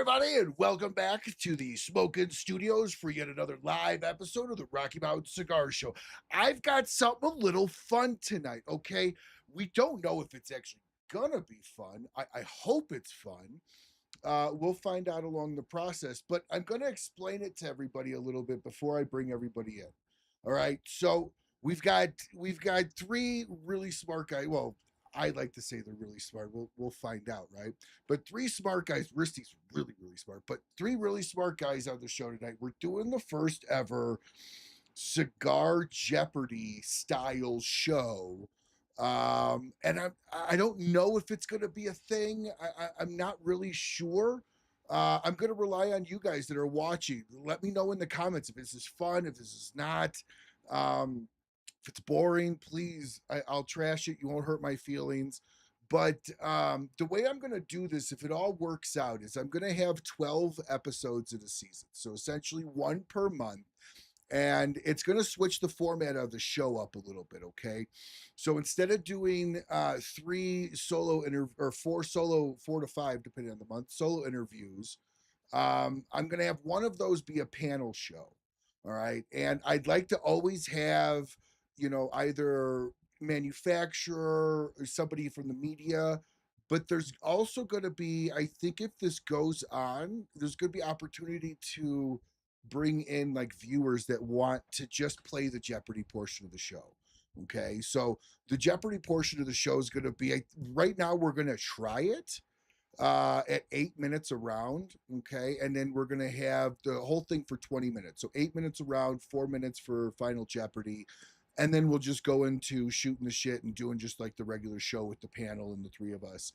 everybody, and welcome back to the Smokin' Studios for yet another live episode of the Rocky Mountain Cigar Show. I've got something a little fun tonight, okay? We don't know if it's actually gonna be fun. I hope it's fun. We'll find out along the process, but I'm gonna explain it to everybody a little bit before I bring everybody in. All right, so we've got three really smart guys. Well, I like to say they're really smart. We'll find out, right? But three smart guys. Riste's really smart, but three really smart guys on the show tonight. We're doing the first ever Cigar Jeopardy style show. And I don't know if it's going to be a thing. I'm not really sure. I'm going to rely on you guys that are watching. Let me know in the comments if this is fun, if this is not. If it's boring, please, I'll trash it. You won't hurt my feelings. But the way I'm going to do this, if it all works out, is I'm going to have 12 episodes in a season. So essentially one per month. And it's going to switch the format of the show up a little bit, okay? So instead of doing four to five, depending on the month, solo interviews, I'm going to have one of those be a panel show, all right? And I'd like to always have, either manufacturer or somebody from the media, but there's also going to be, I think if this goes on, there's going to be opportunity to bring in like viewers that want to just play the Jeopardy portion of the show. Okay, so the Jeopardy portion of the show is going to be, right now we're going to try it at 8 minutes around. Okay, and then we're going to have the whole thing for 20 minutes. So 8 minutes around, 4 minutes for Final Jeopardy. And then we'll just go into shooting the shit and doing just like the regular show with the panel and the three of us.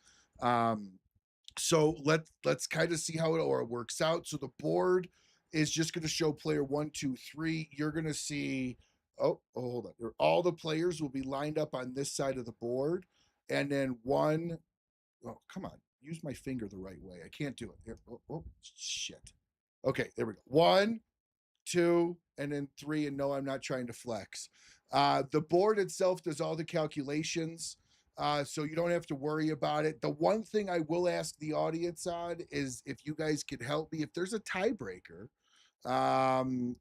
So let's kind of see how it works out. So the board is just going to show player 1, 2, 3. You're going to see, hold on. All the players will be lined up on this side of the board. And then come on. Use my finger the right way. I can't do it. Here, shit. Okay, there we go. 1, 2, and then 3. And no, I'm not trying to flex. The board itself does all the calculations. So you don't have to worry about it. The one thing I will ask the audience on is if you guys could help me, if there's a tiebreaker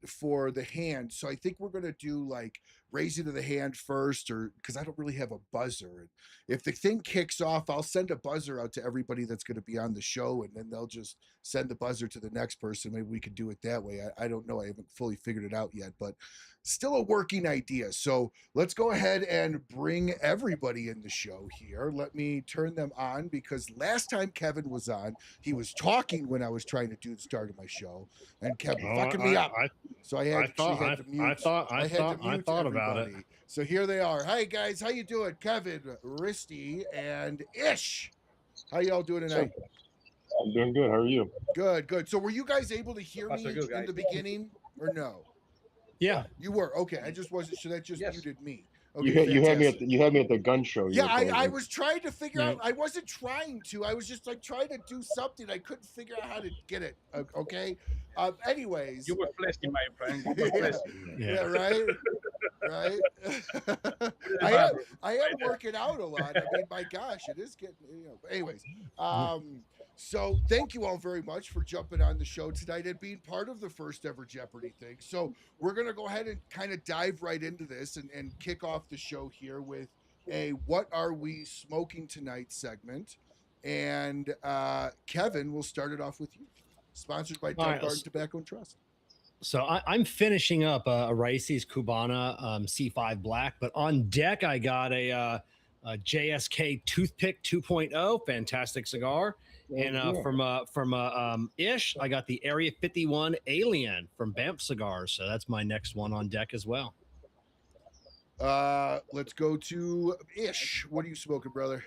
for the hand. So I think we're going to do like raising of the hand first, or because I don't really have a buzzer. And if the thing kicks off, I'll send a buzzer out to everybody that's going to be on the show, and then they'll just send the buzzer to the next person. Maybe we could do it that way. I don't know. I haven't fully figured it out yet, but still a working idea. So let's go ahead and bring everybody in the show here. Let me turn them on, because last time Kevin was on, he was talking when I was trying to do the start of my show, and Kevin fucking me up. So I had to mute. I thought about it. So here they are. Hi guys, how you doing? Kevin, Riste, and Ish. How y'all doing tonight? I'm doing good. How are you? Good. So were you guys able to hear me in the beginning or no? Yeah, you were. Okay, I just wasn't sure. That just muted me. Okay, you had me at the gun show. Yeah, I was trying to figure out. I wasn't trying to. I was just like trying to do something. I couldn't figure out how to get it. Okay. Anyways, you were flexing, my friend. You were flexing. Yeah, right. I am working out a lot. I mean, my gosh, it is getting. But anyways, so thank you all very much for jumping on the show tonight and being part of the first ever Jeopardy thing. So we're going to go ahead and kind of dive right into this and kick off the show here with a What Are We Smoking Tonight segment. And Kevin, we'll start it off with you. Sponsored by Ted Garden Tobacco and Trust. So I'm finishing up a Rice's Cubana C5 Black, but on deck I got a JSK Toothpick 2.0, fantastic cigar. And from Ish, I got the Area 51 Alien from BAMF Cigars. So that's my next one on deck as well. Let's go to Ish. What are you smoking, brother?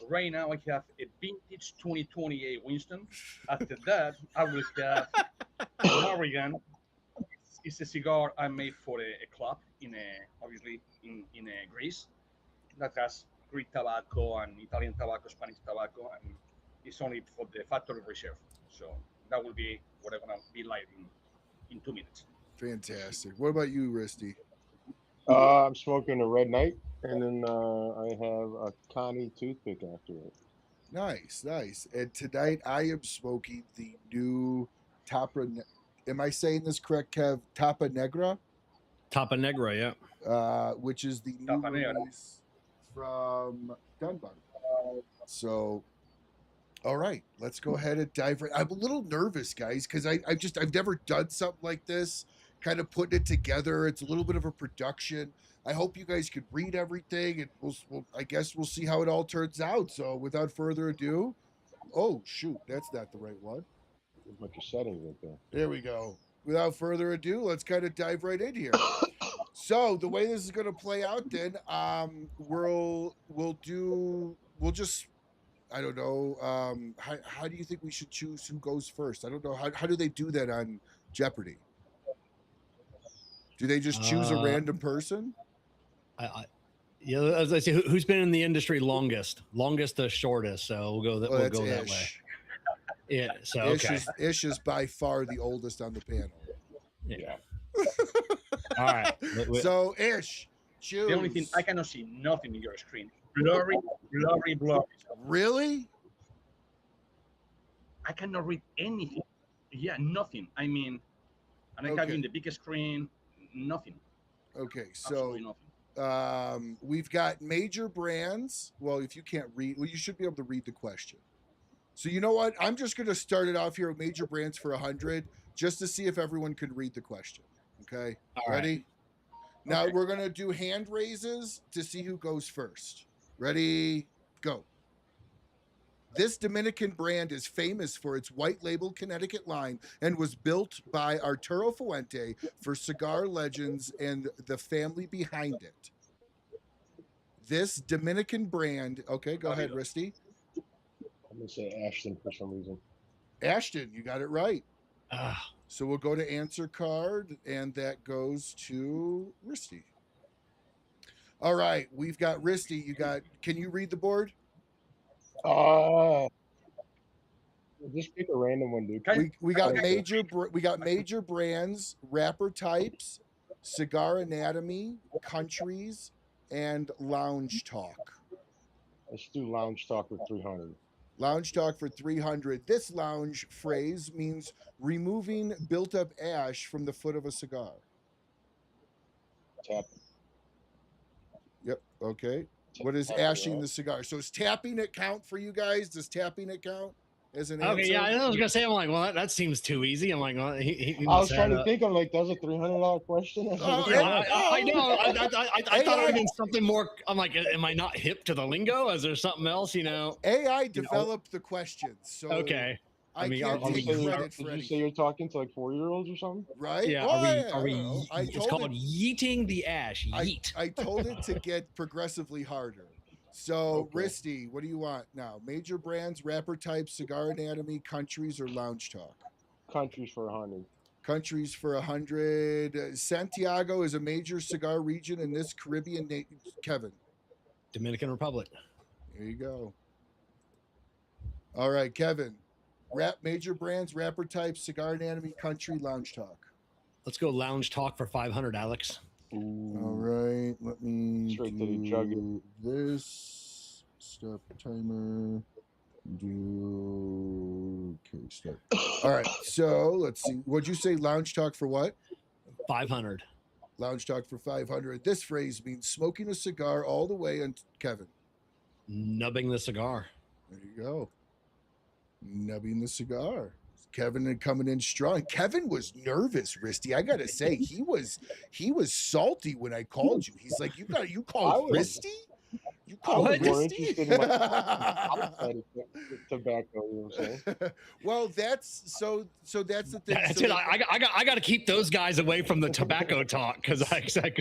Right now I have a vintage 2028 Winston. After that, I will have Oregon. It's a cigar I made for a club obviously in Greece that has Greek tobacco and Italian tobacco, Spanish tobacco, and it's only for the factory reserve. So that will be what I'm gonna be live in 2 minutes. Fantastic. What about you, Riste? I'm smoking a Red Knight, and then I have a Connie Toothpick after it. Nice, nice. And tonight I am smoking the new Tapa. Am I saying this correct, Kev? Tapa Negra, Tapa Negra, yeah. which is the new Tapa Negra. release from Dunbar. So, all right, let's go ahead and dive right. I'm a little nervous, guys, because I've never done something like this. Kind of putting it together. It's a little bit of a production. I hope you guys could read everything, and I guess we'll see how it all turns out. So, without further ado, oh shoot, that's not the right one. There's a bunch of settings right there. There we go. Without further ado, let's kind of dive right in here. So the way this is going to play out, then, we'll just, I don't know, how do you think we should choose who goes first? I don't know. How do they do that on Jeopardy? Do they just choose a random person? Yeah, as I say, who's been in the industry longest to shortest? So we'll go we'll go that way. Yeah. So okay. Ish is by far the oldest on the panel. Yeah. All right. So Ish, choose. The only thing I cannot see nothing in your screen. Blurry. Really? I cannot read anything. Yeah, nothing. I mean, and I have in the big screen, nothing. Okay, so absolutely nothing. We've got major brands. Well, if you can't read, well, you should be able to read the question. So you know what? I'm just going to start it off here with major brands for 100, just to see if everyone can read the question. Okay, ready? Right. Now we're going to do hand raises to see who goes first. Ready? Go. This Dominican brand is famous for its white label Connecticut line and was built by Arturo Fuente for cigar legends and the family behind it. This Dominican brand, okay, go ahead, Riste. I'm going to say Ashton for some reason. Ashton, you got it right. So we'll go to answer card, and that goes to Riste. All right, we've got Riste. Can you read the board? Just pick a random one, dude. We got major brands, wrapper types, cigar anatomy, countries, and lounge talk. Let's do lounge talk for 300. Lounge talk for 300. This lounge phrase means removing built-up ash from the foot of a cigar. Tap. Yep. Okay. What is ashing the cigar? So is tapping it count for you guys? Does tapping it count as an answer? Okay, yeah, I was gonna say, I'm like, well, that seems too easy. I'm like, well, he I was trying to think. I'm like, that was a $300 question. I know. I thought it would be something more. I'm like, am I not hip to the lingo? Is there something else? AI developed the questions. So okay. I can't take credit for anything. Did you say you're talking to like 4-year-olds or something? Right? Yeah. It's called yeeting the ash. Yeet. I told it to get progressively harder. So, okay. Riste, what do you want now? Major brands, wrapper types, cigar anatomy, countries, or lounge talk? Countries for 100. Countries for 100. Santiago is a major cigar region in this Caribbean Kevin. Dominican Republic. There you go. All right, Kevin. Major brands, wrapper types, cigar anatomy, country, lounge talk. Let's go lounge talk for 500, Alex. Ooh. All right, let me straight to the jug. This stop timer. Okay, start. All right, so let's see. What'd you say? Lounge talk for what? 500. Lounge talk for 500. This phrase means smoking a cigar all the way on Kevin. Nubbing the cigar. There you go. Nubbing the cigar. Kevin coming in strong. Kevin was nervous, Riste. I gotta say, he was salty when I called you. He's like, you called Riste? You called Riste? More interested in my tobacco, you know what I'm saying? Well, that's so that's the thing. That's it. I got to keep those guys away from the tobacco talk because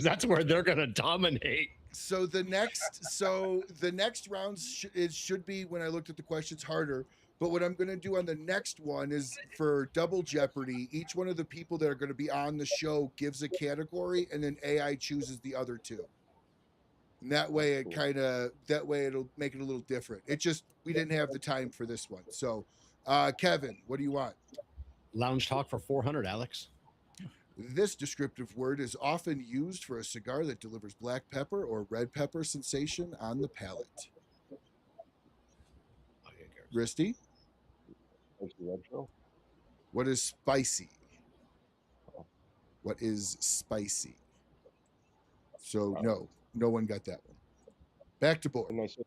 that's where they're gonna dominate. So the next round should be, when I looked at the questions, harder. But what I'm going to do on the next one is for Double Jeopardy, each one of the people that are going to be on the show gives a category, and then AI chooses the other two. And that way it'll make it a little different. It just, we didn't have the time for this one. So, Kevin, what do you want? Lounge talk for 400, Alex. This descriptive word is often used for a cigar that delivers black pepper or red pepper sensation on the palate. Risty, Spicy retro. what is spicy? What is spicy? So no one got that one. Back to board. And I said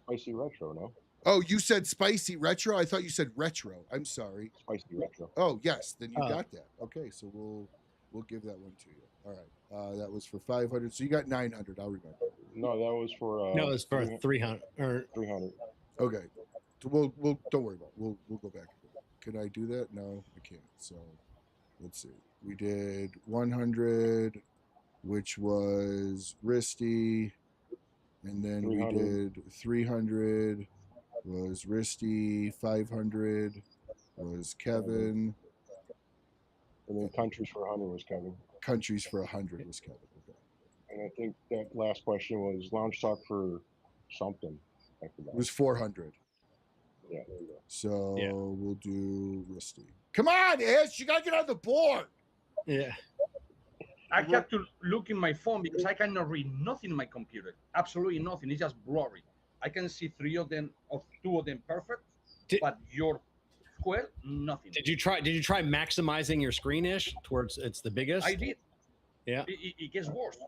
spicy retro, no? Oh, you said spicy retro? I thought you said retro. I'm sorry. Spicy retro. Oh, yes, then you got that. Okay, so we'll give that one to you. All right. That was for 500. So you got 900. I'll remember. No, that was for No, it's for 300 or 300. Okay. So we'll don't worry about it. We'll go back. Can I do that? No, I can't. So let's see. We did 100, which was Risty, and then 300. we did 300 was Risty, 500 was Kevin. And then countries for 100 was Kevin. Countries for 100 was Kevin. Okay. And I think that last question was launch stock for something. I forgot. It was 400. Yeah, there you go. So Yeah. we'll do Risty. Come on, Ish, you gotta get on the board. yeah. I have to look in my phone because I cannot read nothing in my computer. Absolutely nothing. It's just blurry. I can see two of them perfect, but your square, nothing. Did you try maximizing your screen-ish towards it's the biggest? I did. Yeah. It gets worse.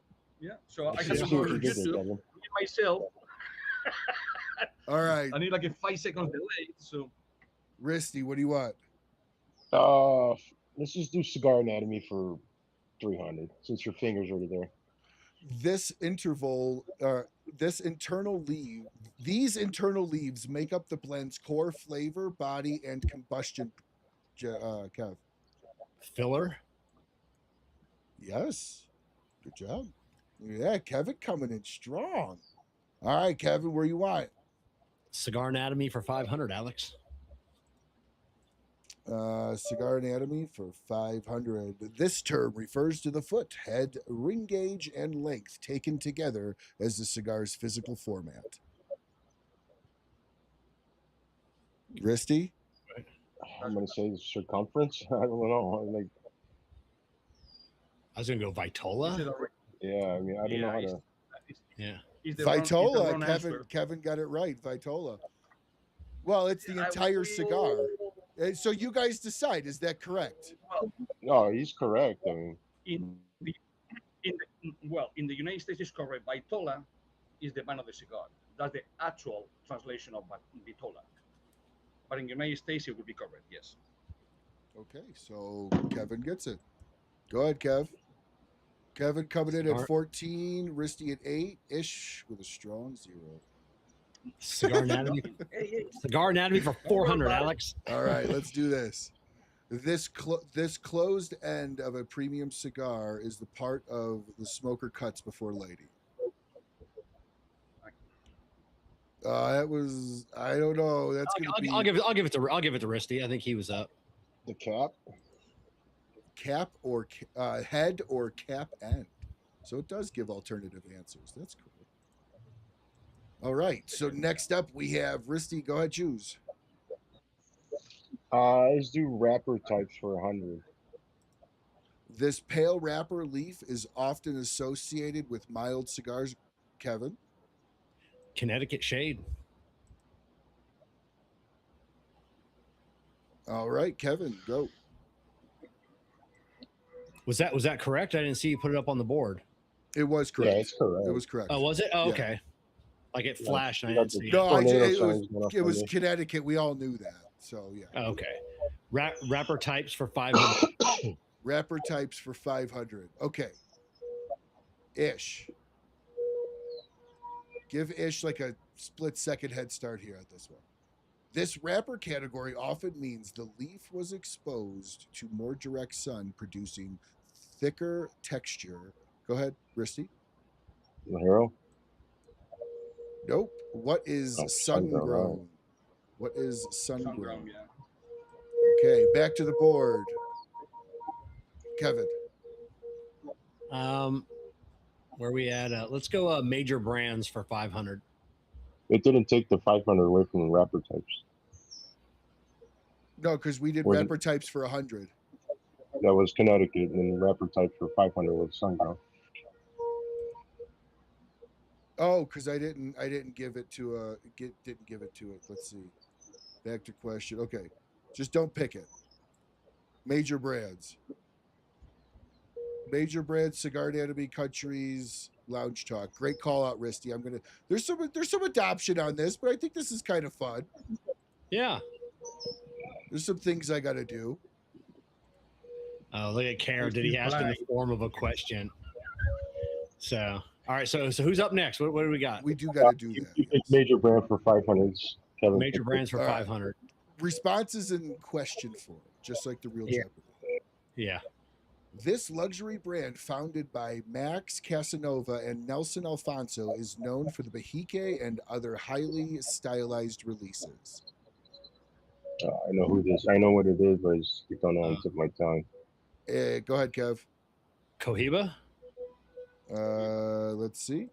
Yeah. So I have See to what go you to did there, YouTube, Kevin. read myself. All right. I need like a 5 seconds delay. So Risty, what do you want? Let's just do Cigar Anatomy for 300 since your finger's already there. This internal leaf, these internal leaves make up the blend's core flavor, body, and combustion. Kev. Filler. Yes. Good job. Yeah, Kevin coming in strong. All right, Kevin, where you want? Cigar Anatomy for 500, Alex. Cigar Anatomy for 500. This term refers to the foot, head, ring gauge, and length taken together as the cigar's physical format. Risty? I'm gonna say circumference. I don't know. I was gonna go Vitola. Yeah, I mean, I don't know how to. Yeah. Vitola. Kevin got it right. Vitola. Well, it's the entire cigar. So you guys decide. Is that correct? No, he's correct. I mean, in the United States is correct. Vitola is the band of the cigar. That's the actual translation of Vitola. But in the United States, it would be correct. Yes. Okay, so Kevin gets it. Go ahead, Kev. Kevin coming in at 14, Risty at 8, Ish with a strong 0. Cigar Anatomy. Cigar Anatomy for 400, Alex. All right, let's do this. This closed end of a premium cigar is the part of the smoker cuts before lighting. That was, I don't know. That's gonna be. I'll give it to Risty. I think he was up. the Cap or head or cap end. So it does give alternative answers. That's cool. All right. So next up we have Risty. Go ahead, choose. Let's do wrapper types for 100. This pale wrapper leaf is often associated with mild cigars. Kevin. Connecticut Shade. All right, Kevin, go. Was that correct? I didn't see you put it up on the board. It was correct. Yeah, it's correct. It was correct. Oh, was it? Oh, Yeah. okay. Like it flashed. And I didn't see it. No, Tornado it was Connecticut. We all knew that. So yeah. Oh, okay. Wrapper types for 500. Wrapper types for 500. Okay. Ish. Give Ish like a split second head start here at this one. This wrapper category often means the leaf was exposed to more direct sun, producing thicker texture. Go ahead, Risty. Hero. Nope. What is sun sun-grown, grown? right. What is sun grown? Ground, yeah. Okay, back to the board. Kevin. Where we at? Let's go major brands for 500. It didn't take the 500 away from the wrapper types. No, because we did Was it- wrapper types for 100. That was Connecticut, and the wrapper type for 500 was Sungrown. Oh, because I didn't give it to didn't give it to it. Let's see. Back to question. Okay. Just don't pick it. Major brands. Major brands, Cigar Anatomy, Countries, Lounge Talk. Great call out, Riste. There's some adoption on this, but I think this is kind of fun. Yeah. There's some things I gotta do. Oh, look at Karen. Did he ask in the form of a question? So, all right. So who's up next? What do we got? We do gotta do that. You pick major brand for 500s. Kevin. Major brands for 500. Responses in question form, just like the real Jeopardy. Yeah. This luxury brand, founded by Max Casanova and Nelson Alfonso, is known for the Bahique and other highly stylized releases. I know who this. I know what it is, but I just don't know on the tip of my tongue. Go ahead, Kev. Cohiba? Let's see.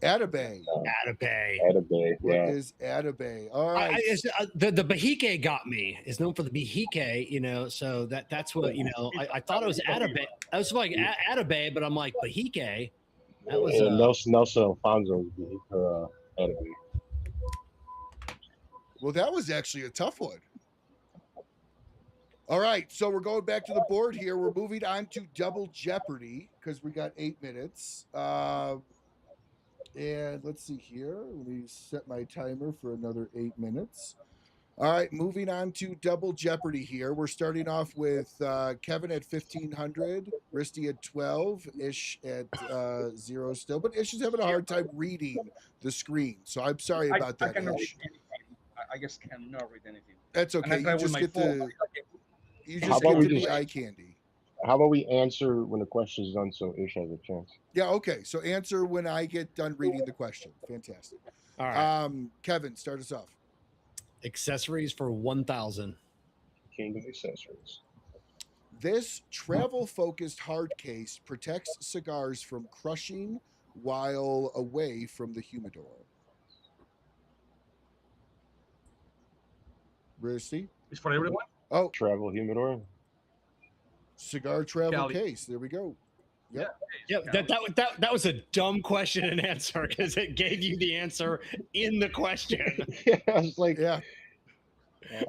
Atabay. Atabay. Atabay. What Yeah. is Atabay? All right. The Bahique got me. It's known for the Bahique, you know. So that's what I thought it was Atabay. I was like Atabay, but I'm like Bahique. That was Nelson Alfonso Atabay. Well, that was actually a tough one. All right, so we're going back to the board here. We're moving on to Double Jeopardy because we got 8 minutes. And let's see here. Let me set my timer for another 8 minutes. All right, moving on to Double Jeopardy here. We're starting off with Kevin at 1,500, Riste at 12, Ish at 0 still. But Ish is having a hard time reading the screen, so I'm sorry about that, Ish. I just cannot read anything. That's okay. You just get the eye candy. How about we answer when the question is done so Ish has a chance? Yeah, okay. So answer when I get done reading the question. Fantastic. All right. Kevin, start us off. Accessories for 1,000. Kingdom accessories. This travel-focused hard case protects cigars from crushing while away from the humidor. Riste? It's for everyone? Oh, Travel humidor. cigar travel Cali. case. There we go. Yep. Yeah, that was a dumb question and answer because it gave you the answer in the question. Yeah, I was like, Yeah.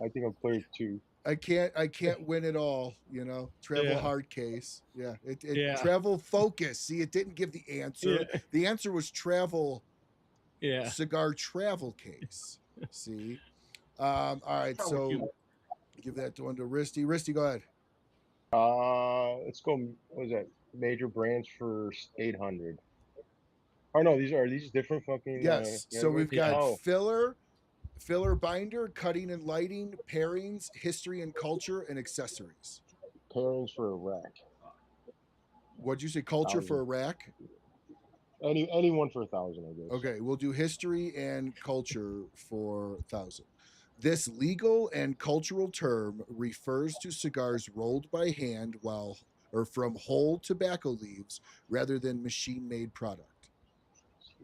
I think I'm player 2. I can't win it all, you know. Travel Yeah. hard case. Yeah. Yeah. Travel focus. See, it didn't give the answer. Yeah. The answer was travel Yeah. cigar travel case. See? All right, so give that one to Riste. Riste, go ahead. Let's go. What was that? Major brands for 800. Oh no, are these different fucking? Yes. So we've got oh, filler binder, cutting and lighting, pairings, history and culture, and accessories. pairings for a rack. What'd you say? Culture for a rack? Anyone for 1,000, I guess. Okay, we'll do history and culture for 1,000. This legal and cultural term refers to cigars rolled by hand from whole tobacco leaves rather than machine-made product.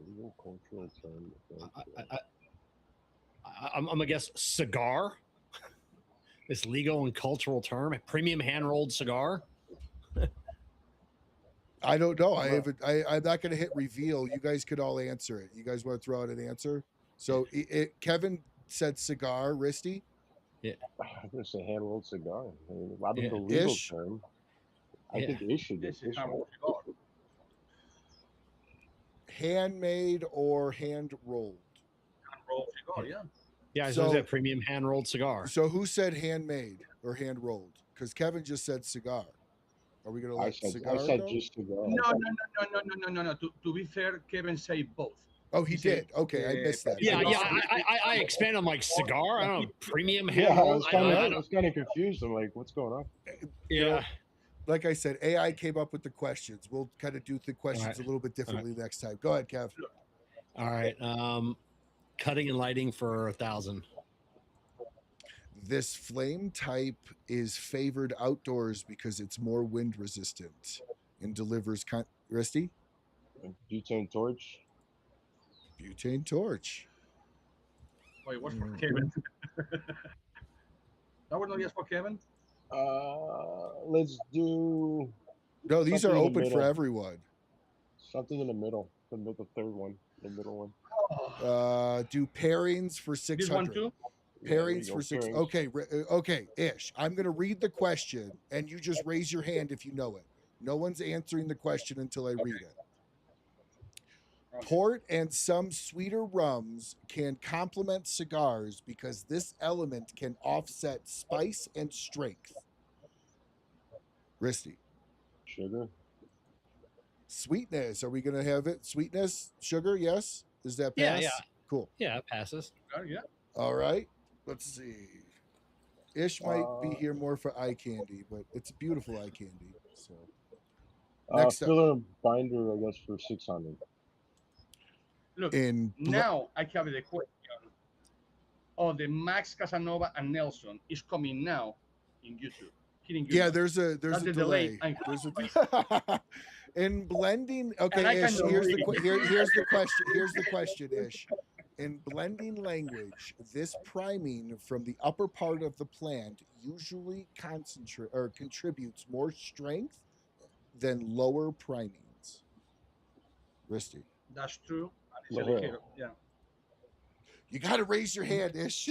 Legal cultural term. I'm gonna guess cigar. This legal and cultural term, a premium hand-rolled cigar. I don't know. I'm not going to hit reveal. You guys could all answer it. You guys want to throw out an answer? So Kevin said cigar. Riste? I'm gonna say hand-rolled cigar. I mean, a lot of the legal Ish. term. I think Ish should get Ish. Handmade or hand-rolled? Hand-rolled cigar, yeah. Yeah, So- so that premium hand-rolled cigar. So who said handmade or hand-rolled? Because Kevin just said cigar. Are we going to I let said cigar go? just cigar. No. To be fair, Kevin said both. Oh, he did. Okay, I missed that. Yeah. I expand on like cigar. I don't know, premium Yeah, I hand-rolled. was kind of confused. I'm like, what's going on? Yeah. Like I said, AI came up with the questions. We'll kind of do the questions a little bit differently next time. Go ahead, Kev. All right. Cutting and lighting for 1,000. This flame type is favored outdoors because it's more wind resistant and delivers Riste? Butane torch. Butane torch. Wait, what's for Kevin? That was not just for Kevin? Let's do No, these something are in the open for middle. everyone. Something in the middle. The third one. The middle one. Do pairings for This one 600. too? Pairings go, for six. pairings. Okay, okay, Ish. I'm gonna read the question, and you just raise your hand if you know it. No one's answering the question until I read it. Okay. Port and some sweeter rums can complement cigars because this element can offset spice and strength. Riste. Sugar. Sweetness. Are we gonna have it? Sweetness, sugar. Yes. Is that Yeah, pass? yeah. Cool. Yeah, it passes. Yeah. All right. Let's see. Ish might be here more for eye candy, but it's beautiful eye candy. So next up, Filler and binder, I guess, for 600. Look, in now I have the question. Oh, the Max Casanova and Nelson is coming now in YouTube. yeah, there's a That's the delay. delay. There's a in blending. Okay, I Ish. can Here's read. here's the question. Here's the question, Ish. In blending language, this priming from the upper part of the plant usually contributes more strength than lower primings. Riste. That's true. Yeah. Yeah. You got to raise your hand, Ish.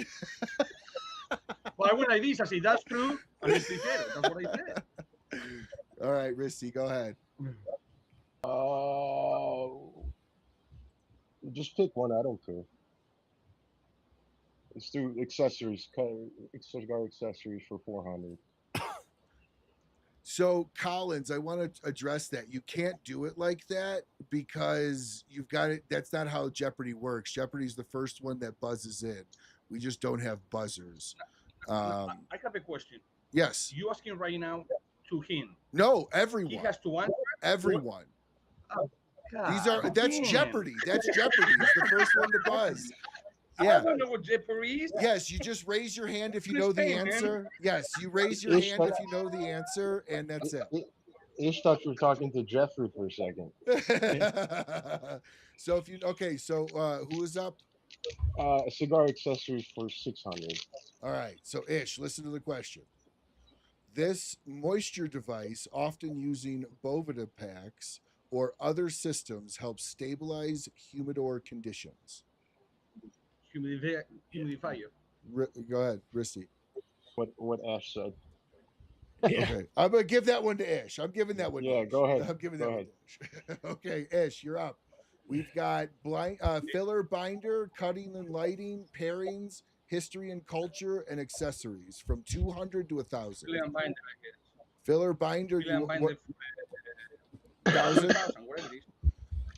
Why would I this? I say that's true. And it's ligero. That's what I said. All right, Riste, go ahead. Just pick one. I don't care. Let's do accessories. Cigar accessories for 400. So, Collins, I want to address that. You can't do it like that because you've got it. That's not how Jeopardy works. Jeopardy's the first one that buzzes in. We just don't have buzzers. I have a question. Yes. You asking right now to him? No, He everyone. has to answer. Everyone. These are God that's damn. Jeopardy. That's Jeopardy. It's the first one to buzz. I Yeah. don't know what Jeopardy is. Yes, you just raise your hand if you know Just the say, man. answer. Yes, you raise your hand if you know the answer, and that's it. Ish thought you were talking to Jeffrey for a second. So if you so who is up? Cigar accessories for 600. All right. So Ish, listen to the question. This moisture device, often using Bovida packs or other systems, helps stabilize humidor conditions. Humidifier. Go ahead, Riste. What Ash said. Yeah. Okay, I'm gonna give that one to Ish. I'm giving that one. to Yeah, Ish. go ahead. I'm giving Go that one to Ish. Okay, Ish, you're up. We've got filler, binder, cutting and lighting, pairings, history and culture, and accessories from 200 to 1,000. Filler and binder, I guess. Filler, binder, Filler and binder. 1,000. 1,000, whatever it is.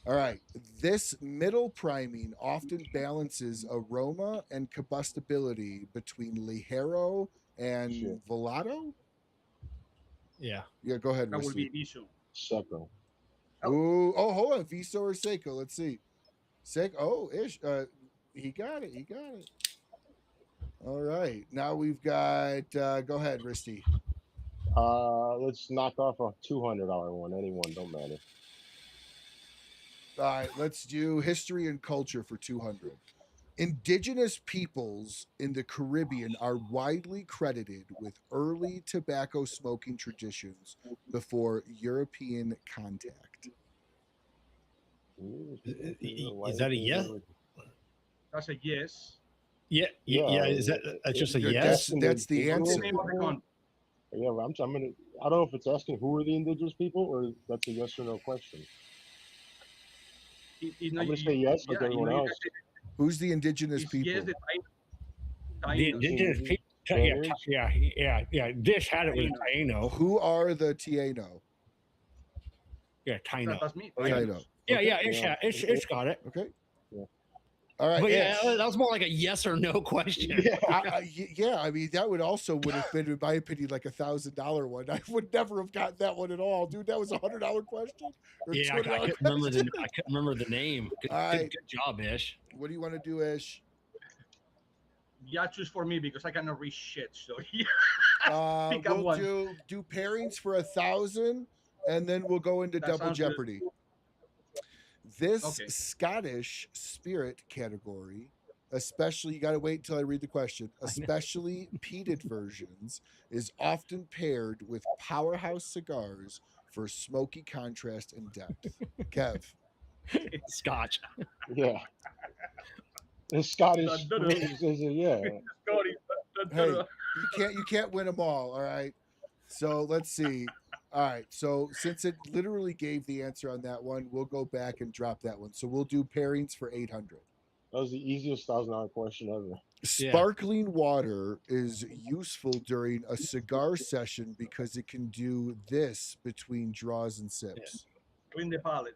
All right. This middle priming often balances aroma and combustibility between Ligero and Shit. Volato. Yeah. Yeah, go ahead. That would Riste. be Isu. Seco. Ooh, oh, hold on. Viso or Seiko? Let's see. Seiko. Oh, Ish. He got it. He got it. All right. Now we've got. Go ahead, Riste. Let's knock off a $200 one. Anyone, don't matter. All right. Let's do history and culture for 200. Indigenous peoples in the Caribbean are widely credited with early tobacco smoking traditions before European contact. Is that a yes? That's a yes. Yeah. Is that just a You're yes? That's the answer. Name of the country. Yeah, well, I'm gonna. I don't know if it's asking who are the indigenous people or that's a yes or no question. I'm gonna say yes like everyone else. Who's the indigenous It's people? yes, the The Taínos. indigenous people. Yeah. Dish had it with Taino. Who are the Taino? Yeah, Taino. That's me. Taino. Yeah, Okay. it's got it. Okay. Yeah. All right. But yeah, Ish. that was more like a yes or no question. Yeah, I mean that would have been, in my opinion, like $1,000 one. I would never have gotten that one at all, dude. That was $100 question. Or Yeah, I $200 couldn't remember question? I couldn't remember the name. Good, All right. good job, Ish. What do you want to do, Ish? Yeah, choose for me because I cannot read shit. So yeah. Pick up We'll one. do pairings for 1,000, and then we'll go into That double sounds good. jeopardy. This Okay. Scottish spirit category, especially, you got to wait until I read the question, especially peated versions, is often paired with powerhouse cigars for smoky contrast and depth. Kev. Scotch. Yeah. The Scottish Da, da, da. Springs is it? Yeah. Scotty, Hey, you can't win them all right? So let's see. All right, so since it literally gave the answer on that one, we'll go back and drop that one. So we'll do pairings for 800. That was the easiest $1,000 question ever. Sparkling water is useful during a cigar session because it can do this between draws and sips. Clean the palate.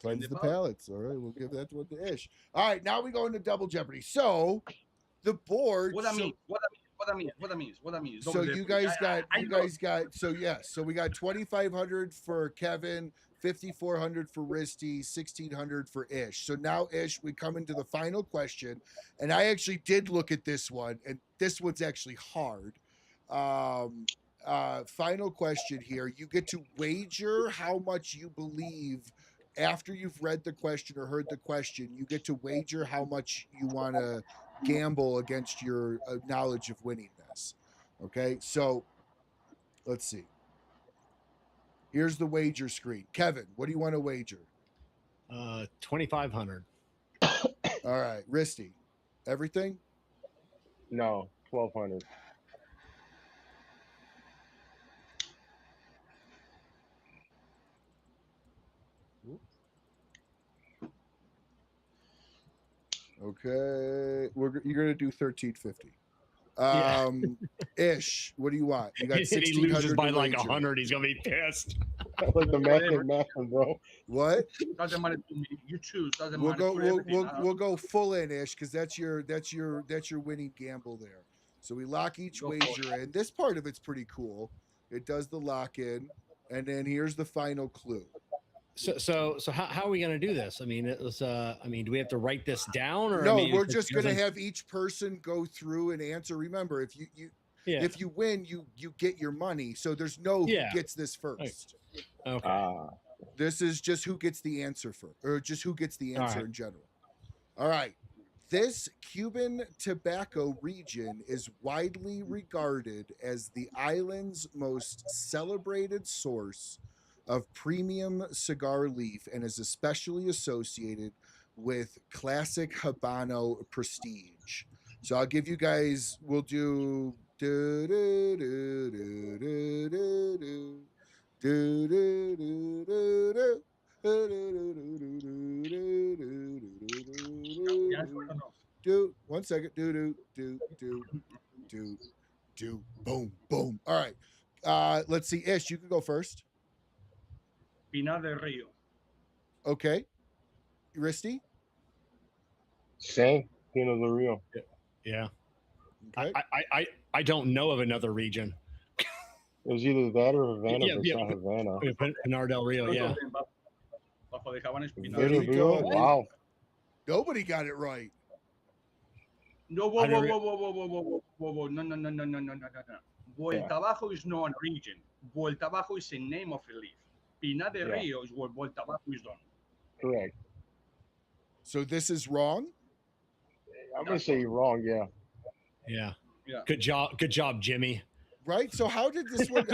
Cleanse the palates. All right, we'll give that one to Ish. All right, now we go into double jeopardy. So the board. What that means? What that means? So Double you jeopardy. guys got. So yes. So we got 2,500 for Kevin, 5,400 for Riste, 1,600 for Ish. So now Ish, we come into the final question, and I actually did look at this one, and this one's actually hard. Final question here. You get to wager how much you believe. After you've read the question or heard the question, you get to wager how much you want to gamble against your knowledge of winning this. Okay, so let's see. Here's the wager screen. Kevin, what do you want to wager? 2,500. All right, Riste, everything? No, 1,200. Okay, you're gonna do 1,350. Ish, what do you want? You got If he 1,600 loses by to like wager. 100, he's gonna be pissed. Like the math and math, bro. What? Doesn't matter to me. You choose. Doesn't We'll matter. go. for We'll everything, we'll, we'll go full in, Ish, because that's your winning gamble there. So we lock each Go for wager in. This part of it's pretty cool. It does the lock in, and then here's the final clue. So how are we gonna do this? I mean, it was. I mean, do we have to write this down, or No, I mean, we're it's just gonna doesn't- have each person go through and answer. Remember, if you Yeah. if you win, you get your money. So there's no Yeah. who gets this first. Okay. This is just who gets the answer first, or just who gets the All answer right. in general. All right. This Cuban tobacco region is widely regarded as the island's most celebrated source of premium cigar leaf and is especially associated with classic Habano prestige. So I'll give you guys, we'll do do do do do do do do do do do Yeah, I don't know. do 1 second. Do boom boom. All right. Let's see. Ish, you can go first. Pinar del Rio. Okay. Riste? Same. Pinot del Rio. Yeah. Okay. I don't know of another region. It was either that or Havana, Yeah, but it's yeah. not Havana. Pinar del Rio. Yeah. Bajo de Habana es Pinar There del you Pinot Rio. del go. Rio? Wow. Nobody got it right. No, whoa, I whoa, never- whoa, whoa, whoa, whoa, whoa, whoa, whoa, no. Vuelta Abajo is not a region. Vuelta Abajo is a name of a leaf. Pinar del Yeah. Rio is where Vuelta Abajo is done. Correct. So this is wrong. I'm gonna say you're wrong. Yeah. Yeah. Yeah. Good job, Jimmy. Right? So how did this one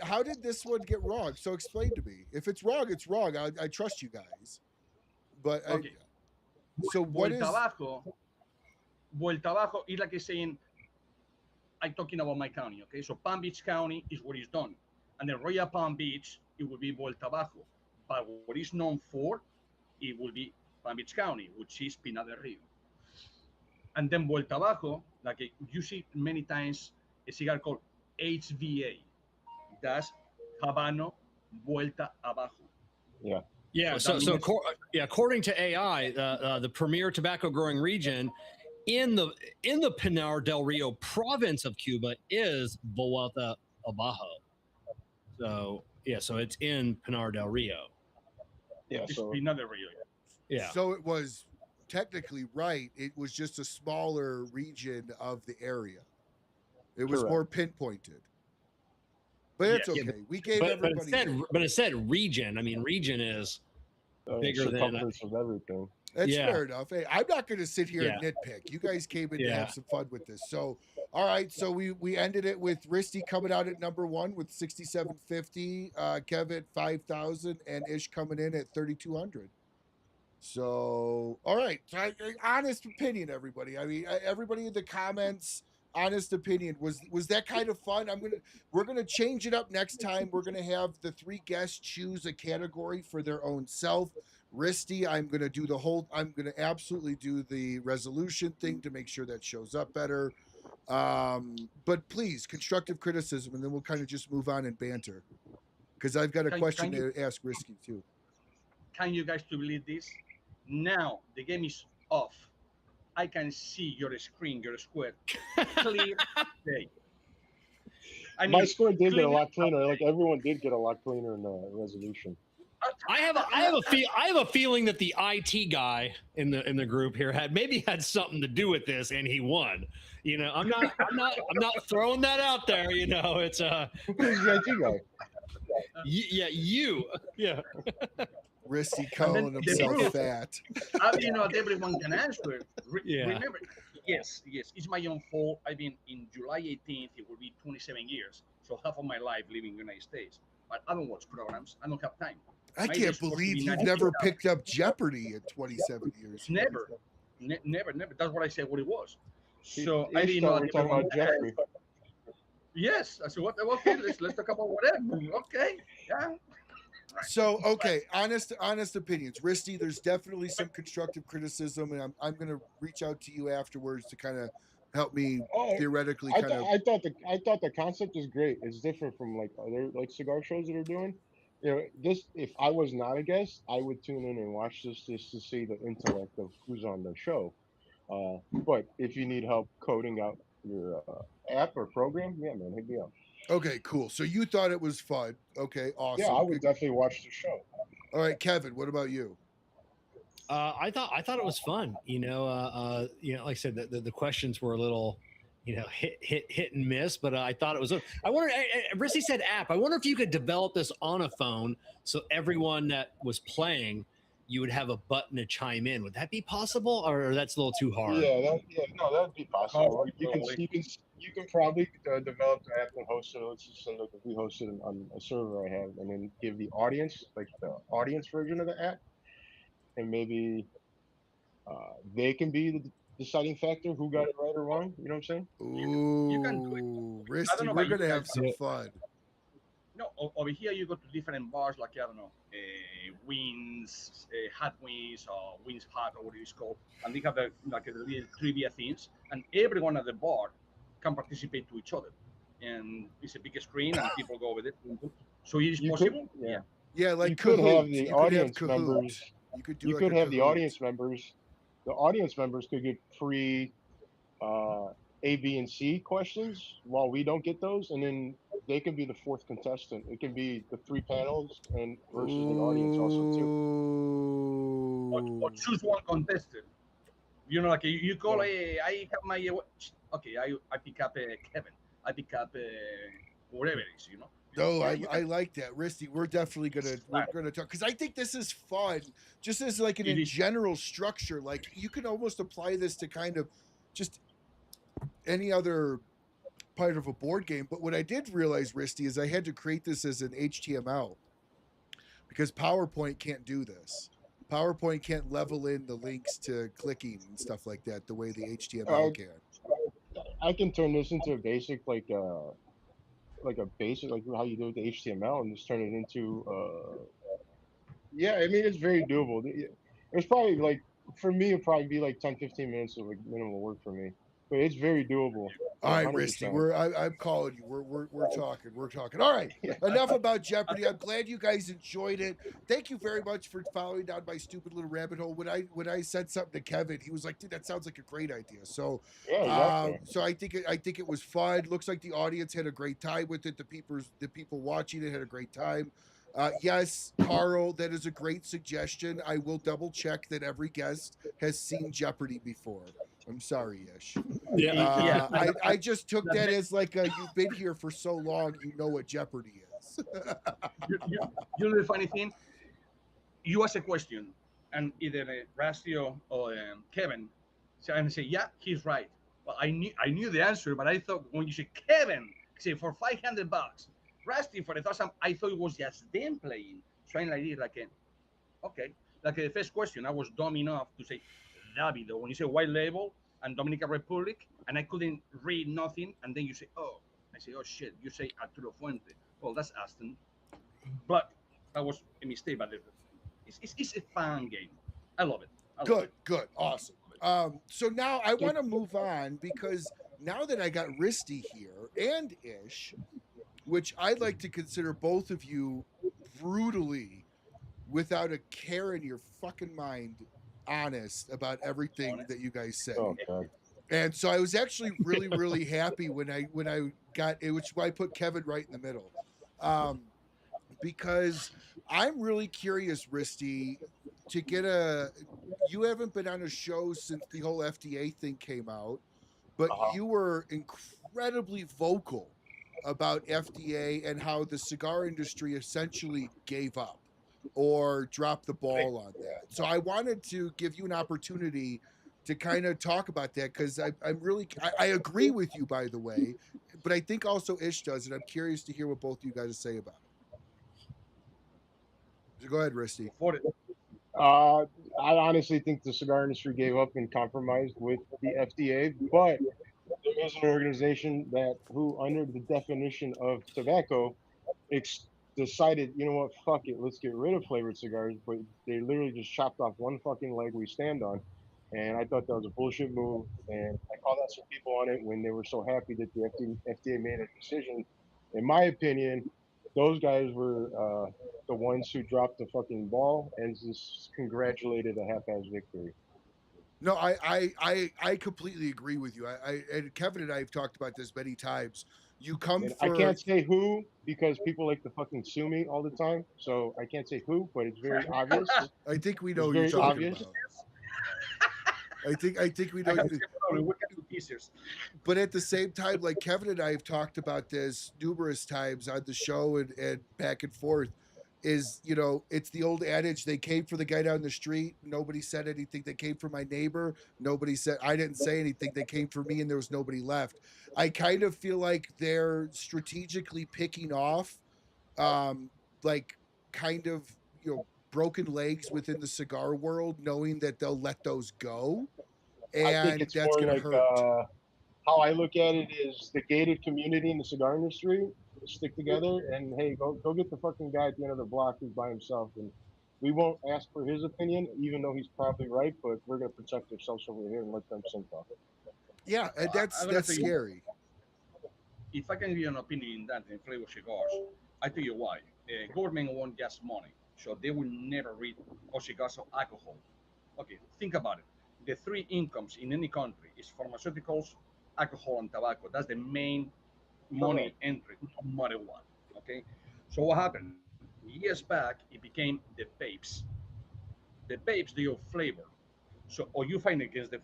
how did this one get wrong? So explain to me. If it's wrong, it's wrong. I trust you guys. But Okay. so what is Vuelta Abajo is like saying, I'm talking about my county, okay? So Palm Beach County is where it's done. And then Royal Palm Beach, it will be Vuelta Abajo. But what it's known for, it will be Palm Beach County, which is Pinar del Rio. And then Vuelta Abajo, like you see many times a cigar called HVA. That's Habano Vuelta Abajo. Yeah. Yeah. So So, that means- according to AI, the premier tobacco growing region in the Pinar del Rio province of Cuba is Vuelta Abajo. So so it's in Pinar del Rio. Yeah. It's So Pinar del Rio. Yeah. So it was technically right. It was just a smaller region of the area. It was Correct. more pinpointed. But it's Yeah, okay. We gave but everybody. it said region. I mean, region is bigger than- circumference of everything. That's fair enough. Hey, I'm not going to sit here Yeah. and nitpick. You guys came in to Yeah. have some fun with this. So, all right. So we ended it with Riste coming out at number 1 with 6,750, Kevin 5,000, and Ish coming in at 3,200. So, all right. So honest opinion, everybody. I mean, everybody in the comments, honest opinion. Was that kind of fun? We're gonna change it up next time. We're gonna have the 3 guests choose a category for their own self. Riste, I'm gonna absolutely do the resolution thing to make sure that shows up better. But please, constructive criticism, and then we'll kind of just move on and banter. Because I've got a question to ask Riste too. Can you guys to believe this? Now the game is off. I can see your screen, your square, clear day. I mean, my score did get a lot cleaner. Like everyone did get a lot cleaner in the resolution. I have a feeling that the IT guy in the group here had something to do with this, and he won. You know, I'm not throwing that out there. You know, it's who's the IT guy? Yeah. Riste calling himself fat. You know, everyone can answer. Remember, yes, it's my own fault. I've been in July 18th. It will be 27 years. So half of my life living in the United States. But I don't watch programs. I don't have time. I can't believe you've never picked up Jeopardy in 27 years. Never. That's what I said. What it was. So I didn't know. We're talking about Jeopardy. Yes. I said, okay, let's talk about whatever. Okay. Yeah. Right. So, okay, honest opinions. Riste, there's definitely some constructive criticism, and I'm going to reach out to you afterwards to kind of help me theoretically I thought the concept is great. It's different from like other like cigar shows that are doing. You know, this, if I was not a guest, I would tune in and watch this just to see the intellect of who's on the show. But if you need help coding out your app or program, yeah, man, hit me up. Okay, cool. So you thought it was fun. Okay, awesome. Yeah, I would definitely watch the show. All right, Kevin, what about you? I thought it was fun. You know, like I said, the questions were a little, you know, hit and miss, but I thought it was. I wonder. Riste said app. I wonder if you could develop this on a phone so everyone that was playing, you would have a button to chime in. Would that be possible, or that's a little too hard? Yeah, that'd be possible. You can probably develop the app and host it. Let's just say, like, if we host it on a server I have, and then give the audience, like the audience version of the app, and maybe they can be the deciding factor who got it right or wrong. You know what I'm saying? Ooh, you can do it. Riste, we're gonna have some fun. No, over here you go to different bars, like, I don't know, Wins, Hot Wins, or Wins Hot, or what it is called, and they have the little trivia things, and everyone at the bar can participate to each other, and it's a big screen, and people go with it. So it is possible. Yeah, like you could have the audience members. members. You could have the audience members. The audience members could get free A, B, and C questions while we don't get those, and then they can be the fourth contestant. It can be the 3 panels and versus the audience also too. Or choose one contestant. You know, like you call I have my okay. I pick up Kevin. I pick up whatever it is. You know. No, I like that, Riste. We're definitely gonna talk, because I think this is fun, just as like in general structure. Like you can almost apply this to kind of just any other part of a board game. But what I did realize, Riste, is I had to create this as an HTML because PowerPoint can't do this. PowerPoint can't level in the links to clicking and stuff like that the way the HTML can. I can turn this into a basic, like a basic, like how you do with the HTML, and just turn it into yeah, I mean, it's very doable. It's probably like, for me, it'd probably be like 10-15 minutes of like minimal work for me, but it's very doable. All right, Riste, I'm calling you. We're talking. All right, enough about Jeopardy. I'm glad you guys enjoyed it. Thank you very much for following down my stupid little rabbit hole. When I said something to Kevin, he was like, "Dude, that sounds like a great idea." So, so I think it was fun. Looks like the audience had a great time with it. The people watching it had a great time. Yes, Carl, that is a great suggestion. I will double check that every guest has seen Jeopardy before. I'm sorry, Ish. I just took that as like you've been here for so long, you know what Jeopardy is. You know the funny thing? You ask a question, and either Rusty or Kevin, so and say, yeah, he's right. Well, I knew the answer, but I thought when you say Kevin, say for $500, Rusty for 1,000, I thought it was just them playing. So I did like okay, like the first question, I was dumb enough to say Davido. When you say white label and Dominican Republic, and I couldn't read nothing, and then you say, oh, I say, oh shit, you say Arturo Fuente. Well, that's Aston, but that was a mistake. But it's a fun game. I love it. Good, awesome. So now I want to move on because now that I got Riste here and Ish, which I'd like to consider both of you brutally, without a care in your fucking mind, honest about everything that you guys say. Okay. And so I was actually really, really happy when I got it, which is why I put Kevin right in the middle. Because I'm really curious, Riste, to get you haven't been on a show since the whole FDA thing came out, but you were incredibly vocal about FDA and how the cigar industry essentially gave up or dropped the ball on that. So I wanted to give you an opportunity to kind of talk about that, because I agree with you, by the way, but I think also Ish does, and I'm curious to hear what both of you guys say about it. So go ahead, Riste. I honestly think the cigar industry gave up and compromised with the FDA, but there is an organization who, under the definition of tobacco, decided, you know what, fuck it, let's get rid of flavored cigars. But they literally just chopped off one fucking leg we stand on, and I thought that was a bullshit move. And I called out some people on it when they were so happy that the FDA made a decision. In my opinion, those guys were the ones who dropped the fucking ball and just congratulated a half-ass victory. No, I completely agree with you. And Kevin and I have talked about this many times. You come I can't say who because people like to fucking sue me all the time. So I can't say who, but it's very obvious. I think we know who you're talking about. I think we know. But at the same time, like Kevin and I have talked about this numerous times on the show and back and forth, is, you know, it's the old adage, they came for the guy down the street, nobody said anything. They came for my neighbor, nobody said, I didn't say anything. They came for me and there was nobody left. I kind of feel like they're strategically picking off like kind of, you know, broken legs within the cigar world, knowing that they'll let those go. And I think it's that's more going to hurt. How I look at it is the gated community in the cigar industry stick together and, hey, go get the fucking guy at the end of the block who's by himself, and we won't ask for his opinion, even though he's probably right, but we're going to protect ourselves over here and let them think off. Yeah, and that's scary. If I can give you an opinion in that in flavor cigars, I tell you why. Government want just money, so they will never read cigars or alcohol. Okay, think about it. The three incomes in any country is pharmaceuticals, alcohol, and tobacco. That's the main money entry, no matter what. Okay, so what happened? Years back, it became the vapes. The vapes, they are flavor. So, or you find against the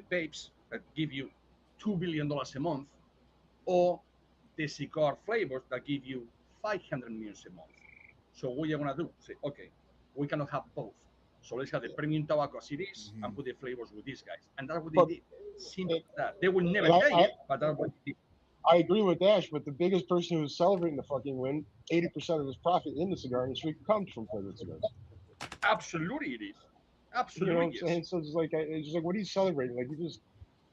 vapes that give you $2 billion a month, or the cigar flavors that give you 500 million a month. So what you're gonna do? Say, okay, we cannot have both. So let's have the premium tobacco as it is and put the flavors with these guys. And that's what they did. Simple as that. They will never say it, but that's what they did. I agree with Ash, but the biggest person who's celebrating the fucking win, 80% of his profit in the cigar industry comes from flavored cigars. Absolutely, it is. Absolutely, you know what I'm saying? So it's just like, what are you celebrating? Like, you just,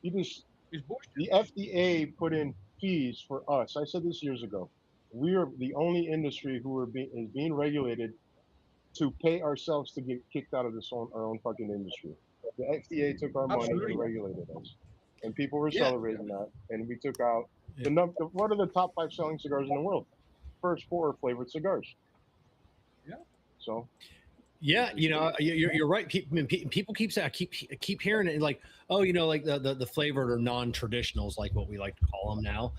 it's bullshit. The FDA put in fees for us. I said this years ago. We are the only industry who is being regulated to pay ourselves to get kicked out of our own fucking industry. The FDA took our money and regulated us, and people were celebrating that. And we took out what are the top 5 selling cigars in the world? First 4 are flavored cigars. Yeah. So. Yeah, you know, you're right. People keep saying, I keep hearing it like, oh, you know, like the flavored or non-traditionals, like what we like to call them now.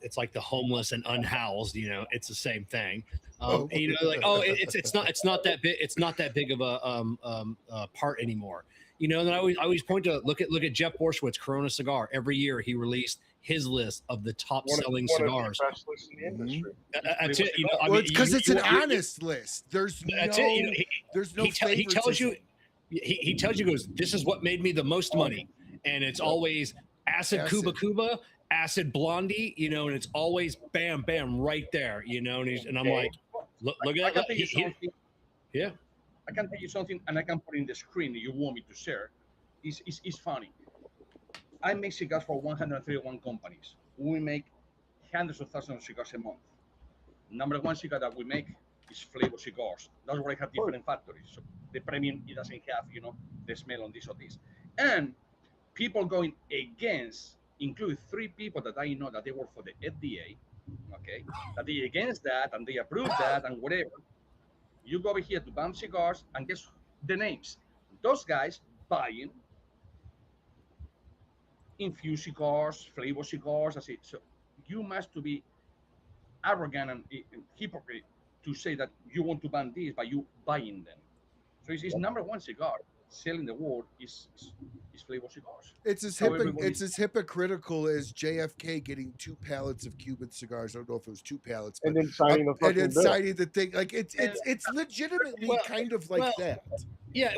It's like the homeless and unhoused. You know, it's the same thing. You know, like, oh, it's not that big. It's not that big of a part anymore. You know, and I always point to look at Jeff Borshwitz, Corona cigar. Every year he released his list of the top One selling of the cigars. best lists in the industry. That's it. You know, I Well, mean, because it's an you- honest list. There's That's no, it. You know, there's no he tells you, favoritism. he tells you, goes, this is what made me the most money, and it's always acid Cuba, acid Blondie, you know, and it's always bam, bam, right there, you know, and I'm like, look at that. Yeah. I can tell you something, and I can put in the screen if you want me to share. It's funny. I make cigars for 131 companies. We make hundreds of thousands of cigars a month. Number one cigar that we make is flavor cigars. That's why I have different factories. So the premium, it doesn't have, you know, the smell on this or this. And people going against, include 3 people that I know that they work for the FDA, okay, that they against that and they approve that and whatever. You go over here to BAMF Cigars and guess the names. Those guys buying infused cigars, flavor cigars, that's it. So you must to be arrogant and hypocrite to say that you want to ban these by you buying them. So it's number one cigar selling the world is flavor cigars. It's as hypocritical as JFK getting 2 pallets of Cuban cigars. I don't know if it was 2 pallets, but And then signing the and fucking then bill. signing the thing. Like it's legitimately kind of like that. Yeah,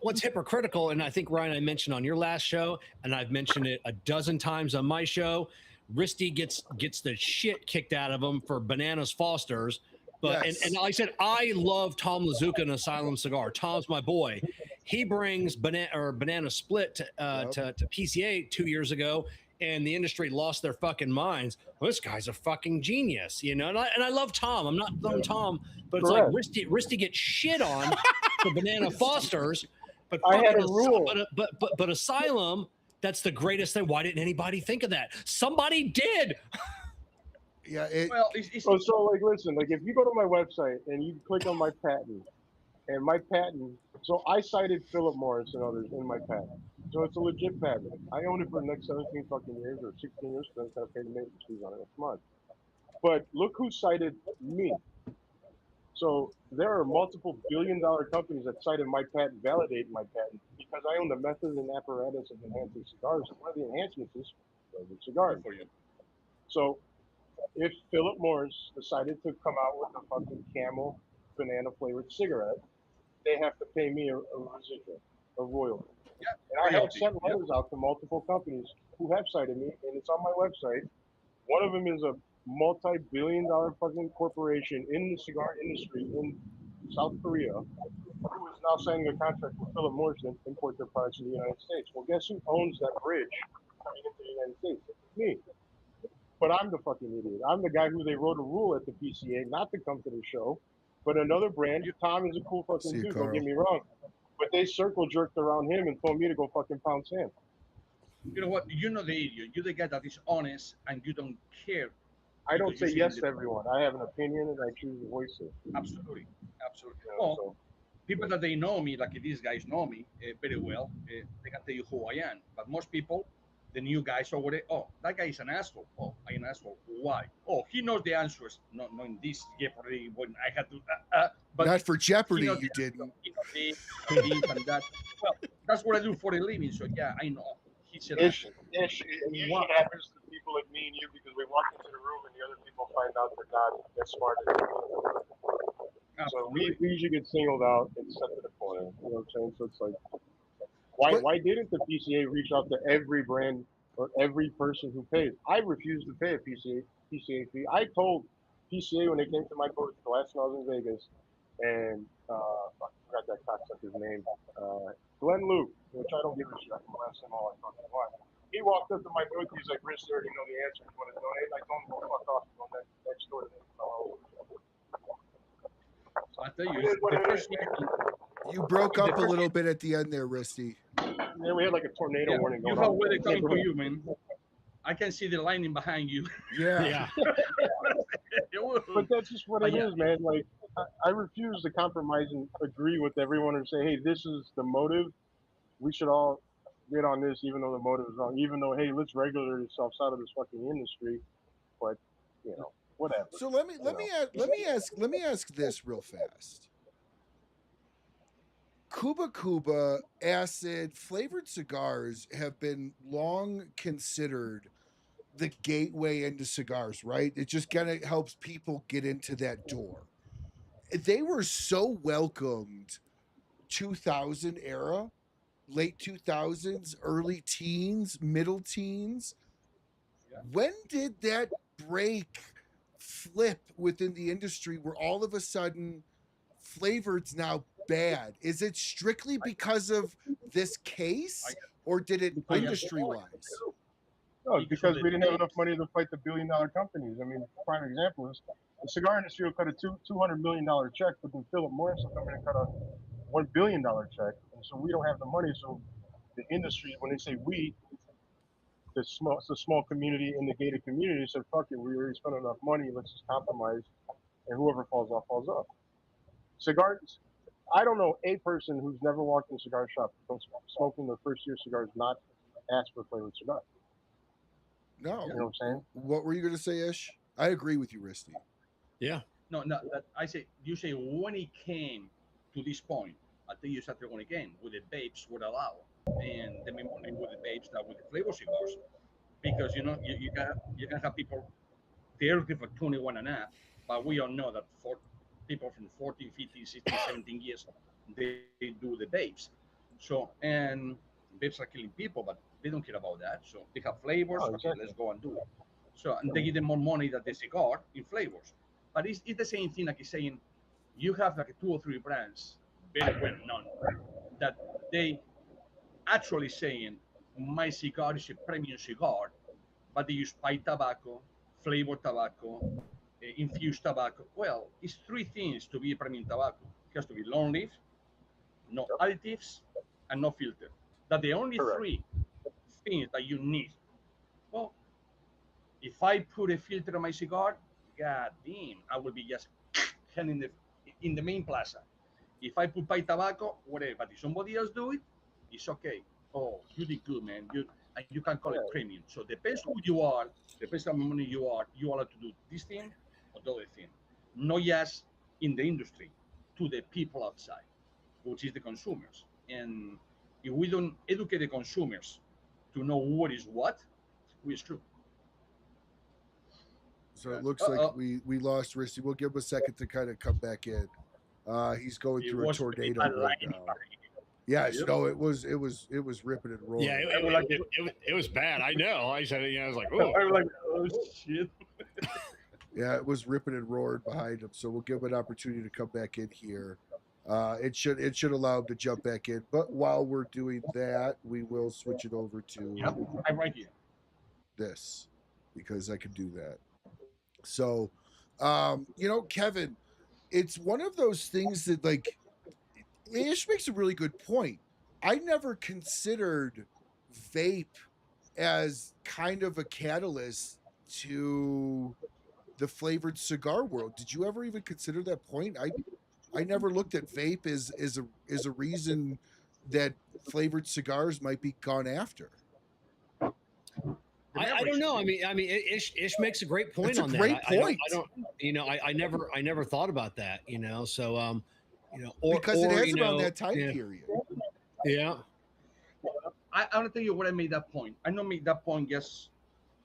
what's hypocritical, and I think Ryan, I mentioned on your last show, and I've mentioned it a dozen times on my show. Riste gets the shit kicked out of him for Bananas Fosters, but Yes. and like I said, I love Tom Lazuka and Asylum Cigar. Tom's my boy. He brings Banana Split to PCA 2 years ago, and the industry lost their fucking minds. Well, this guy's a fucking genius, you know. And I love Tom. I'm not throwing Tom, but it's like Riste gets shit on for Banana Fosters, but I had a rule. But Asylum, that's the greatest thing. Why didn't anybody think of that? Somebody did. Yeah. So like, listen, like if you go to my website and you click on my patent, and my patent, so I cited Philip Morris and others in my patent. So it's a legit patent. I own it for the next 17 fucking years or 16 years because I'm going to pay the maintenance fees on it next month. But look who cited me. So there are multiple billion-dollar companies that cited my patent, validating my patent, because I own the method and apparatus of enhancing cigars. One of the enhancements is flavored cigars. So if Philip Morris decided to come out with a fucking camel banana flavored cigarette, they have to pay me a residual, a royalty. And I have sent letters out to multiple companies who have cited me, and it's on my website. One of them is a multi-billion-dollar fucking corporation in the cigar industry in South Korea, who is now signing a contract with Philip Morris to import their products in the United States. Well, guess who owns that bridge coming into the United States? It's me. But I'm the fucking idiot. I'm the guy who they wrote a rule at the PCA not to come to the show. But another brand, Tom is a cool fucking dude, don't get me wrong. But they circle jerked around him and told me to go fucking pound sand. You know what? You're not the idiot. You're the guy that is honest and you don't care. I don't say yes to everyone. I have an opinion and I choose to voice it. Absolutely. Absolutely. You know, well, people that they know me, like these guys know me very well, they can tell you who I am. But most people, the new guys over there, oh, that guy is an asshole. Oh, I'm an asshole. Why? Oh, he knows the answers. Not in this Jeopardy when I had to. But not for Jeopardy, you didn't. This and that. Well, that's what I do for a living. So yeah, I know. He's an asshole. It usually happens to people like me and you because we walk into the room and the other people find out they're not as smart as we. So we usually get singled out and sent to the corner. You know what I'm saying? So it's like, why didn't the PCA reach out to every brand or every person who pays? I refused to pay a PCA fee. I told PCA when they came to my booth the last time I was in Vegas, and I forgot that cocksucker's name, Glenn Luke, which I don't give a shit. I can blast him all I fucking want. He walked up to my booth. He's like, "Riste, you already know the answer. You want to donate?" And I told him, "Go fuck off. Go next door to me." I tell you, the first year, you broke up a little bit at the end there, Risty. Yeah, we had like a tornado warning going on. You have weather coming for you, man. I can see the lightning behind you. Yeah. But that's just what it is, man. Like, I refuse to compromise and agree with everyone and say, hey, this is the motive. We should all get on this, even though the motive is wrong. Even though, hey, let's regulate ourselves out of this fucking industry. But, you know, whatever. So let me ask this real fast. Cuba acid flavored cigars have been long considered the gateway into cigars, right? It just kind of helps people get into that door. They were so welcomed 2000 era, late 2000s, early teens, middle teens. Yeah. When did that break flip within the industry where all of a sudden flavored's now bad? Is it strictly because of this case, or did it industry wise? No, it's because we didn't have enough money to fight the billion-dollar companies. I mean, prime example is the cigar industry will cut a $200 million check, but then Philip Morris will come in and cut a $1 billion check. And so we don't have the money. So the industry, when they say we, it's a small community in the gated community, said, fuck it, we already spent enough money, let's just compromise, and whoever falls off, falls off. Cigars, I don't know a person who's never walked in a cigar shop smoking their first year cigars not ask for flavored cigar. No. You know what I'm saying? What were you going to say, Ish? I agree with you, Riste. Yeah. No, that I say, you say when it came to this point, I tell you exactly when it came, with the vapes were allowed. And the main money with the vapes, not with the flavor cigars. Because, you know, you can have people theoretically for 21 and a half, but we all know that for people from 14, 15, 16, 17 years, they do the vapes. So, and vapes are killing people, but they don't care about that. So they have flavors, Oh, exactly. okay, let's go and do it. So, and they give them more money than the cigar in flavors. But it's the same thing like it's saying, you have like 2 or 3 brands, very well known, that they actually saying, my cigar is a premium cigar, but they use pipe tobacco, flavored tobacco, infused tobacco. Well, it's 3 things to be a premium tobacco. It has to be long leaf, no additives, and no filter. That's the only Correct. 3 things that you need. Well, if I put a filter on my cigar, god damn, I will be just in the main plaza. If I put pipe tobacco, whatever. But if somebody else do it, it's okay. Oh, you did good, man. You can call it premium. So depends who you are, depends how much money you are allowed to do this thing or the other thing. Not just in the industry, to the people outside, which is the consumers. And if we don't educate the consumers to know what is what, we're screwed. So it looks like we lost Riste. We'll give him a second to kind of come back in. He's going through a tornado right now. Yes, Yep. no, it was ripping and rolling. Yeah, it was bad. I know. I said, I was like, oh, I was like, oh shit. Yeah, it was ripping and roaring behind him. So we'll give him an opportunity to come back in here. It should allow him to jump back in. But while we're doing that, we will switch it over to I'm right here. this because I can do that. So, Kevin, it's one of those things that like Ish makes a really good point. I never considered vape as kind of a catalyst to the flavored cigar world. Did you ever even consider that point? I never looked at vape as a reason that flavored cigars might be gone after. I don't know. I mean, Ish makes a great point on that. Great point. I never thought about that. So because it has around that time period. Yeah. I want to tell you what I made that point. I don't make that point just,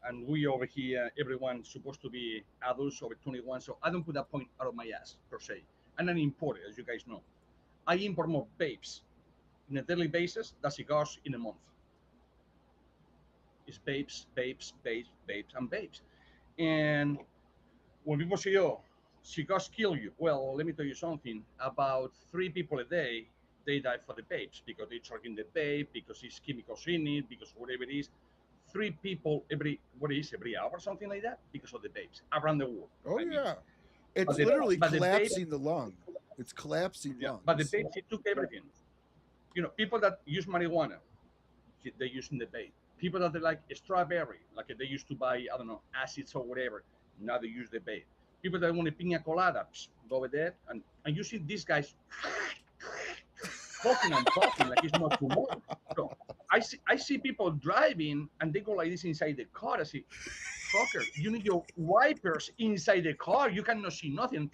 and we over here, everyone's supposed to be adults over 21, so I don't put that point out of my ass per se. And I'm importer, as you guys know. I import more vapes on a daily basis than cigars in a month. It's vapes, and vapes. And when people say, oh, cigars kill you, well, let me tell you something. About 3 people a day, they die for the vapes because they're chugging the vape, because it's chemicals in it, because whatever it is. 3 people every hour, something like that, because of the vapes around the world. Oh, yeah. It's literally collapsing the lung. It's collapsing lungs. But the vapes, it took everything. People that use marijuana, they're using the vape. People that they like strawberry, like they used to buy, I don't know, acids or whatever, now they use the vape. People that want a pina colada, go over there, and you see these guys talking and talking like it's not too much. So I see people driving and they go like this inside the car. I say, fucker, you need your wipers inside the car. You cannot see nothing.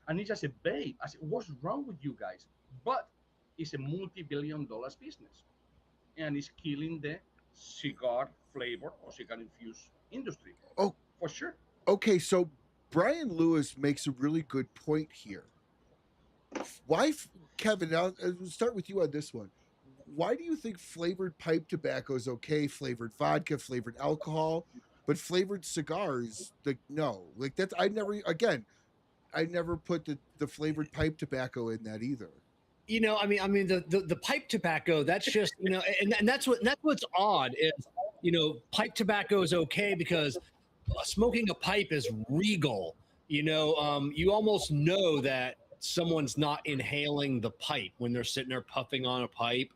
And it's just a vape. I said, what's wrong with you guys? But it's a multi-billion-dollar business. And it's killing the cigar flavor or cigar infused industry. Oh, for sure. Okay, so Brian Lewis makes a really good point here. Why, Kevin? I'll start with you on this one. Why do you think flavored pipe tobacco is okay? Flavored vodka, flavored alcohol, but flavored cigars, like no, like that's I never put the flavored pipe tobacco in that either. The pipe tobacco, that's just, and that's what's odd is, pipe tobacco is okay because smoking a pipe is regal. You almost know that someone's not inhaling the pipe when they're sitting there puffing on a pipe,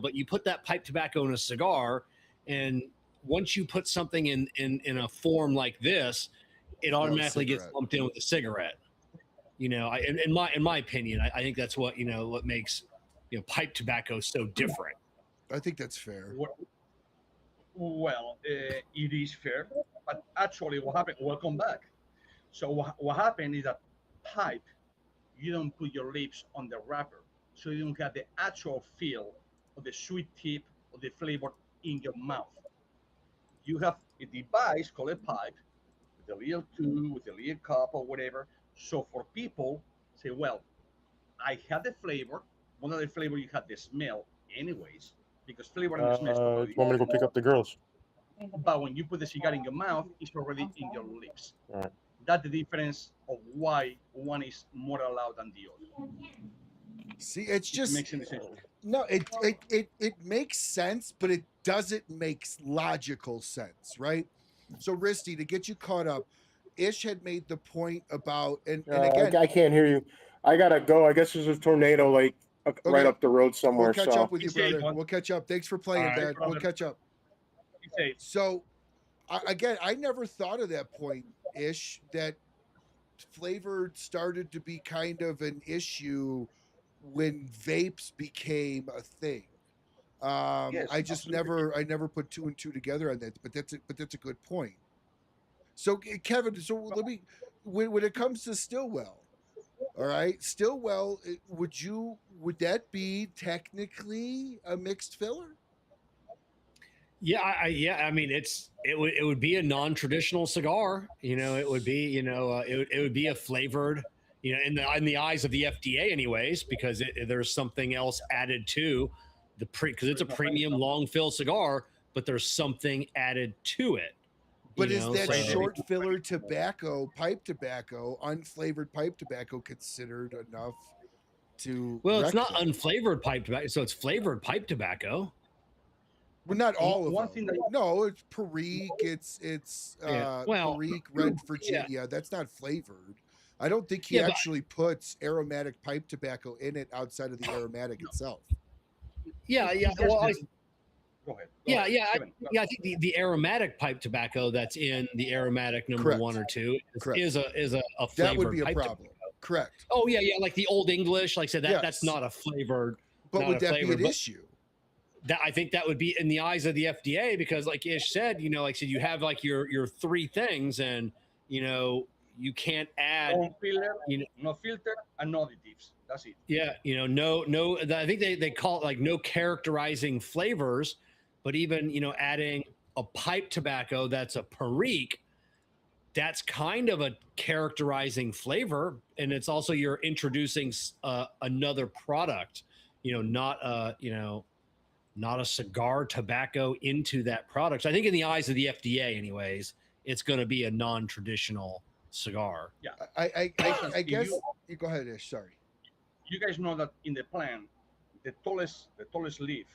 but you put that pipe tobacco in a cigar, and once you put something in a form like this, it automatically gets lumped in with a cigarette. In my opinion, I think that's what makes pipe tobacco so different. I think that's fair. Well, it is fair, but actually, what happened? Welcome back. So what happened is that pipe, you don't put your lips on the wrapper, so you don't have the actual feel of the sweet tip of the flavor in your mouth. You have a device called a pipe with a little tube, with a little cup or whatever. So for people say, well, I had the flavor. One of the flavor you had the smell, anyways, because flavor and smell. Want me to go pick up the girls? But when you put the cigar in your mouth, it's already in your lips. Right. That's the difference of why one is more allowed than the other. See, it's just makes any sense. No, it makes sense, but it doesn't make logical sense, right? So, Riste, to get you caught up, Ish had made the point about, and again, I can't hear you. I gotta go. I guess there's a tornado like right up the road somewhere. We'll catch up with you, brother. We'll catch up. Thanks for playing, Dad. We'll catch up. So, again, I never thought of that point, Ish, that flavored started to be kind of an issue when vapes became a thing. Yes, I just absolutely. never put two and two together on that, but that's a good point. So, Kevin, let me, when it comes to Stillwell, all right, Stillwell, would that be technically a mixed filler? Yeah, I mean, it would be a non-traditional cigar. It would be, it would be a flavored, in the eyes of the FDA, anyways, because there's something else added to because it's a premium long fill cigar, but there's something added to it. But is that short filler tobacco, pipe tobacco, unflavored pipe tobacco considered enough to? Well, it's not unflavored pipe tobacco, so it's flavored pipe tobacco. Well, not all of them. No, it's Perique. It's Perique, Red Virginia. Yeah. That's not flavored. I don't think he actually puts aromatic pipe tobacco in it outside of the aromatic itself. Yeah. Well, Go ahead. I think the aromatic pipe tobacco that's in the aromatic number 1 or 2 is a flavored. That would be a pipe problem. Tobacco. Correct. Oh yeah, like the Old English, like I said, that's not a flavored. But would that be an issue? I think that would be in the eyes of the FDA because, like Ish said, like I said, you have like your 3 things, and you can't add no filter and no additives. That's it. Yeah, no. I think they call it like no characterizing flavors, but even adding a pipe tobacco that's a Perique, that's kind of a characterizing flavor, and it's also you're introducing another product, not a cigar tobacco into that product. So I think in the eyes of the FDA, anyways, it's going to be a non-traditional cigar. Yeah, I guess you go ahead, Ish. Sorry. You guys know that in the plant, the tallest leaf,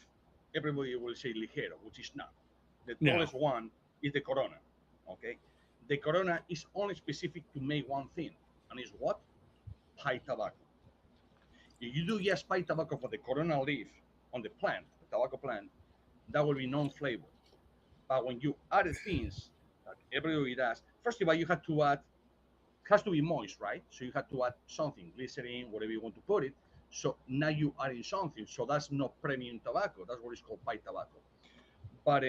everybody will say ligero, which is not. The tallest one is the Corona. Okay, the Corona is only specific to make one thing, and is what? Pipe tobacco. If you do just pipe tobacco for the Corona leaf on the plant, the tobacco plant, that will be non-flavored. But when you add things that everybody does, first of all, you have to add. It has to be moist, right? So you have to add something, glycerin, whatever you want to put it. So now you are in something. So that's not premium tobacco. That's what is called pipe tobacco. But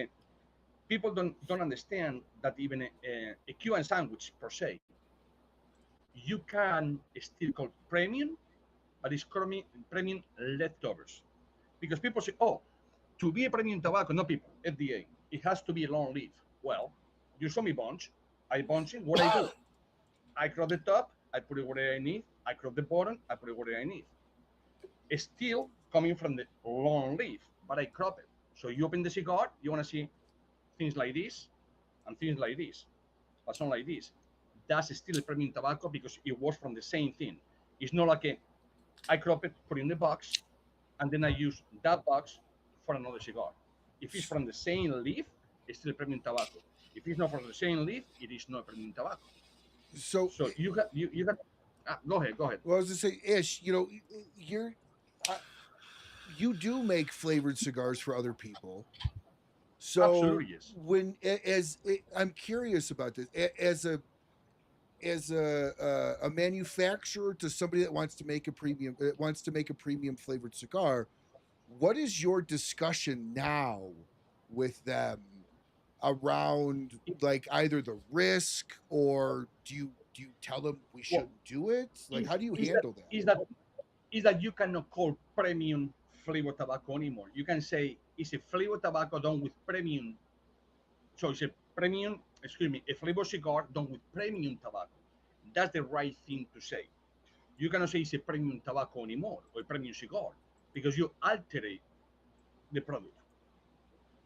people don't understand that even a Cuban sandwich per se, you can still call premium, but it's premium leftovers. Because people say, oh, to be a premium tobacco, not people, FDA, it has to be a long leaf. Well, you saw me bunch. I bunch it. What I do? I crop the top. I put it where I need. I crop the bottom. I put it where I need. It's still coming from the long leaf, but I crop it. So you open the cigar. You want to see things like this and things like this, but something like this. That's still a premium tobacco because it was from the same thing. It's not like I crop it, put it in the box, and then I use that box for another cigar. If it's from the same leaf, it's still premium tobacco. If it's not from the same leaf, it is not premium tobacco. So you got. Go ahead. Well, I was gonna say, Ish, you do make flavored cigars for other people. So Absolutely, yes. I'm curious about this, as a manufacturer to somebody that wants to make a premium flavored cigar, what is your discussion now with them around like either the risk, or do you tell them we shouldn't do it? Like, how do you handle that? Is that you cannot call premium flavor tobacco anymore. You can say it's a flavor tobacco done with premium. So it's a flavor cigar done with premium tobacco. That's the right thing to say. You cannot say it's a premium tobacco anymore or a premium cigar because you alterate the product.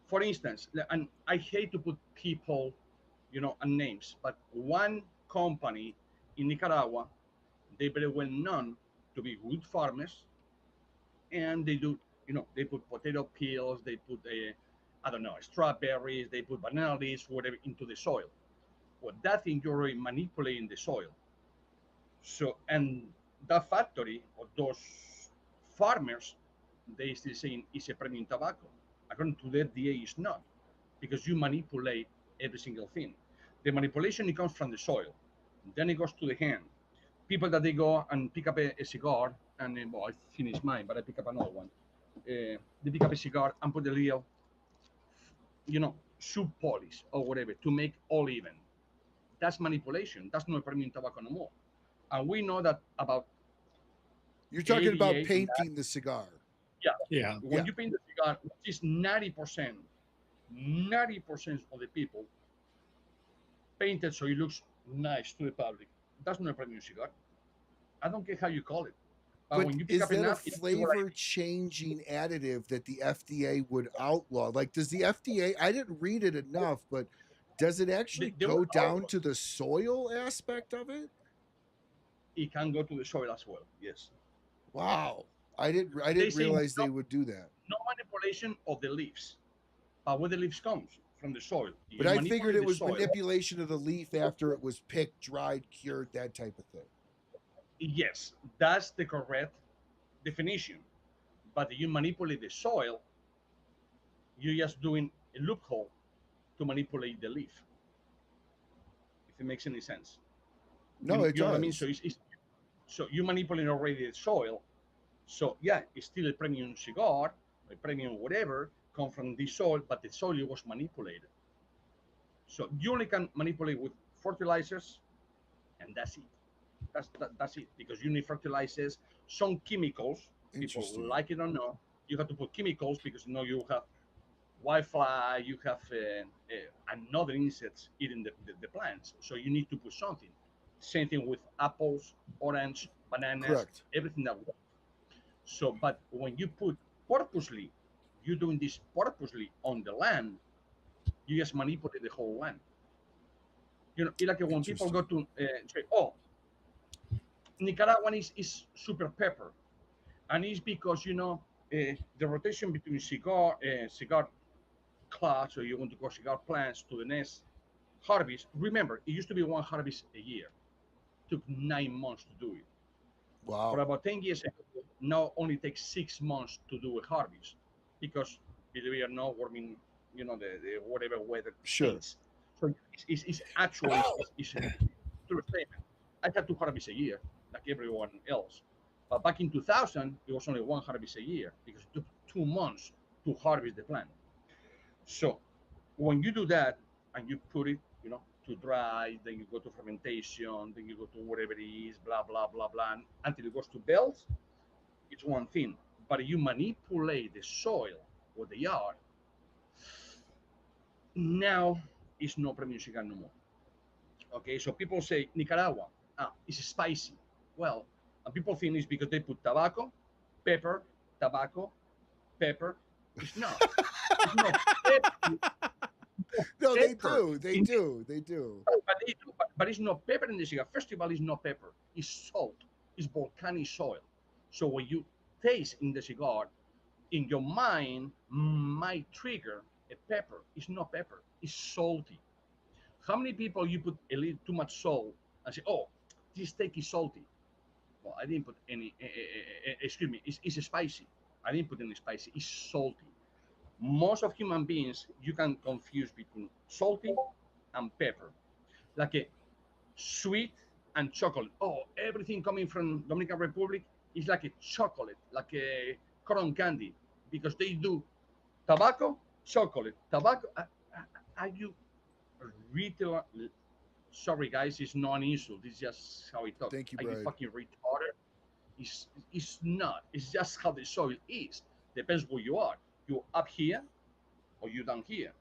For instance, and I hate to put people, and names, but one company in Nicaragua, they very well known to be good farmers, and they do, they put potato peels, they put strawberries, they put banana leaves, whatever into the soil. Well, that thing you're already manipulating the soil. So, and that factory or those farmers, they still saying it's a premium tobacco. According to the FDA, it's not, because you manipulate every single thing. The manipulation, it comes from the soil, then it goes to the hand. People that they go and pick up a cigar, and I finished mine, but I pick up another one. They pick up a cigar and put a little, shoe polish or whatever to make all even. That's manipulation. That's not premium tobacco no more. And we know that about. You're talking about painting the cigar. Yeah. When you paint the cigar, which is 90% of the people painted so it looks nice to the public. That's not a premium cigar. I don't care how you call it. But when you pick up a flavor changing additive that the FDA would outlaw? Like, does the FDA? I didn't read it enough, but does it actually go down to the soil aspect of it? It can go to the soil as well. Yes. Wow, I didn't realize they would do that. No manipulation of the leaves, but where the leaves comes from the soil. But I figured it was manipulation of the leaf after it was picked, dried, cured, that type of thing. Yes, that's the correct definition. But you manipulate the soil, you're just doing a loophole to manipulate the leaf. If it makes any sense. No, it does. Know what I mean? So you manipulate already the soil. So yeah, it's still a premium cigar, a premium whatever, come from the soil, but the soil was manipulated. So you only can manipulate with fertilizers, and that's it. That's it, because you need fertilizers, some chemicals. People like it or not, you have to put chemicals because you have whitefly, you have another insects eating the plants. So you need to put something. Same thing with apples, orange, bananas, correct. Everything that works. So, but when you put purposely, you're doing this purposely on the land, you just manipulate the whole land. It's like when people go to say, oh, Nicaraguan is super pepper, and it's because the rotation between cigar clouds, or you want to go cigar plants to the next harvest. Remember, it used to be one harvest a year. It took 9 months to do it. Wow. For about 10 years ago, now only takes 6 months to do a harvest, because we are not warming, the whatever weather. Sure. Things. So it's actually it's a true statement. I had 2 harvests a year, like everyone else. But back in 2000, it was only 1 harvest a year because it took 2 months to harvest the plant. So when you do that and you put it, to dry, then you go to fermentation, then you go to whatever it is, blah, blah, blah, blah, until it goes to bells, it's one thing. But you manipulate the soil or the yard, Now it's no premium cigar no more. Okay, so people say Nicaragua, it's spicy. Well, and people think it's because they put tobacco, pepper, tobacco, pepper. It's not. It's not pepper. No, they Pepper do. They in do. They do. but they do, but it's not pepper in the cigar. First of all, it's not pepper. It's salt. It's volcanic soil. So when you taste in the cigar, in your mind might trigger a pepper. It's not pepper. It's salty. How many people you put a little too much salt and say, "Oh, this steak is salty"? Well, I didn't put any. Excuse me. It's spicy. I didn't put any spicy. It's salty. Most of human beings, you can confuse between salty and pepper, like a sweet and chocolate. Oh, everything coming from Dominican Republic is like a chocolate, like a cotton candy, because they do tobacco, chocolate, tobacco. Are you retail? Sorry, guys, it's not an insult. It's just how it talks. Thank you, Are you Brian. fucking retarded? It's not. It's just how the soil is. Depends where you are. You up here or you down here.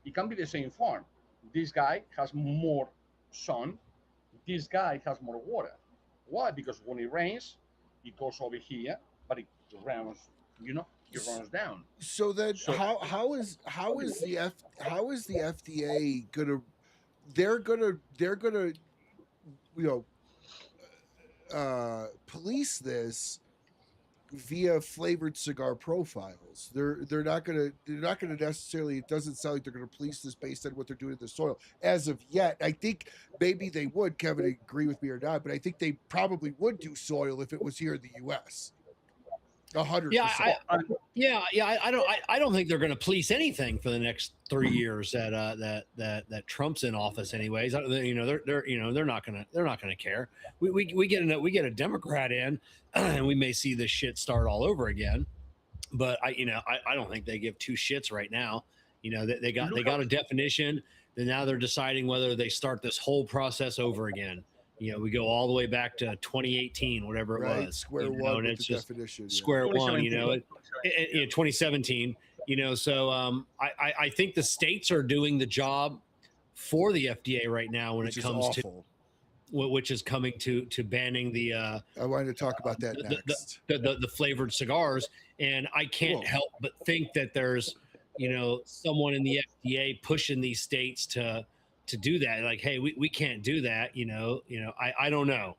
It can be the same farm. This guy has more sun. This guy has more water. Why? Because when it rains, it goes over here, but it runs. It runs down. So then, So how is the FDA gonna? They're gonna you know police this via flavored cigar profiles. They're not gonna necessarily. It doesn't sound like they're gonna police this based on what they're doing in the soil as of yet. I think maybe they would. Kevin, agree with me or not, but I think they probably would do soil if it was here in the U.S. 100%. Yeah, I don't think they're going to police anything for the next 3 years that Trump's in office. Anyways, they're not gonna care. We get a Democrat in, and we may see this shit start all over again. But I don't think they give two shits right now. They got a definition, and now they're deciding whether they start this whole process over again. We go all the way back to 2018, whatever it was. Square one, and with it's the just definition. square one. 2017. 2017. So I think the states are doing the job for the FDA right now when Which it is comes awful. which is coming to banning the I wanted to talk about that next. the flavored cigars, and I can't help but think that there's someone in the FDA pushing these states to do that. Like, hey, we can't do that. I don't know.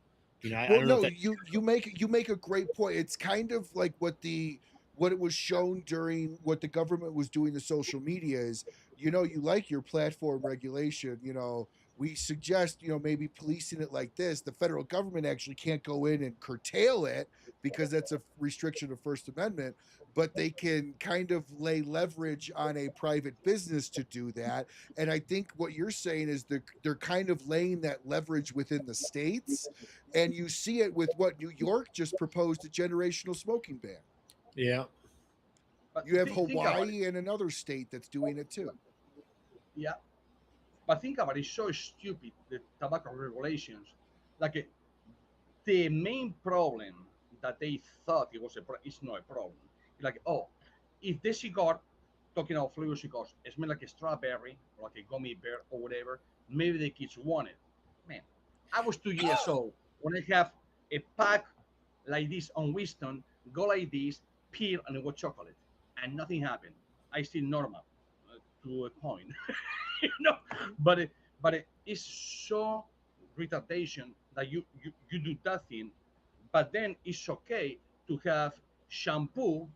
I don't know. You make a great point. It's kind of like what it was shown during what the government was doing to social media is, you like your platform regulation, we suggest, maybe policing it like this. The federal government actually can't go in and curtail it because that's a restriction of First Amendment, but they can kind of lay leverage on a private business to do that. And I think what you're saying is they're kind of laying that leverage within the states. And you see it with what New York just proposed, a generational smoking ban. Yeah. But You have think about Hawaii and another state that's doing it too. Yeah, but think about it, it's so stupid, the tobacco regulations. Like the main problem that they thought it was it's not a problem. Like, oh, if the cigar, talking about flavor cigars, it smells like a strawberry or like a gummy bear or whatever, maybe the kids want it. Man, I was 2 years old when I have a pack like this on Winston, go like this, peel, and it was chocolate, and nothing happened. I still normal to a point. But it's so retardation that you do that thing, but then it's okay to have shampoo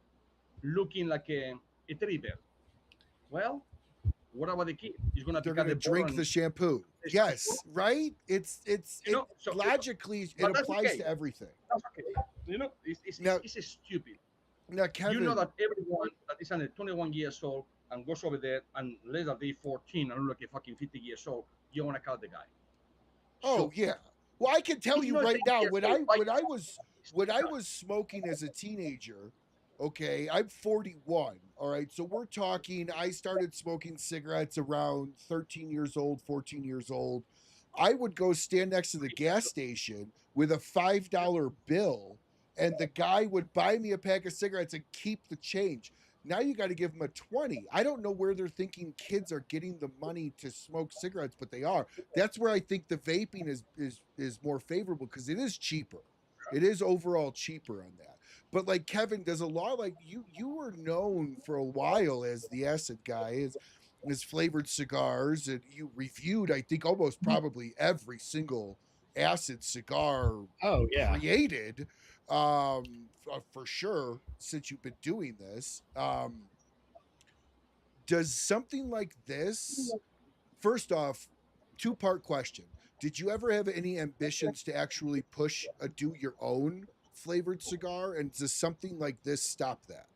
looking like a teddy bear. Well, what about the kid? He's gonna They're gonna drink the shampoo. Yes, right? It's logically it applies okay. to everything. That's okay. It's stupid. Now, Kevin, You know that everyone that is under 21 years old and goes over there and less than day 14 and look like a fucking 50 years old, you want to call the guy. Oh yeah. Well, I can tell you right now, when I It's was smoking as a teenager, okay, I'm 41. All right. So we're talking, I started smoking cigarettes around 13 years old, 14 years old. I would go stand next to the gas station with a $5 bill, and the guy would buy me a pack of cigarettes and keep the change. Now you got to give them a 20. I don't know where they're thinking kids are getting the money to smoke cigarettes, but they are. That's where I think the vaping is more favorable because it is cheaper. It is overall cheaper on that. But like Kevin, does a lot like you were known for a while as the acid guy, as flavored cigars, and you reviewed, I think, almost probably every single acid cigar Oh yeah. created, for sure, since you've been doing this. Does something like this, first off, two-part question, did you ever have any ambitions to actually push do your own flavored cigar, and does something like this stop that?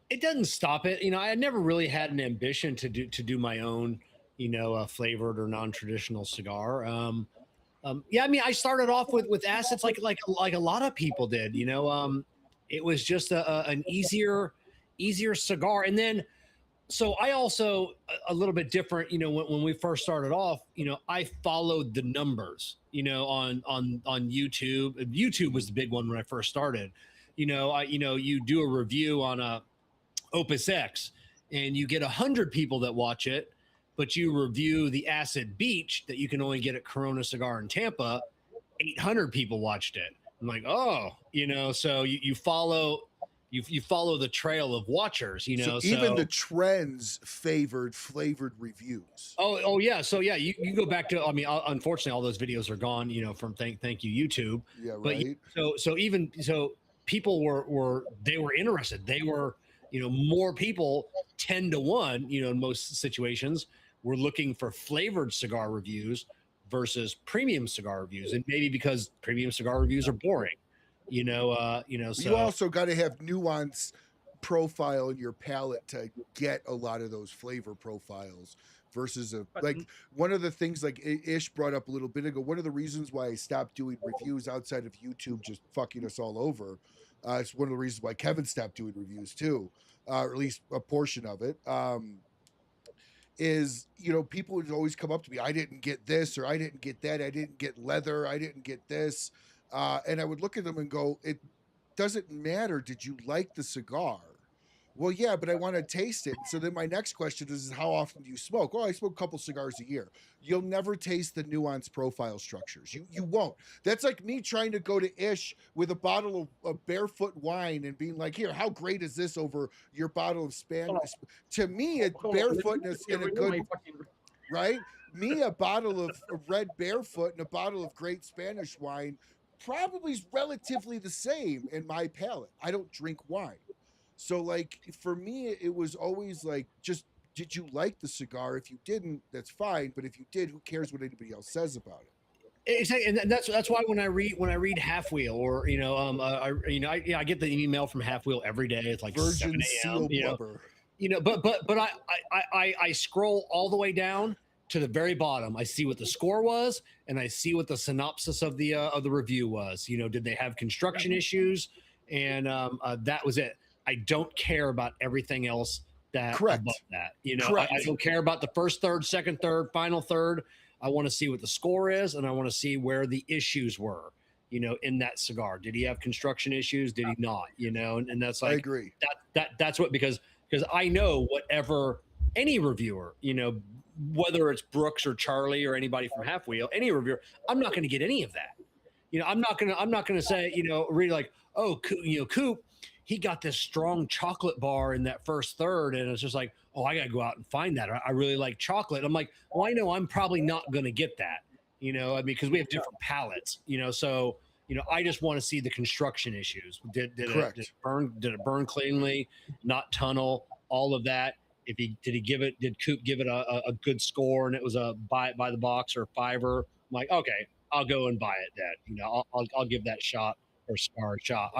It doesn't stop it. I never really had an ambition to do my own, flavored or non-traditional cigar. Yeah, I mean, I started off with acids like a lot of people did. It was just an easier cigar, and then so I also a little bit different. When we first started off, I followed the numbers. On YouTube. YouTube was the big one when I first started. You do a review on a Opus X, and you get 100 people that watch it, but you review the Acid Beach that you can only get at Corona Cigar in Tampa, 800 people watched it. I'm like, oh, so you follow the trail of watchers, So even the trends favored flavored reviews. Oh yeah. So yeah, you can go back to, I mean, unfortunately all those videos are gone, from thank you YouTube. Yeah, But right. so people were interested. They were, more people 10 to 1, in most situations were looking for flavored cigar reviews versus premium cigar reviews. And maybe because premium cigar reviews are boring, so you also got to have nuance profile in your palate to get a lot of those flavor profiles versus one of the things like Ish brought up a little bit ago. One of the reasons why I stopped doing reviews outside of YouTube just fucking us all over. It's one of the reasons why Kevin stopped doing reviews too, or at least a portion of it. Is people would always come up to me, I didn't get this, or I didn't get that, I didn't get leather, I didn't get this, and I would look at them and go, it doesn't matter, did you like the cigar? Well, yeah, but I want to taste it. So then my next question is how often do you smoke? Oh, I smoke a couple cigars a year. You'll never taste the nuanced profile structures. You won't. That's like me trying to go to Ish with a bottle of barefoot wine and being like, here, how great is this over your bottle of Spanish? To me, it's barefootness in a good, right? Me, a bottle of red barefoot and a bottle of great Spanish wine probably is relatively the same in my palate. I don't drink wine. So like for me, it was always like, just, did you like the cigar? If you didn't, that's fine. But if you did, who cares what anybody else says about it? Exactly, and that's why when I read Half Wheel, or I get the email from Half Wheel every day. It's like Virgin 7 seal blubber. But I scroll all the way down to the very bottom. I see what the score was, and I see what the synopsis of the review was. Did they have construction issues? And that was it. I don't care about everything else above that. I don't care about the first third, second third, final third. I want to see what the score is, and I want to see where the issues were, in that cigar. Did he have construction issues? Did he not? And that's like, I agree. That's what, because I know whatever any reviewer, whether it's Brooks or Charlie or anybody from Half Wheel, any reviewer, I'm not going to get any of that. I'm not going to say, really like, oh, Coop, he got this strong chocolate bar in that first third, and it's just like, oh, I got to go out and find that. I really like chocolate. I'm like, well, I know I'm probably not going to get that, because we have different palates, so, I just want to see the construction issues. Did it burn cleanly, not tunnel, all of that? Did Coop give it a good score, and it was a buy the box or fiver? I'm like, okay, I'll go and buy it then. I'll give that shot or cigar a shot.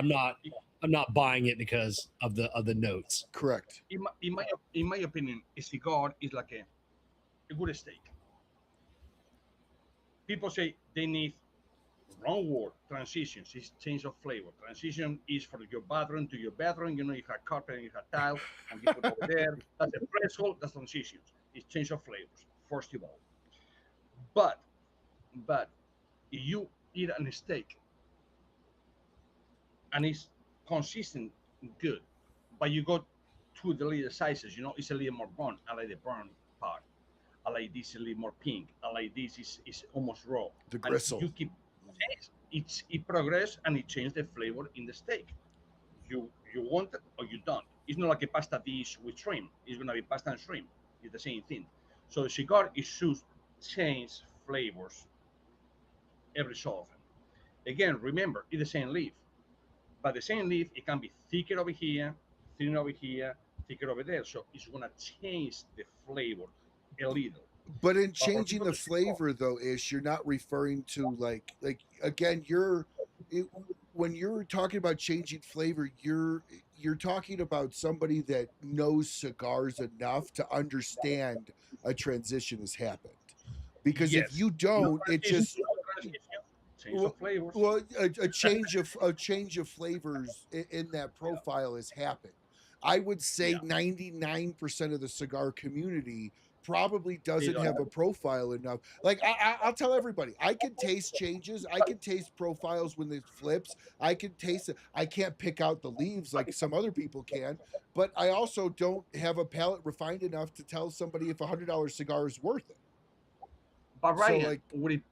I'm not buying it because of the notes. Correct. In my opinion, a cigar is like a good steak. People say they need, wrong word, transitions. It's change of flavor. Transition is from your bathroom to your bedroom. You have carpet and you have tile, and you put over there. That's a threshold. That's transitions. It's change of flavors, first of all. But if you eat a steak and it's consistent, good. But you go to the little sizes, it's a little more burn. I like the burn part. I like this a little more pink. I like this is almost raw. The And gristle. you keep it progress and it changes the flavor in the steak. You want it or you don't. It's not like a pasta dish with shrimp. It's gonna be pasta and shrimp. It's the same thing. So the cigar is should change flavors every so often. Again, remember it's the same leaf, but the same leaf it can be thicker over here, thinner over here, thicker over there. So it's gonna change the flavor a little. But in But for changing people the to flavor, though, Ish, you're not referring to like again, when you're talking about changing flavor, you're talking about somebody that knows cigars enough to understand a transition has happened. Because if yes, you don't, it just change of flavors. well a change of flavors in that profile has happened. I would say Yeah. 99% of the cigar community probably doesn't don't have have a profile enough. Like I'll tell everybody, I can taste changes. I can taste profiles when it flips. I can taste it. I can't pick out the leaves like some other people can, but I also don't have a palate refined enough to tell somebody if $100 cigar is worth it. But So Ryan, like, what it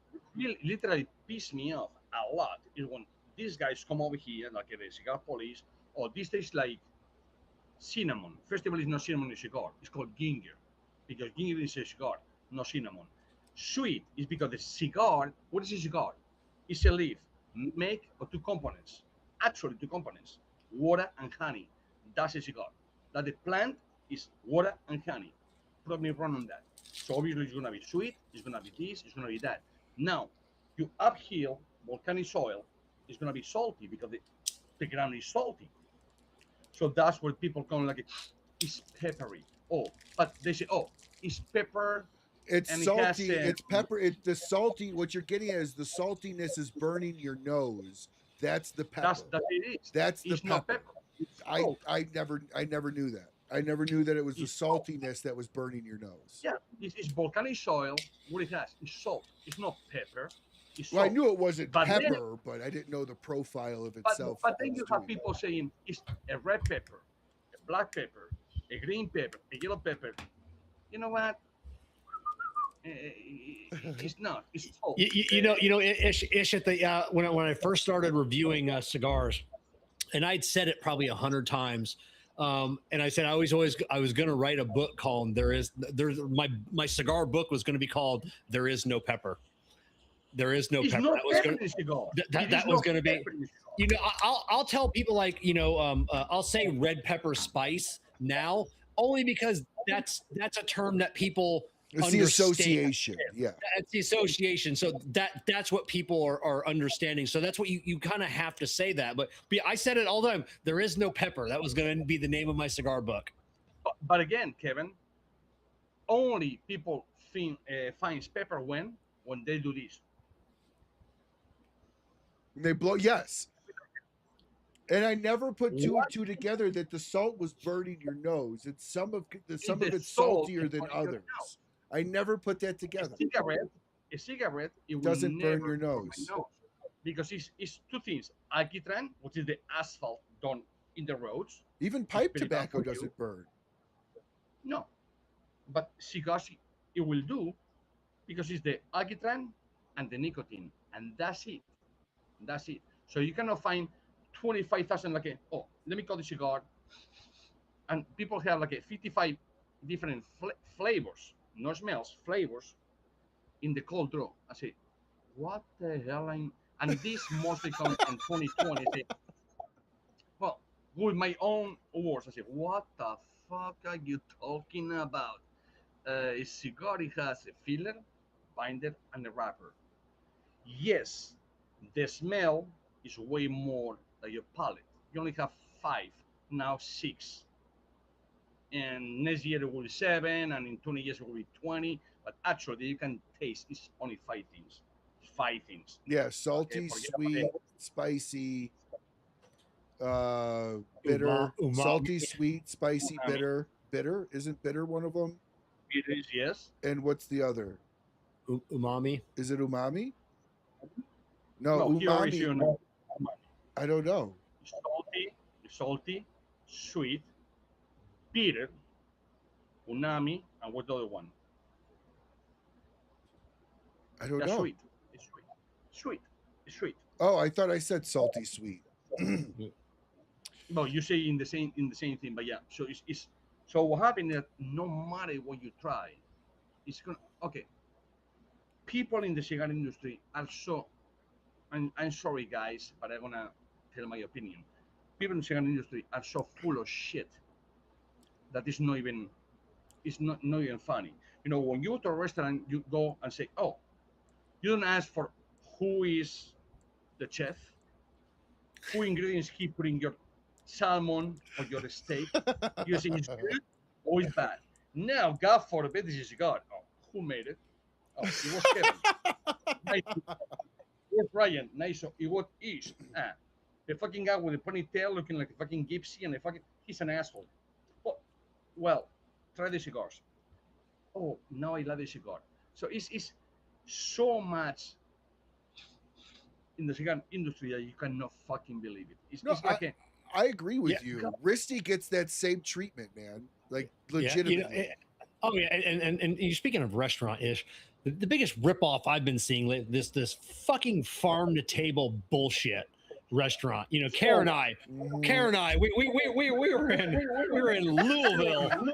literally pissed me off a lot is when these guys come over here, like the cigar police, or this tastes like cinnamon. First of all, it's not cinnamon in cigar. It's called ginger, because ginger is a cigar, not cinnamon. Sweet is because the cigar, what is a cigar? It's a leaf, make of two components. Actually, two components, water and honey. That's a cigar. That the plant is water and honey. Prove me wrong on that. So obviously it's gonna be sweet, it's gonna be this, it's gonna be that. Now, you uphill volcanic soil, it's gonna be salty because the ground is salty. So that's where people come like it's peppery. Oh, but they say, oh, it's pepper. it's And it salty. has, It's pepper. It's the salty. What you're getting at is the saltiness is burning your nose. That's the pepper. That it is. That's the It's not pepper. pepper. It's I salt. I never knew that. I never knew that it was the It's salt. saltiness that was burning your nose. Yeah, it's volcanic soil. What it has is salt. It's not pepper. It's Well, I salt. knew it wasn't But then- pepper, but I didn't know the profile of itself. But then was you have doing people that. saying it's a red pepper, a black pepper, a green pepper, a yellow pepper. You know what? It's not. It's salt. Ish at the when I first started reviewing cigars, and I'd said it probably 100 times. And I said I was going to write a book called there's my cigar book was going to be called There Is No Pepper. There is no It's pepper. not That was pepper going in cigar. that was going to be. I'll tell people like I'll say red pepper spice now only because that's a term that people It's the understand. association. Yeah. That's the association. So that's what people are understanding. So that's what you kind of have to say that. But I said it all the time. There is no pepper. That was going to be the name of my cigar book. But again, Kevin, only people finds pepper when they do this. They blow. Yes. And I never put two and two together that the salt was burning your nose. It's some of it's salt saltier is than burning your others. nose. I never put that together. A cigarette, it will Doesn't burn never your burn my nose. because it's two things: alquitrán, which is the asphalt done in the roads. Even pipe pretty tobacco bad for you. doesn't burn. No, but cigars it will do because it's the alquitrán and the nicotine, and that's it. That's it. So you cannot find 25,000 let me call the cigar, and people have 55 different flavors, no smells, flavors in the cold draw. I say, what the hell? And this mostly comes in 2020. I say, well, with my own words, I say, what the fuck are you talking about? A cigar, it has a filler, binder, and a wrapper. Yes, the smell is way more than your palate. You only have 5, now 6. And next year it will be 7, and in 20 years it will be 20. But actually, you can taste it's only 5 things. 5 things. Yeah, salty, sweet, spicy, bitter, Umami. salty, sweet, spicy, Umami. bitter. Bitter? Isn't bitter one of them? It is, yes. And what's the other? Umami. Is it umami? No, No, here is umami. your no. I don't know. Salty, salty, sweet, bitter, umami, and what's the other one? I don't That's know. sweet. It's sweet. Sweet. It's sweet. Oh, I thought I said salty sweet. Well, you say in the same thing, but yeah. So it's so what happened is no matter what you try, it's gonna okay. People in the cigar industry are so. I'm sorry, guys, but I'm gonna tell my opinion. People in the cigar industry are so full of shit that it's not even funny. You know, when you go to a restaurant, you go and say, "Oh," you don't ask for who is the chef, who ingredients he put in your salmon or your steak. You say it's good or it's bad. Now, God forbid, this is God. Oh, who made it? Oh, it was Kevin. Nice. It was Ryan. Nice. It was East. The fucking guy with the ponytail looking like a fucking gypsy and he's an asshole. Well, try the cigars. Oh, now I love the cigar. So it's so much in the cigar industry that you cannot fucking believe it. It's like I agree with you. Riste gets that same treatment, man. Like legitimately. And you're speaking of restaurant-ish. The biggest ripoff I've been seeing this fucking farm to table bullshit restaurant. You know, Karen and I, we were in Louisville, and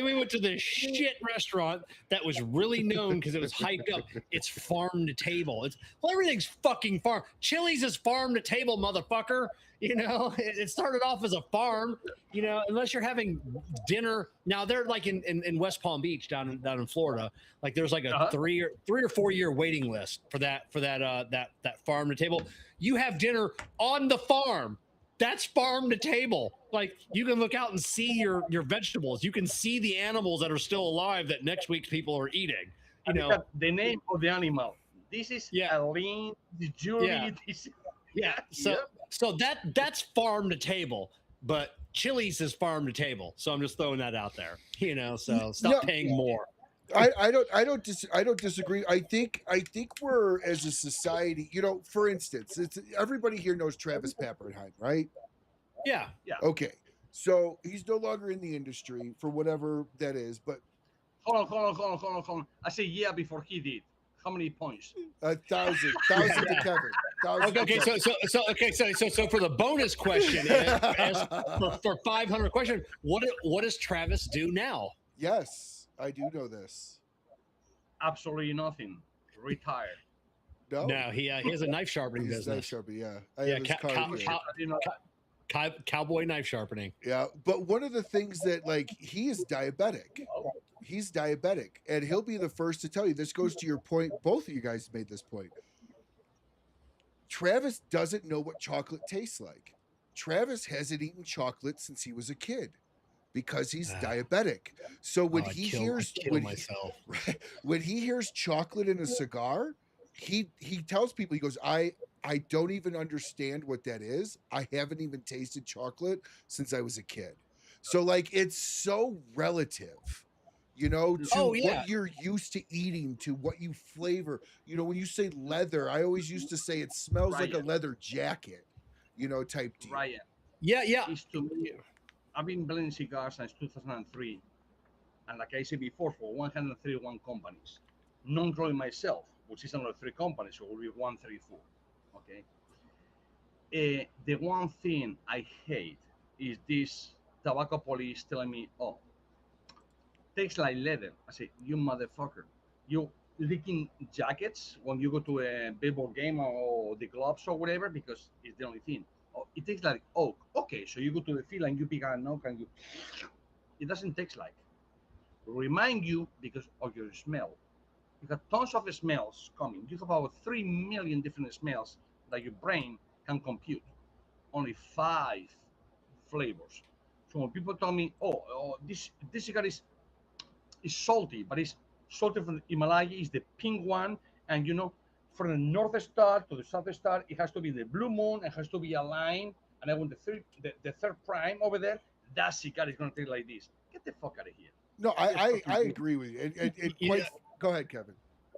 we went to this shit restaurant that was really known because it was hyped up. It's farm to table. Everything's fucking farm. Chili's is farm to table, motherfucker. You know, it started off as a farm. You know, unless you're having dinner. Now they're like in West Palm Beach down in Florida. Like there's like a 3 or 4 year waiting list for that farm to table. You have dinner on the farm. That's farm to table. Like you can look out and see your vegetables. You can see the animals that are still alive that next week's people are eating. You know the name of the animal. This is a lean, the jury. So that's farm to table, but Chili's is farm to table. So I'm just throwing that out there. You know, so stop paying more. I don't disagree. I think we're, as a society, you know, for instance, everybody here knows Travis Pappenheim, right? Yeah. Okay, so he's no longer in the industry for whatever that is, but Oh, Hold on. I say yeah before he did. How many points? 1,000 to Kevin. So for the bonus question, for 500 question, what does Travis do now? Yes, I do know this. Absolutely nothing. Retired. No, he has a knife sharpening business. Knife sharpening, Cowboy knife sharpening. Yeah, but one of the things that, like, he is diabetic. He's diabetic, and he'll be the first to tell you. This goes to your point. Both of you guys made this point. Travis doesn't know what chocolate tastes like. Travis hasn't eaten chocolate since he was a kid because he's diabetic. So when when he hears chocolate in a cigar, he tells people, he goes, I don't even understand what that is. I haven't even tasted chocolate since I was a kid. So, like, it's so relative, you know, to what you're used to eating, to what you flavor. You know, when you say leather, I always used to say it smells like a leather jacket, you know, type deal. Ryan. Yeah. I've been blending cigars since 2003. And like I said before, for 131 companies. Non-growing myself, which is another 3 companies, so we'll be 134. Okay. The one thing I hate is this tobacco police telling me, oh, tastes like leather. I say, you motherfucker, you licking jackets when you go to a baseball game or the gloves or whatever, because it's the only thing. Oh, it tastes like oak. Okay, so you go to the field and you pick an oak and it doesn't taste like. Remind you because of your smell. You got tons of smells coming. You have about 3 million different smells that your brain can compute. Only 5 flavors. So when people tell me, oh this cigar is salty, but it's salty from the Himalaya, is the pink one, and you know, from the north star to the south star, it has to be the blue moon, it has to be aligned, and I want the third prime over there, that cigar is going to taste like this. Get the fuck out of here. No, I agree with you. Go ahead, Kevin.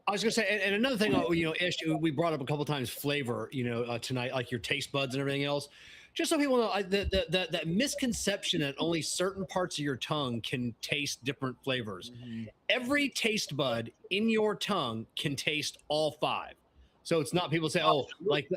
I was going to say, and another thing, you know, we brought up a couple times flavor, you know, tonight, like your taste buds and everything else. just so people know, that misconception that only certain parts of your tongue can taste different flavors. Every taste bud in your tongue can taste all five. So it's not people say, oh, like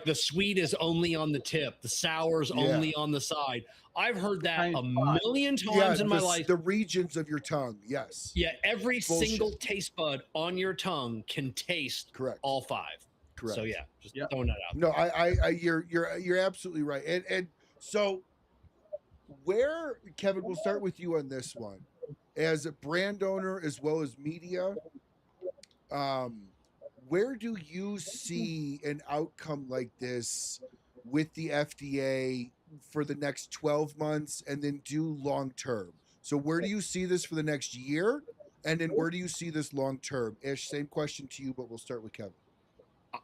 the sweet is only on the tip, the sour is only on the side. I've heard that a million times in my life. The regions of your tongue, yes. Yeah, every single taste bud on your tongue can taste all five. Correct. So yeah, just throwing that out. No, you're absolutely right. And so where, Kevin, we'll start with you on this one. As a brand owner as well as media, where do you see an outcome like this with the FDA for the next 12 months and then do long term? So where do you see this for the next year? And then where do you see this long term? Ish, same question to you, but we'll start with Kevin.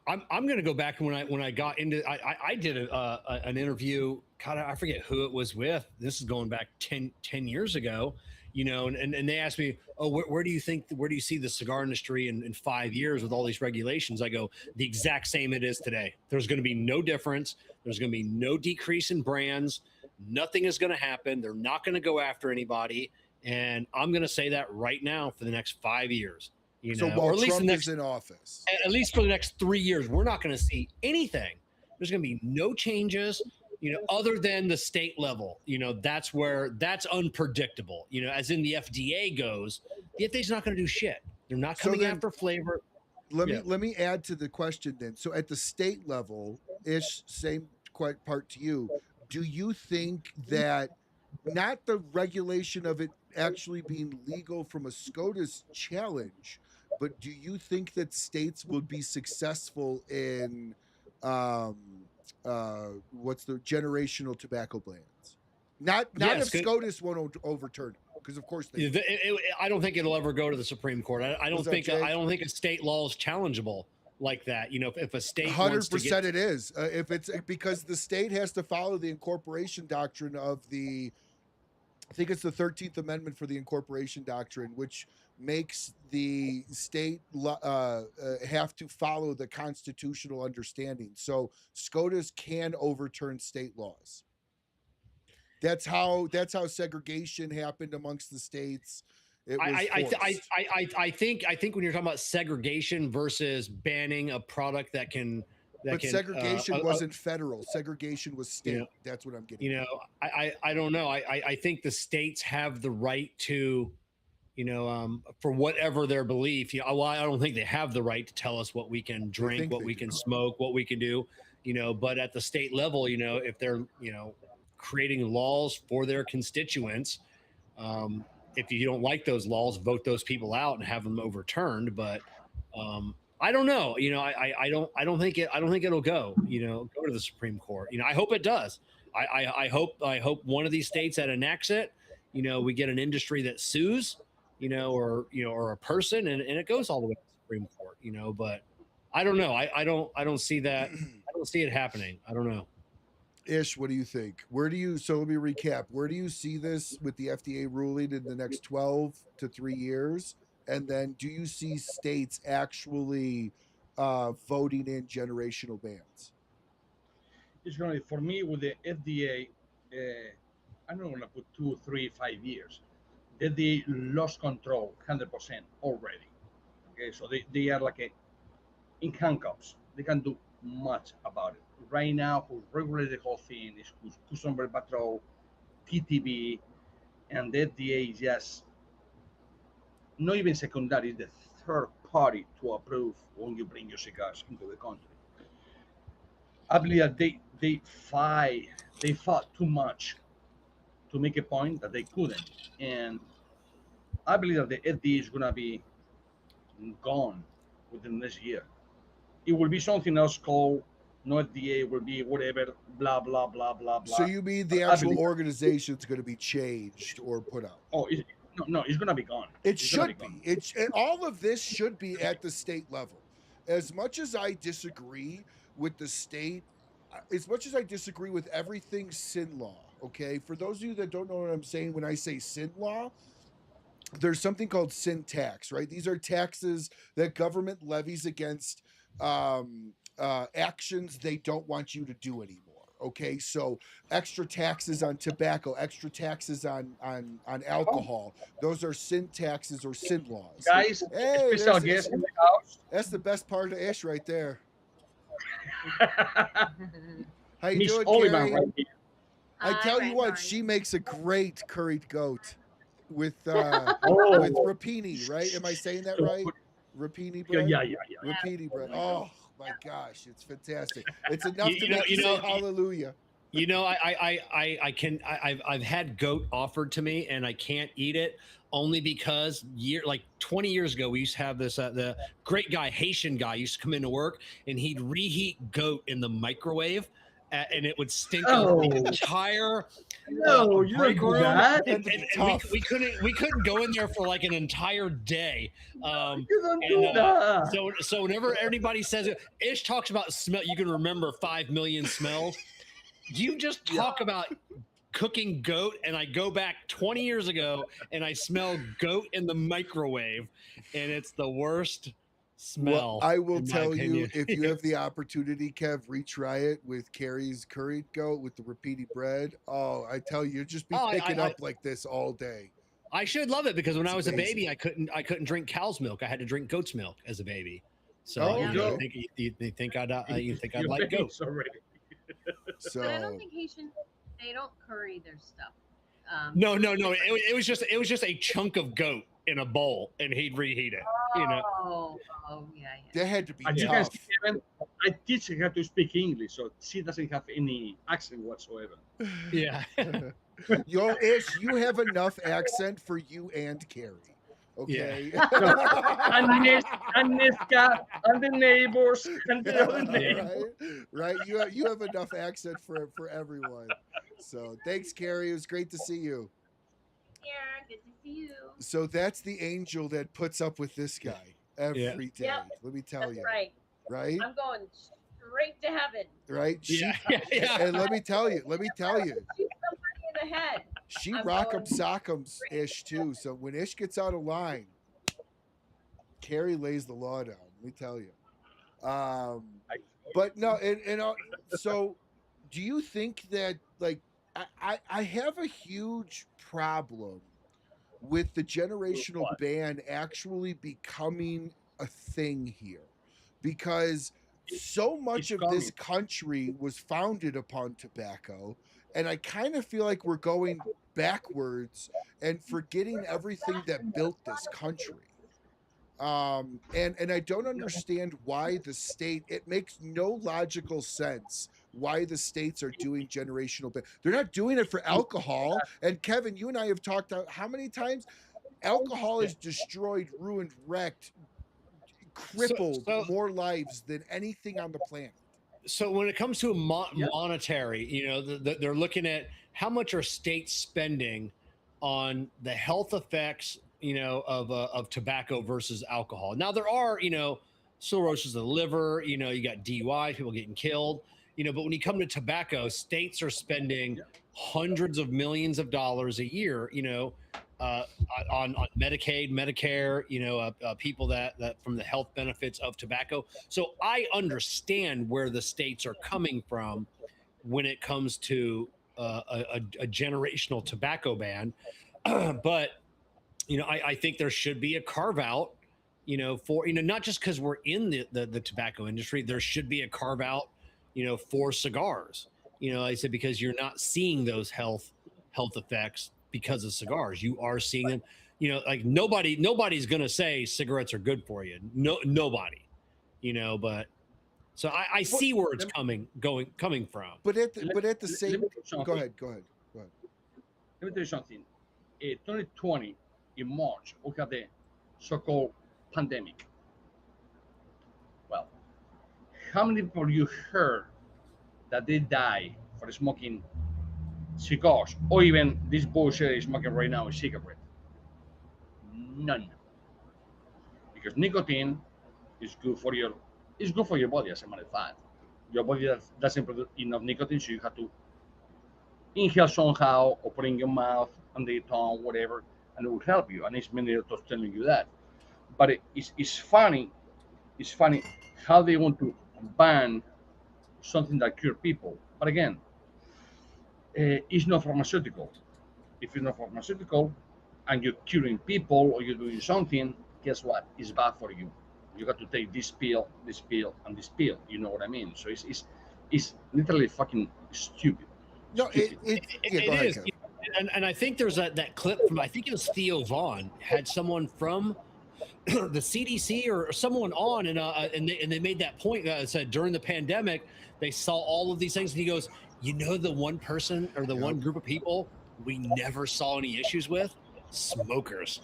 I'm going to go back when I got into I did an interview. God, I forget who it was with. This is going back 10 years ago, you know, and they asked me, oh, where do you see the cigar industry in 5 years with all these regulations? I go, the exact same it is today. There's going to be no difference. There's going to be no decrease in brands. Nothing is going to happen. They're not going to go after anybody. And I'm going to say that right now for the next 5 years. You know, so while or at least Trump the next, is in office, at least for the next 3 years, we're not going to see anything. There's going to be no changes, you know, other than the state level. You know, that's unpredictable. You know, as in the FDA goes, the FDA's not going to do shit. They're not coming after flavor. Let me add to the question then. So at the state level, Ish, same part to you. Do you think that not the regulation of it actually being legal from a SCOTUS challenge, but do you think that states would be successful in what's the generational tobacco bans? Not if SCOTUS won't overturn it, because of course I don't think it'll ever go to the Supreme Court. I don't think a state law is challengeable like that. You know, if a state 100% it is. If it's because the state has to follow the incorporation doctrine of the, I think it's the 13th Amendment for the incorporation doctrine, which makes the state have to follow the constitutional understanding. So SCOTUS can overturn state laws. That's how segregation happened amongst the states. I think when you're talking about segregation versus banning a product that can. But segregation wasn't federal. Segregation was state. You know, that's what I'm getting. You know, I don't know. I think the states have the right to, you know, for whatever their belief. You know, well, I don't think they have the right to tell us what we can drink, what we can smoke, what we can do. You know, but at the state level, you know, if they're, you know, creating laws for their constituents, if you don't like those laws, vote those people out and have them overturned. But I don't know. You know, I don't think it'll go. You know, go to the Supreme Court. You know, I hope it does. I hope one of these states that enacts it. You know, we get an industry that sues. You know, or a person, and it goes all the way to the Supreme Court. You know, but I don't know. I don't see that. I don't see it happening. I don't know. Ish, what do you think? So let me recap. Where do you see this with the FDA ruling in the next 12 to 3 years? And then do you see states actually voting in generational bans? It's going to be, for me, with the FDA, I'm not going to put 2, 3, 5 years. The FDA lost control 100% already. Okay, so they are like in handcuffs. They can't do much about it. Right now, who regulates the whole thing is Customer Patrol, TTB, and the FDA is just not even secondary, is the third party to approve when you bring your cigars into the country. I believe that they fought too much to make a point that they couldn't. And I believe that the FDA is going to be gone within this year. It will be something else called no FDA, will be whatever, blah, blah, blah, blah, blah. So you mean the actual organization is going to be changed or put out? Oh, no, it's going to be gone. It should be. And all of this should be at the state level. As much as I disagree with the state, as much as I disagree with everything sin law, okay? For those of you that don't know what I'm saying when I say sin law, there's something called sin tax, right? These are taxes that government levies against actions they don't want you to do anymore, Okay, so extra taxes on tobacco, extra taxes on alcohol. Those are sin taxes or sin laws. Guys, Hey, special guest in the house. that's the best part of Ish right there. How you Miss doing, Oliver Carrie? right here. I tell you what, she makes a great curried goat with rapini, right? Am I saying that right? Rapini bread. Yeah. Rapini bread. Oh my gosh, it's fantastic. It's enough to make you say hallelujah. You know, I've had goat offered to me and I can't eat it only because 20 years ago we used to have this the great guy, Haitian guy, used to come into work and he'd reheat goat in the microwave. And it would stink up the entire break room. And we couldn't go in there for like an entire day. So whenever anybody says it, Ish talks about smell, you can remember 5 million smells. You just talk about cooking goat, and I go back 20 years ago and I smell goat in the microwave, and it's the worst smell. Well, I will tell you, if you have the opportunity, Kev, retry it with Carrie's curried goat with the rapini bread. Oh, I tell you, you'll just be picking up like this all day. I should love it because when I was amazing. A baby, I couldn't drink cow's milk. I had to drink goat's milk as a baby. So you think I'd like goat already. So but I don't think Haitians, they don't curry their stuff. No. It was just a chunk of goat in a bowl, and he'd reheat it. Oh, yeah. That had to be tough. You guys, I teach her to speak English, so she doesn't have any accent whatsoever. Yeah. Ish, you have enough accent for you and Carrie. Okay. Yeah. and Niska, and the neighbors, and the other neighbors. Right. You have enough accent for everyone. So thanks, Carrie. It was great to see you. Yeah, good to see you. So that's the angel that puts up with this guy every day. Yep. Let me tell you. Right. Right. I'm going straight to heaven. Right. Yeah. And let me tell you. Shoot somebody in the head. She rock'em sock'ems Ish too. So when Ish gets out of line, Carrie lays the law down. Let me tell you. But no, and so do you think that like I have a huge problem with the generational ban actually becoming a thing here, because so much of this country was founded upon tobacco, and I kind of feel like we're going backwards and forgetting everything that built this country. And I don't understand why the state, it makes no logical sense why the states are doing generational ban. They're not doing it for alcohol. And Kevin, you and I have talked about how many times alcohol has destroyed, ruined, wrecked, crippled more lives than anything on the planet. So when it comes to monetary, they're looking at how much are states spending on the health effects, of tobacco versus alcohol. Now there are, cirrhosis of the liver, you got DUI, people getting killed, but when you come to tobacco, states are spending hundreds of millions of dollars a year, on Medicaid, Medicare, people that from the health benefits of tobacco. So I understand where the states are coming from when it comes to a generational tobacco ban. But, I think there should be a carve out, for, not just because we're in the tobacco industry, there should be a carve out, for cigars. I said, because you're not seeing those health effects because of cigars. You are seeing them, like nobody's going to say cigarettes are good for you. Nobody, but so I see where it's coming from. But at the same, go ahead. Let me tell you something. 2020 in March, we had the so-called pandemic. Well, how many people you heard that they die for smoking cigars, or even this bullshit is smoking right now, a cigarette? None. Because nicotine is good for your body, as a matter of fact. Your body doesn't produce enough nicotine, so you have to inhale somehow or put in your mouth, under your tongue, whatever, and it will help you. And it's many doctors telling you that. But it's funny how they want to ban something that cure people. But again, it's not pharmaceutical. If it's not pharmaceutical, and you're curing people or you're doing something, guess what? It's bad for you. You got to take this pill, and this pill. You know what I mean? So it's literally fucking stupid. No, Stupid. it is. And I think there's that clip from, I think it was Theo Vaughn, had someone from the CDC or someone on, and they made that point, said during the pandemic they saw all of these things, and he goes, you know, the one person or the one group of people we never saw any issues with, smokers.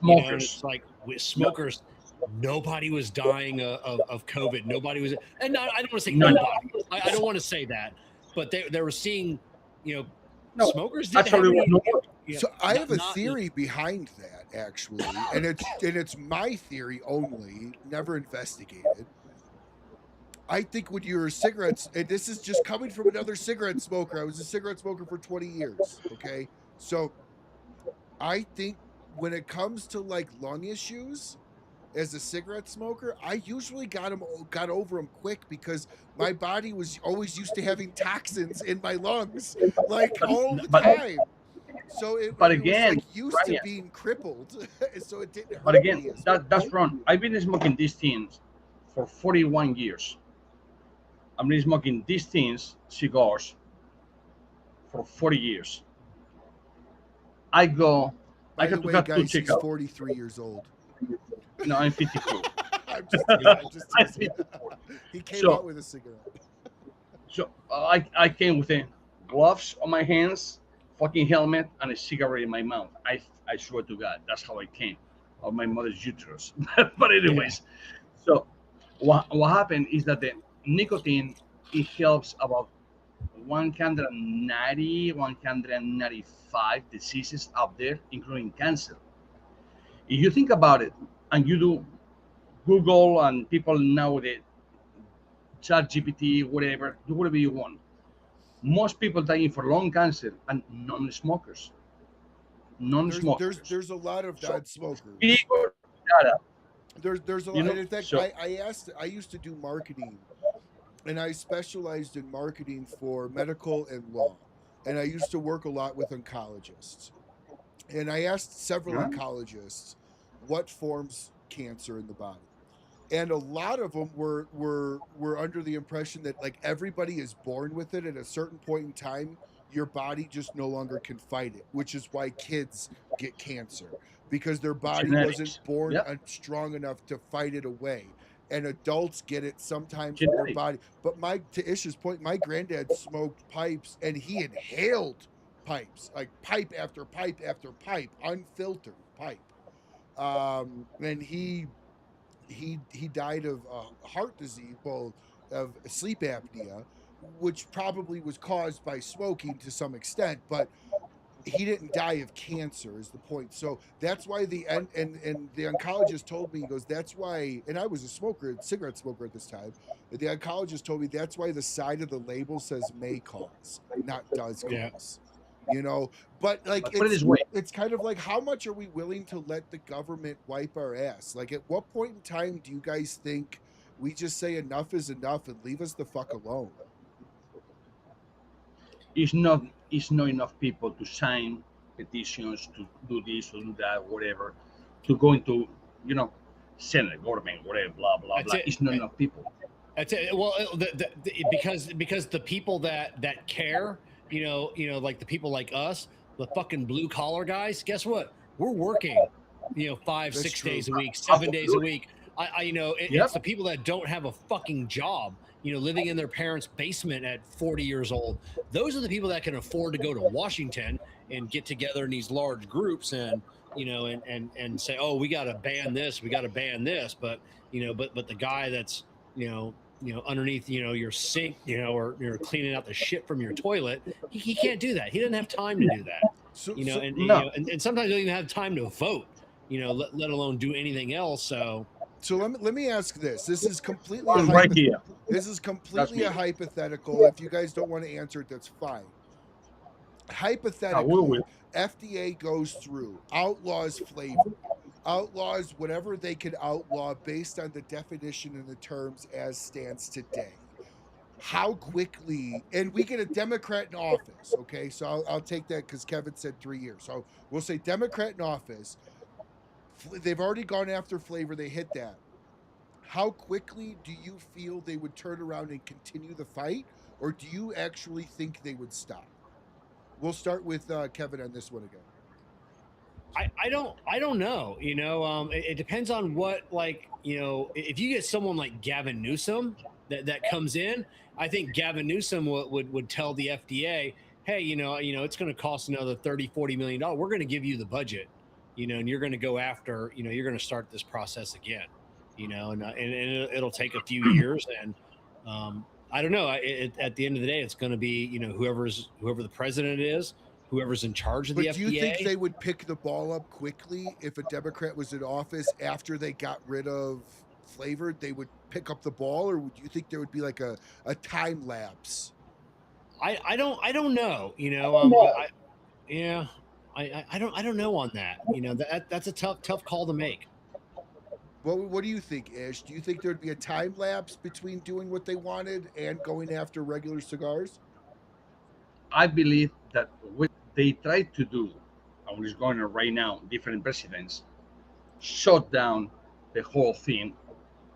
You know, and it's like with smokers, nobody was dying of COVID. Nobody was, and I don't want to say nobody. I don't want to say that, but they were seeing, you know, smokers didn't have any, so I have a theory behind that, actually, and it's my theory only, never investigated. I think when you're cigarettes, and this is just coming from another cigarette smoker. I was a cigarette smoker for 20 years. Okay, so I think when it comes to like lung issues, as a cigarette smoker, I usually got over them quick because my body was always used to having toxins in my lungs, like all the time. So it was like used to being crippled, so it didn't hurt. But again, that's wrong. I've been smoking these things for 41 years. I've been smoking these things, cigars, for 40 years. I got to cut two guys, he's 43 years old. No, I'm 52. I'm just he came out with a cigarette. So I came with gloves on my hands, fucking helmet, and a cigarette in my mouth. I swear to God, that's how I came, of my mother's uterus. But anyways, so what happened is that the nicotine, it helps about 190, 195 diseases out there, including cancer. If you think about it, and you do Google and people now the ChatGPT, whatever, do whatever you want. Most people dying for lung cancer and non-smokers. Non-smokers. There's a lot of non-smokers. There's a lot. And in fact, I used to do marketing, and I specialized in marketing for medical and law, and I used to work a lot with oncologists. And I asked several oncologists what forms cancer in the body, and a lot of them were under the impression that like everybody is born with it. At a certain point in time, your body just no longer can fight it, which is why kids get cancer, because their body wasn't born strong enough to fight it away. And adults get it sometimes in their body. But to Ish's point, my granddad smoked pipes, and he inhaled pipes, like pipe after pipe after pipe, unfiltered pipe. And he died of heart disease, of sleep apnea, which probably was caused by smoking to some extent, but he didn't die of cancer is the point. So that's why the oncologist told me, he goes, that's why, and I was a cigarette smoker at this time. The oncologist told me that's why the side of the label says may cause, not does cause. You know, but like it's kind of like, how much are we willing to let the government wipe our ass? Like, at what point in time do you guys think we just say enough is enough and leave us the fuck alone? It's not enough people to sign petitions to do this or do that, whatever, to go into, you know, Senate, government, whatever, blah blah blah. It's not enough people. That's it. Well, because the people that care. You know, like the people like us, the fucking blue collar guys. Guess what? We're working, 5, 6 days a week, 7 days a week. It's the people that don't have a fucking job, living in their parents' basement at 40 years old. Those are the people that can afford to go to Washington and get together in these large groups and, and say, oh, we got to ban this, but the guy that's, underneath, your sink, or you're cleaning out the shit from your toilet, he can't do that. He doesn't have time to do that. And sometimes he don't even have time to vote, let alone do anything else. So let me ask this. This is completely a hypothetical. If you guys don't want to answer it, that's fine. Hypothetically, FDA goes through, outlaws flavor, outlaws whatever they can outlaw based on the definition and the terms as stands today. how quickly, and we get a Democrat in office, okay? So I'll take that because Kevin said 3 years. So we'll say Democrat in office. They've already gone after flavor. They hit that. How quickly do you feel they would turn around and continue the fight, or do you actually think they would stop? We'll start with Kevin on this one again. I don't know. You know, it depends on what, like, you know, if you get someone like Gavin Newsom that comes in, I think Gavin Newsom would tell the FDA, hey, you know, it's going to cost another $30-40 million. We're going to give you the budget, you know, and you're going to go after, you know, you're going to start this process again, you know, and it'll take a few years. And I don't know. At the end of the day, it's going to be, you know, whoever the president is, whoever's in charge of the FDA. But do you think they would pick the ball up quickly if a Democrat was in office after they got rid of flavor? They would pick up the ball, or do you think there would be like a time lapse? I don't know. You know, I don't know on that. You know, that's a tough call to make. What do you think, Ish? Do you think there'd be a time lapse between doing what they wanted and going after regular cigars? I believe that what they tried to do, and what is going on right now, different presidents, shut down the whole thing,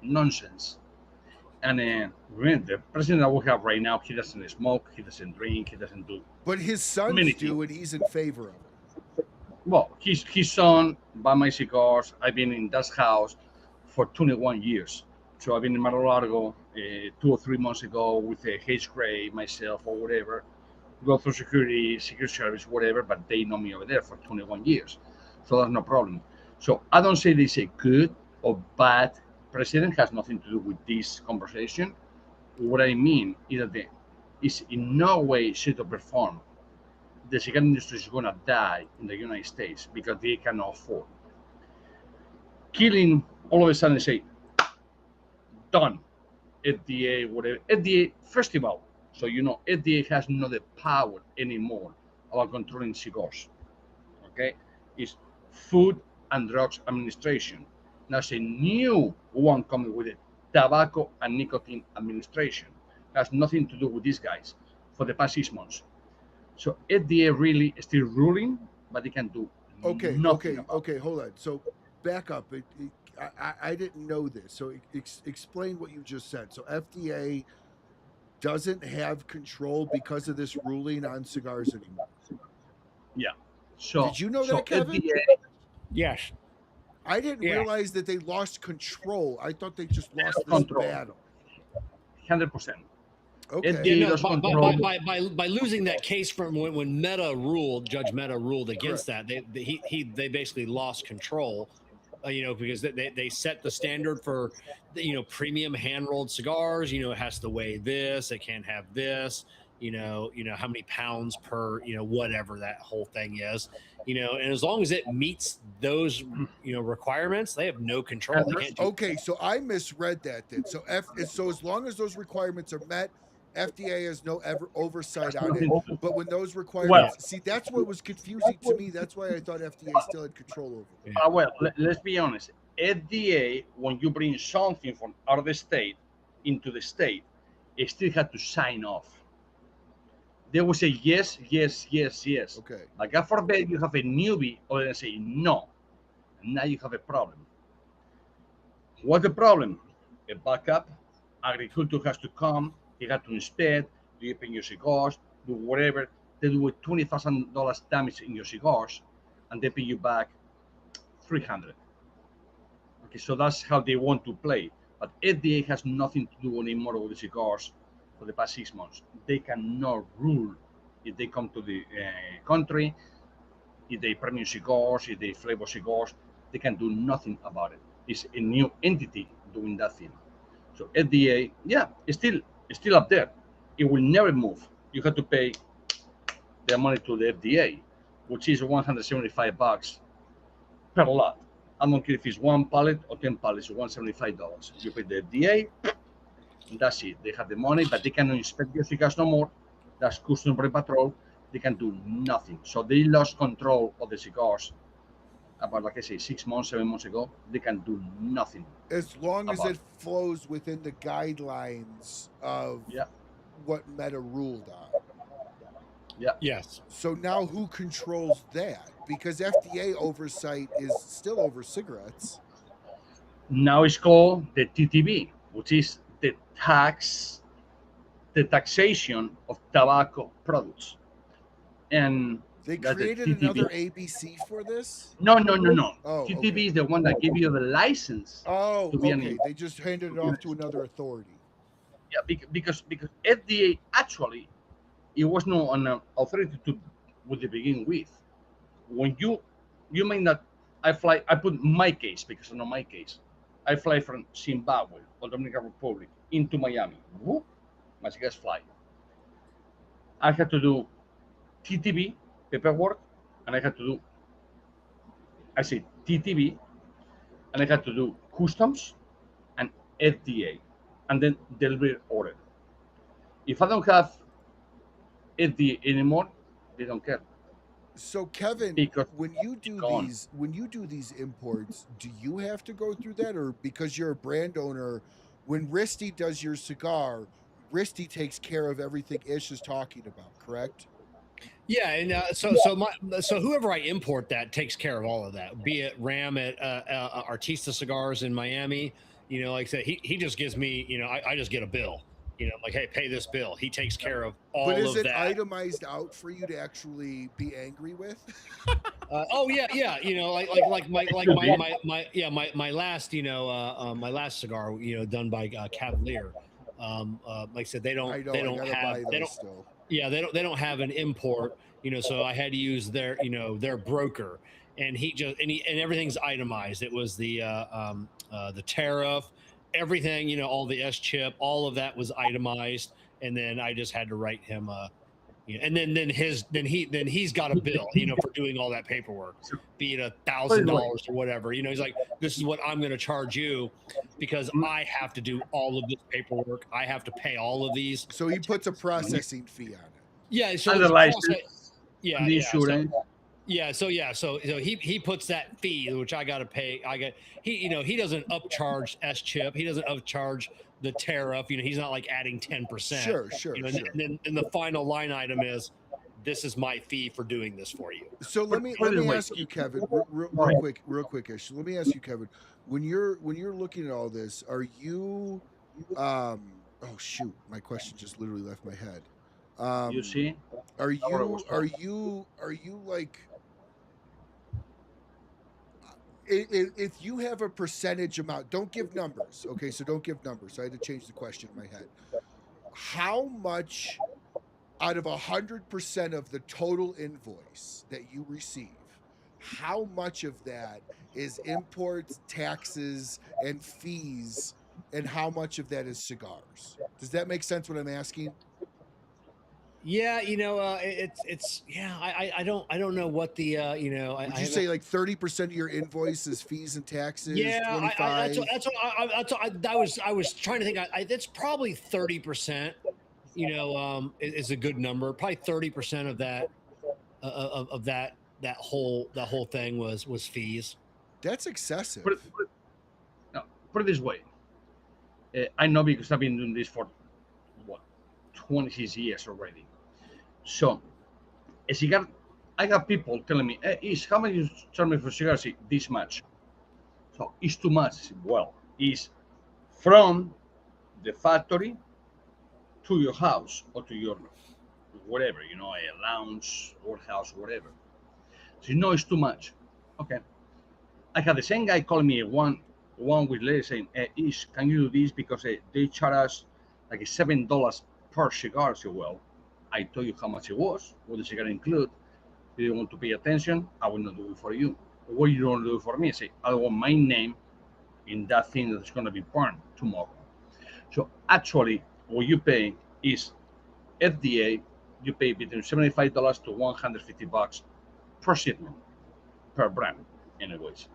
nonsense. And remember, the president that we have right now, he doesn't smoke, he doesn't drink, he doesn't do. But his sons do, and he's in favor of it. Well, his son buy my cigars. I've been in that house for 21 years. So I've been in Mar-a-Lago 2 or 3 months ago with a H. Gray, myself, or whatever. Go through security service, whatever, but they know me over there for 21 years. So that's no problem. So I don't say this is a good or bad president, has nothing to do with this conversation. What I mean is that it's in no way shape or perform the cigar industry is going to die in the United States because they cannot afford killing all of a sudden say done FDA whatever FDA first of all. So, you know, FDA has no the power anymore about controlling cigars. Okay? It's Food and Drugs Administration. That's a new one coming with it. Tobacco and Nicotine Administration. Has nothing to do with these guys for the past 6 months. So FDA really is still ruling, but they can do nothing. Okay, hold on. So back up. I didn't know this. So explain what you just said. So FDA doesn't have control because of this ruling on cigars anymore. Yeah. So did you know that, Kevin? FDA, yes. I didn't realize that they lost control. I thought they just lost this battle. 100%. Okay. Yeah, no, by losing that case from when Judge Mehta ruled against that, they basically lost control. You know, because they set the standard for, you know, premium hand rolled cigars. You know, it has to weigh this, it can't have this. You know how many pounds per, you know, whatever that whole thing is. You know, and as long as it meets those, you know, requirements, they have no control. They can't do okay, so I misread that then. So as long as those requirements are met, FDA has no oversight on it. But when those requirements, see, that's what was confusing to me. That's why I thought FDA still had control over it. Well, let's be honest. FDA, when you bring something from out of the state into the state, it still had to sign off. They will say yes. Okay. Like, God forbid you have a newbie, or they say no, and now you have a problem. What's the problem? A backup. Agriculture has to come. They have to inspect. Do you open your cigars? Do whatever. They do with $20,000 damage in your cigars, and they pay you back $300. Okay, so that's how they want to play. But FDA has nothing to do anymore with the cigars for the past 6 months. They cannot rule if they come to the country, if they premium cigars, if they flavor cigars. They can do nothing about it. It's a new entity doing that thing. So FDA, it's still up there. It will never move. You have to pay their money to the FDA, which is $175 per lot. I don't care if it's 1 pallet or 10 pallets, $175. You pay the FDA, and that's it. They have the money, but they cannot inspect your cigars no more. That's Customs Border Patrol. They can do nothing. So they lost control of the cigars about, like I say, 6 months, 7 months ago. They can do nothing. As long as it flows within the guidelines of what Meta ruled on. Yeah. Yes. So now who controls that? Because FDA oversight is still over cigarettes. Now it's called the TTB, which is the taxation of tobacco products. And They that's the created TTB. another ABC for this? No. Oh, TTB okay. is the one that gave you the license. Oh, to be okay. They just handed it off to another authority. Yeah, because FDA actually, it was not an authority to with the begin with. When you mean that I put my case, because I know my case. I fly from Zimbabwe or Dominican Republic into Miami. Whoop, my cigars fly. I had to do TTB paperwork, and I had to do, I say TTB, and I had to do customs and FDA, and then delivery order. If I don't have FDA anymore, they don't care. So Kevin, Because when you do gone. these imports, do you have to go through that, or because you're a brand owner, when Riste does your cigar, Riste takes care of everything Ish is talking about, correct? Yeah, and so whoever I import that takes care of all of that. Be it Ram at Artista Cigars in Miami, you know, like I said, he just gives me, you know, I just get a bill, you know, like, hey, pay this bill. He takes care of all But is of it that. itemized out for you to actually be angry with? Oh yeah, you know, like my last, you know, my last cigar, you know, done by Cavalier. Like I said, they don't have still. Yeah, they don't have an import, you know, so I had to use their, you know, their broker, and and everything's itemized. It was the tariff, everything, you know, all the S chip, all of that was itemized, and then I just had to write him you know, and then he's got a bill, you know, for doing all that paperwork, be it $1,000 or whatever. You know, he's like, this is what I'm going to charge you because I have to do all of this paperwork. I have to pay all of these. So he puts a processing fee on it. Yeah. So the license, yeah, the yeah. insurance. So he puts that fee, which I got to pay. He doesn't upcharge S chip. He doesn't upcharge the tariff. You know, he's not like adding 10%. Sure. You know, and then the final line item is, this is my fee for doing this for you. So let me ask you, Kevin, real quick-ish. Let me ask you, Kevin, when you're looking at all this, are you oh shoot, my question just literally left my head. You see? Are you like, if you have a percentage amount, don't give numbers, okay? So don't give numbers. I had to change the question in my head. How much out of 100% of the total invoice that you receive, how much of that is imports, taxes, and fees, and how much of that is cigars? Does that make sense what I'm asking? Yeah, you know, it's yeah. I don't know what the you know. Would you say like 30% of your invoice is fees and taxes? Yeah, 25? I was trying to think. It's probably 30%. You know, is a good number. Probably 30% of that of that whole thing was fees. That's excessive. Put it this way. I know because I've been doing this for 26 years already. So, a cigar, I got people telling me, hey, Ish, how much you charge me for cigars? This much. So, it's too much. Well, it's from the factory to your house or to your whatever, you know, a lounge or house, whatever. So, you know, it's too much. Okay. I had the same guy calling me one week later saying, hey, Ish, can you do this? Because they charge us like $7 per cigar. So, well, I told you how much it was, what the cigar include. You don't want to pay attention, I will not do it for you. What you don't do it for me? I say, I don't want my name in that thing that's going to be burned tomorrow. So actually, what you pay is FDA, you pay between $75 to $150 per shipment, per brand, anyways.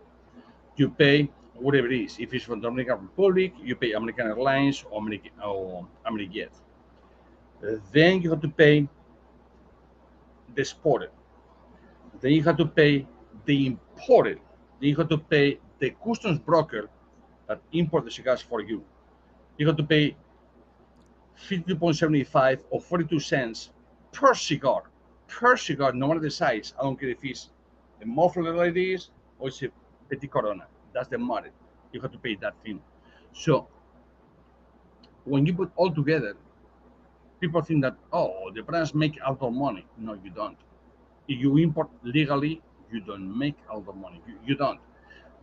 You pay whatever it is. If it's from Dominican Republic, you pay American Airlines or Amerijet. Then you have to pay the exported. Then you have to pay the imported. Then you have to pay the customs broker that import the cigars for you. You have to pay 52.75 or 42 cents per cigar. Per cigar, no matter the size. I don't care if it's a muffler like this or it's a petit corona. That's the matter. You have to pay that thing. So when you put all together, people think that, oh, the brands make a lot of money. No, you don't. If you import legally, you don't make a lot of money. You don't.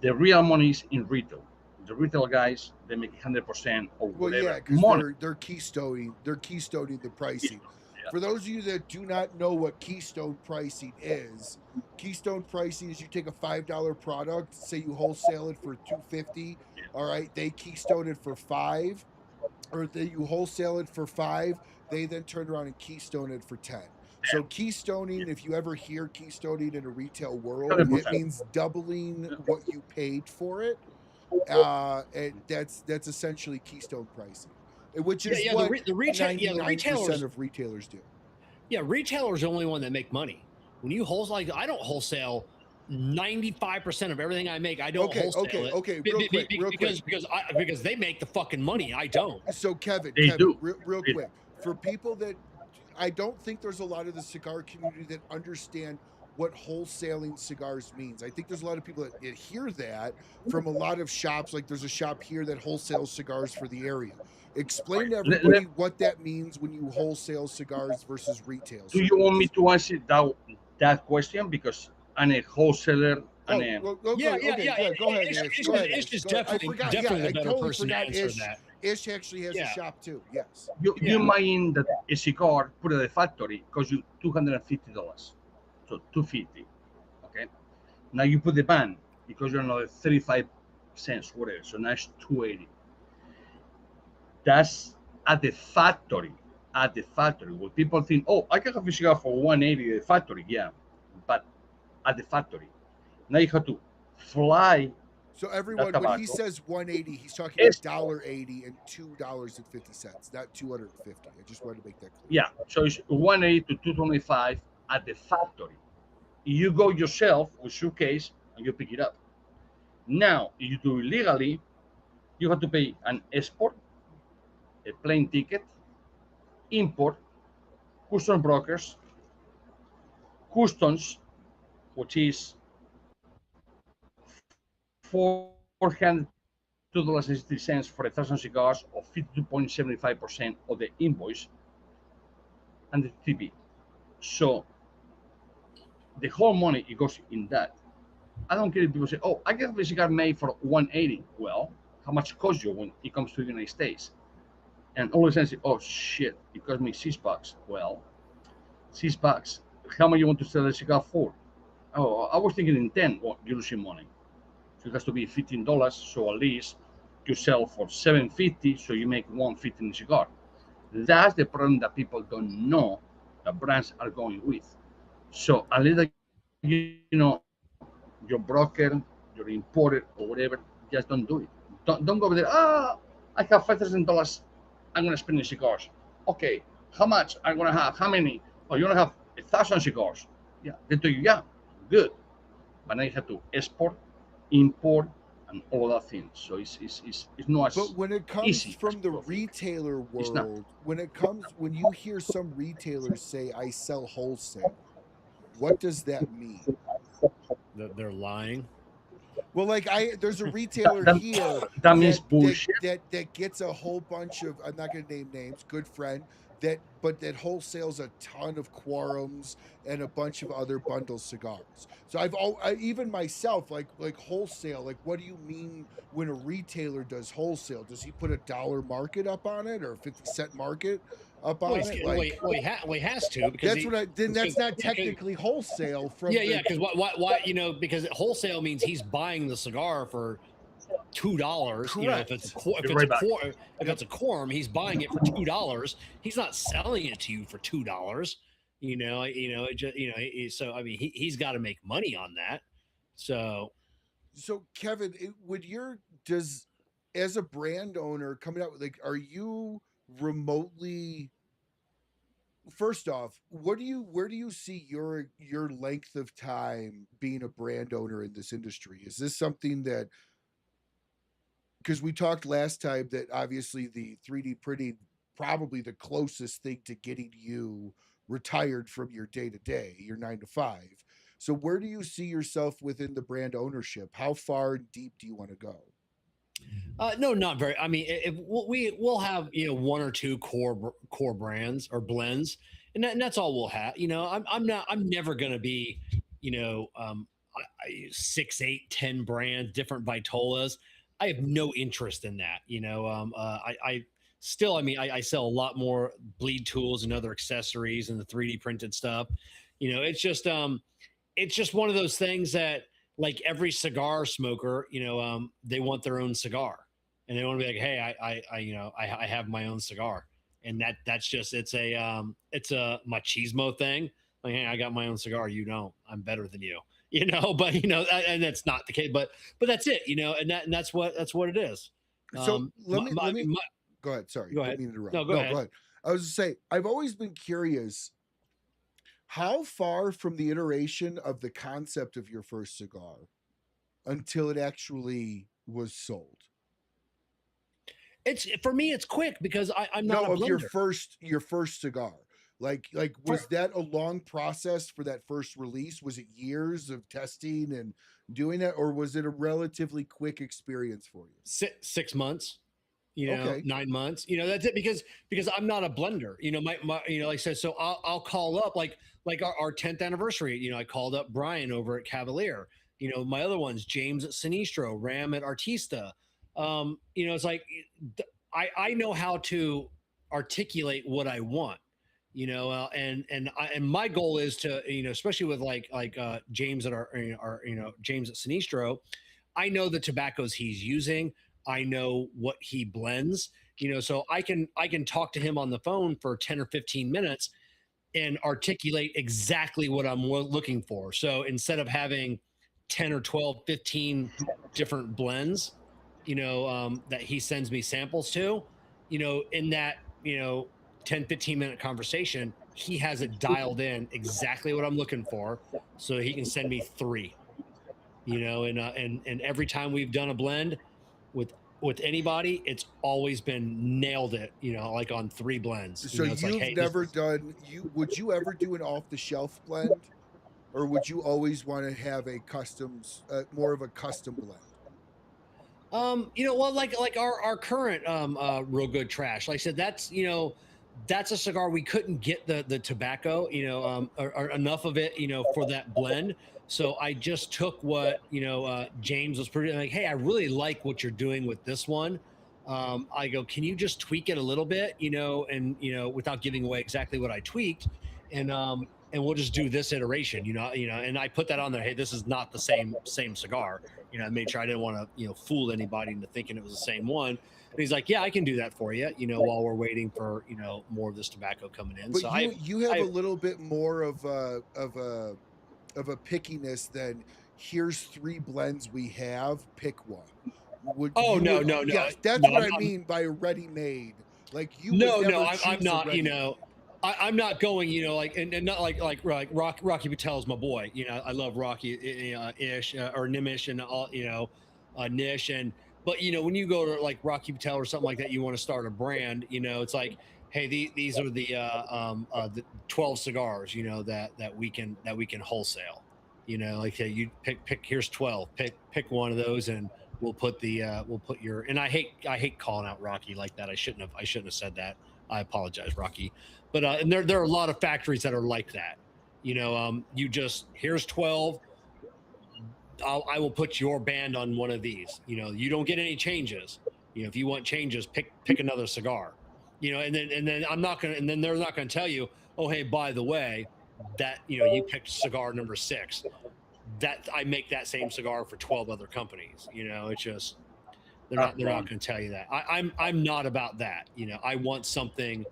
The real money is in retail. The retail guys, they make 100% or whatever. Well, yeah, because they're keystoning the pricing. Yeah. For those of you that do not know what keystone pricing is you take a $5 product, say you wholesale it for $2.50. All right, they keystone it for $5, or you wholesale it for $5. They then turn around and keystone it for $10. So keystoning, if you ever hear keystoning in a retail world, 100%. it means doubling what you paid for it. And that's essentially keystone pricing, which is what the retailers of retailers do. Yeah, retailers are the only one that make money. When you wholesale, like, I don't wholesale 95% of everything I make. I don't wholesale it. Okay, real quick. Because they make the fucking money. I don't. So Kevin, real quick, for people that, I don't think there's a lot of the cigar community that understand what wholesaling cigars means. I think there's a lot of people that hear that from a lot of shops. Like there's a shop here that wholesales cigars for the area. Explain to everybody what that means when you wholesale cigars versus retail. Do you want me to answer that question? Because I'm a wholesaler. Go ahead. Ish is definitely the better person to answer that. Ish actually has a shop too. Yes. You mind that a cigar put at the factory costs you $250. So $250. Okay. Now you put the ban because you're another 35 cents, whatever. So now it's $280. That's at the factory. At the factory. Where people think, oh, I can have a cigar for $180 at the factory. Yeah. But at the factory. Now you have to fly. So everyone, when he says 180, he's talking about $1.80 and $2.50, not 250. I just wanted to make that clear. Yeah, so it's 180 to 225 at the factory. You go yourself with suitcase and you pick it up. Now, if you do it legally, you have to pay an export, a plane ticket, import, custom brokers, customs, which is $402.60 for 1,000 cigars, or 52.75% of the invoice, and the TP. So the whole money, it goes in that. I don't care if people say, oh, I get a cigar made for $180. Well, how much it costs you when it comes to the United States? And all of a sudden say, oh shit, it cost me $6. Well, $6. How much you want to sell a cigar for? Oh, I was thinking in 10. Well, you're losing money. So it has to be $15. So at least you sell for $7.50. So you make $1.50 in a cigar. That's the problem that people don't know that brands are going with. So unless you know your broker, your importer, or whatever, just don't do it. Don't go over there. I have $5,000. I'm gonna spend in cigars. Okay, how much I'm gonna have? How many? Oh, you're gonna have 1,000 cigars. Yeah, they tell you, yeah, good. But now you have to export, import, and all that thing. So it's not as. But when it comes from the retailer world, when you hear some retailers say, "I sell wholesale," what does that mean? That they're lying. Well, like there's a retailer here that means bullshit. That gets a whole bunch of, I'm not going to name names, good friend, that wholesales a ton of quorums and a bunch of other bundle cigars. So I even myself, like wholesale, like what do you mean when a retailer does wholesale? Does he put a dollar market up on it or a 50-cent market up on it? Like, he has to, because that's not technically wholesale from because why because wholesale means he's buying the cigar for $2. You know, if it's a quorum, he's buying it for $2. He's not selling it to you for $2. So I mean, he's got to make money on that. So Kevin, as a brand owner coming out, like, are you remotely, first off, where do you see your length of time being a brand owner in this industry? Is this something that, because we talked last time that obviously the 3D printing probably the closest thing to getting you retired from your day to day, your 9 to 5. So where do you see yourself within the brand ownership? How far and deep do you want to go? No, not very. I mean, we'll have, you know, one or two core brands or blends, and that's all we'll have. You know, I'm never going to be, you know, 6, 8, 10 brands, different Vitolas. I have no interest in that. You know, I still, I mean, I sell a lot more bleed tools and other accessories and the 3D printed stuff. You know, it's just one of those things that, like every cigar smoker, you know, they want their own cigar, and they want to be like, hey, you know, I have my own cigar, and that's just it's a machismo thing. Like, hey, I got my own cigar, you don't. I'm better than you, you know. But you know, and that's not the case. But that's it, you know, and that's what it is. So let me go ahead. Sorry, go ahead. Didn't mean to interrupt. No, go ahead. I was just saying, I've always been curious. How far from the iteration of the concept of your first cigar until it actually was sold? It's for me, it's quick because I'm not a blender. your first cigar. Like was that a long process for that first release? Was it years of testing and doing that, or was it a relatively quick experience for you? 6 months. You know, 9 months, you know, that's it, because I'm not a blender, you know, my you know, like I said, so I'll call up like our 10th anniversary, you know, I called up Brian over at Cavalier, you know, my other ones, James at Sinistro, Ram at Artista. You know, it's like, I know how to articulate what I want, you know, and my goal is to, you know, especially with like James at James at Sinistro, I know the tobaccos he's using. I know what he blends, you know, so I can talk to him on the phone for 10 or 15 minutes and articulate exactly what I'm looking for. So instead of having 10 or 12, 15 different blends, you know, that he sends me samples to, you know, in that, you know, 10, 15 minute conversation, he has it dialed in exactly what I'm looking for. So he can send me 3, you know, and every time we've done a blend, with anybody, it's always been nailed it, you know, like on 3 blends. So you know, you've never done, would you ever do an off the shelf blend, or would you always want to have a customs, more of a custom blend? You know, well, like our current Real Good Trash, like I said, that's, you know, that's a cigar we couldn't get the tobacco, you know, or enough of it, you know, for that blend. So I just took what, you know, James was pretty like, hey, I really like what you're doing with this one. I go, can you just tweak it a little bit, you know, and, you know, without giving away exactly what I tweaked, and we'll just do this iteration, you know, and I put that on there. Hey, this is not the same cigar, you know, I made sure I didn't want to, you know, fool anybody into thinking it was the same one. And he's like, yeah, I can do that for you, you know, while we're waiting for, you know, more of this tobacco coming in. But so you have a little bit more of a pickiness than, here's 3 blends we have, pick one. No. Yes, that's what I mean by ready-made. Like you. No, I'm not. You know, I'm not going. You know, like and not like Rocky Patel's my boy. You know, I love Rocky Ish or Nimish and all. You know, Nish but you know, when you go to like Rocky Patel or something like that, you want to start a brand. You know, it's like, hey, these are the 12 cigars, you know, that we can wholesale, you know, like, hey, you pick here's 12, pick one of those, and we'll put your, and I hate calling out Rocky like that. I shouldn't have said that. I apologize, Rocky. But and there are a lot of factories that are like that, you know, you just, here's 12. I will put your band on one of these, you know, you don't get any changes. You know, if you want changes, pick another cigar. You know, and then I'm not gonna, and then they're not gonna tell you, oh, hey, by the way, that, you know, you picked cigar number 6. That I make that same cigar for 12 other companies. You know, it's just they're not gonna tell you that. I'm not about that. You know, I want something,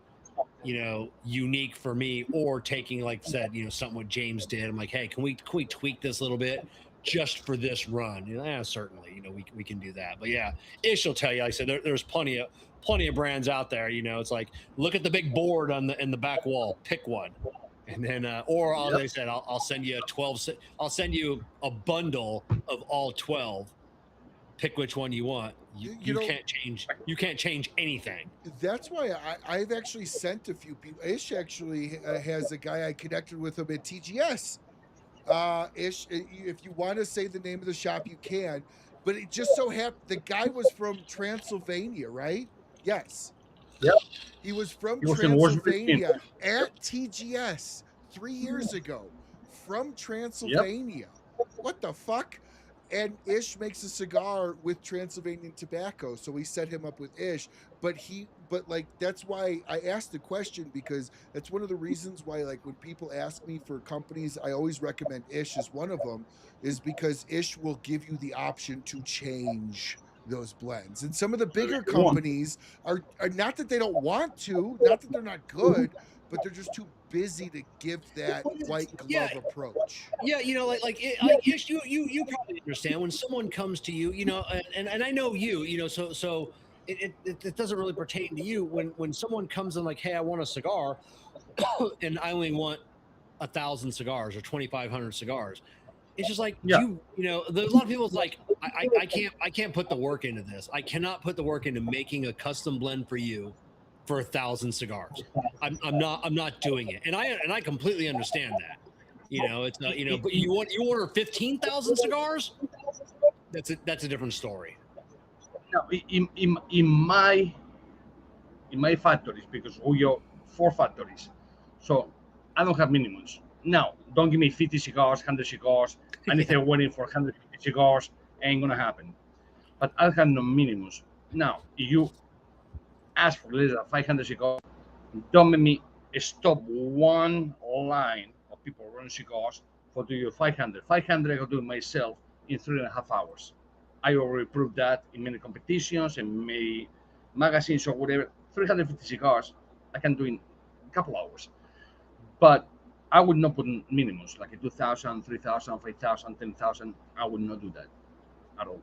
you know, unique for me, or taking, like I said, you know, something what James did. I'm like, hey, can we tweak this a little bit just for this run? You know, yeah, certainly, you know, we can do that. But yeah, Ish will tell you, like I said, there's plenty of brands out there. You know, it's like, look at the big board in the back wall, pick one. And then or as I said, I'll send you I'll send you a bundle of all 12, pick which one you want. You can't change. You can't change anything. That's why I've actually sent a few people. Ish actually has a guy I connected with him at TGS. Ish, if you want to say the name of the shop, you can. But it just so happened the guy was from Transylvania, right? Yes. Yep. He was from Transylvania at TGS 3 years ago. From Transylvania. Yep. What the fuck? And Ish makes a cigar with Transylvanian tobacco, so we set him up with Ish. But like that's why I asked the question, because that's one of the reasons why, like, when people ask me for companies, I always recommend Ish as one of them, is because Ish will give you the option to change those blends. And some of the bigger companies are not that they don't want to, not that they're not good, but they're just too busy to give that white glove approach. Yeah, you know, like Ish, you probably understand when someone comes to you, you know, and I know you know, so it doesn't really pertain to you when someone comes in like, hey, I want a cigar, and I only want 1,000 cigars or 2,500 cigars. It's just like you know, there's a lot of people's like, I can't put the work into this. I cannot put the work into making a custom blend for you for 1,000 cigars. I'm not doing it, and I completely understand that. You know, it's not, you know, but you order 15,000 cigars. That's a different story. No, in my factories, because we are 4 factories, so I don't have minimums. Now, don't give me 50 cigars, 100 cigars, and if they're waiting for 150 cigars, ain't gonna happen. But I have no minimums. Now, if you ask for less than 500 cigars, don't make me stop one line of people running cigars for do you 500. 500 I can do it myself in 3.5 hours. I already proved that in many competitions and many magazines or whatever. 350 cigars I can do in a couple hours. But I would not put minimums like 2,000, 3,000, 5,000, 10,000. I would not do that at all.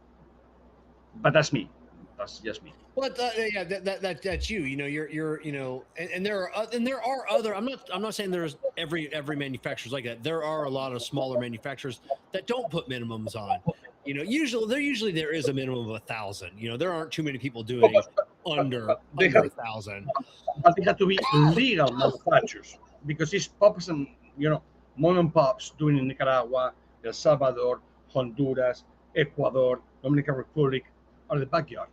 But that's me. That's just me. But yeah, that's you. You know, you're you know, and there are other. I'm not saying there's every manufacturer's like that. There are a lot of smaller manufacturers that don't put minimums on. You know, usually there is a minimum of 1,000. You know, there aren't too many people doing under 1,000. But they have to be legal manufacturers, because it's pops and, you know, mom and pops doing in Nicaragua, El Salvador, Honduras, Ecuador, Dominican Republic, or the backyard.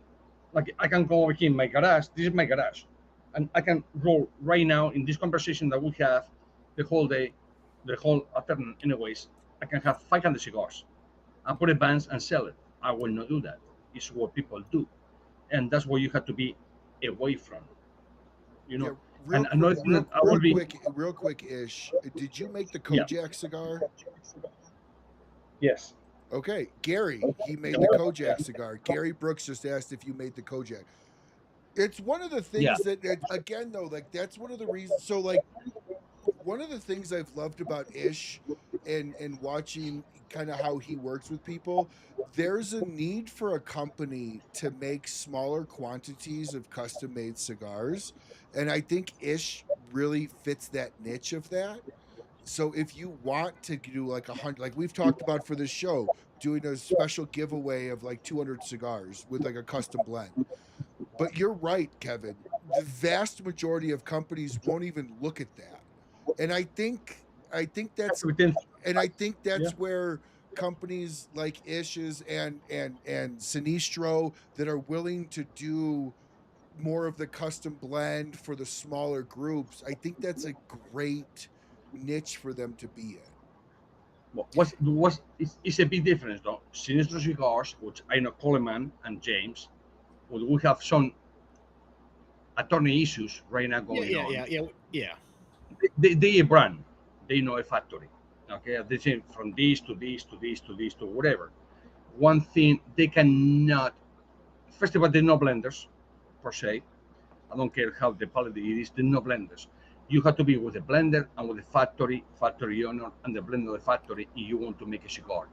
Like I can go over here in my garage. This is my garage, and I can roll right now in this conversation that we have the whole day, the whole afternoon. Anyways, I can have 500 cigars and put a bands and sell it. I will not do that. It's what people do, and that's what you have to be away from. You know. Yeah, real quick, Ish. Did you make the Kojak cigar? Yes. Okay, Gary, he made the Kojak cigar. Gary Brooks just asked if you made the Kojak. It's one of the things that, again, though, like that's one of the reasons. So, like, one of the things I've loved about Ish and watching kind of how he works with people, there's a need for a company to make smaller quantities of custom-made cigars, and I think Ish really fits that niche of that. So if you want to do like 100, like we've talked about for this show, doing a special giveaway of like 200 cigars with like a custom blend. But you're right, Kevin. The vast majority of companies won't even look at that. And I think that's where companies like Ish's and Sinistro that are willing to do more of the custom blend for the smaller groups, I think that's a great niche for them to be in. It's a big difference though. Sinistro Cigars, which I know Coleman and James, we have some attorney issues right now going on. Yeah. They a brand, they know a factory. Okay, they say from this to this to this to this to whatever. One thing they cannot. First of all, they're no blenders per se. I don't care how the quality it is. They're no blenders. You have to be with a blender and with the factory owner and the blender of the factory if you want to make a cigar,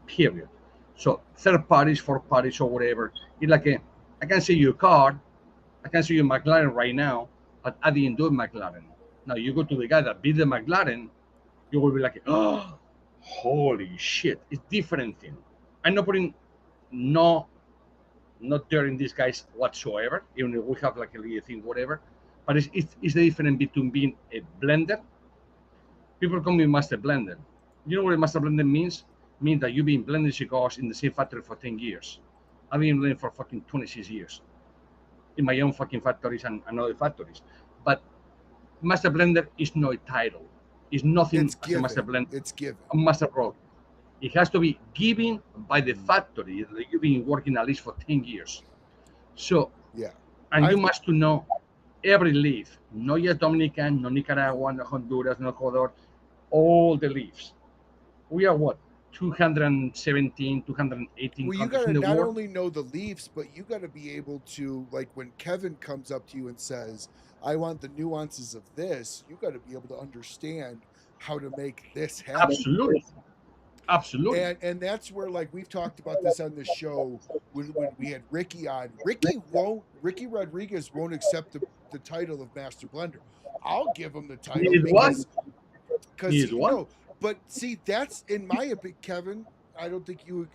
period. So third parties, fourth parties or whatever, it's like I can see your car, I can see your McLaren right now, but I didn't do a McLaren. Now you go to the guy that built the McLaren, you will be like, oh, holy shit, it's different thing. I'm not putting no not daring these guys whatsoever, even if we have like a little thing, whatever. But it's the difference between being a blender. People call me master blender. You know what a master blender means? Means that you've been blending cigars in the same factory for 10 years. I've been blending for fucking 26 years in my own fucking factories and other factories. But master blender is no title. It's nothing It's as given. a master blender. It's given. A master pro. It has to be given by the factory that you've been working at least for 10 years. So, Yeah. and you must to know every leaf, not just Dominican, no Nicaragua, no Honduras, no Ecuador, all the leaves. We are what? 217, 218 Well, you countries got in to the not world. only know the leaves, but you got to be able to, like, when Kevin comes up to you and says, I want the nuances of this, you got to be able to understand how to make this happen. Absolutely. Absolutely. And that's where, like, we've talked about this on the show when we had Ricky on. Ricky Rodriguez won't accept the title of Master Blender. I'll give him the title because no, but see, that's in my opinion, Kevin. I don't think you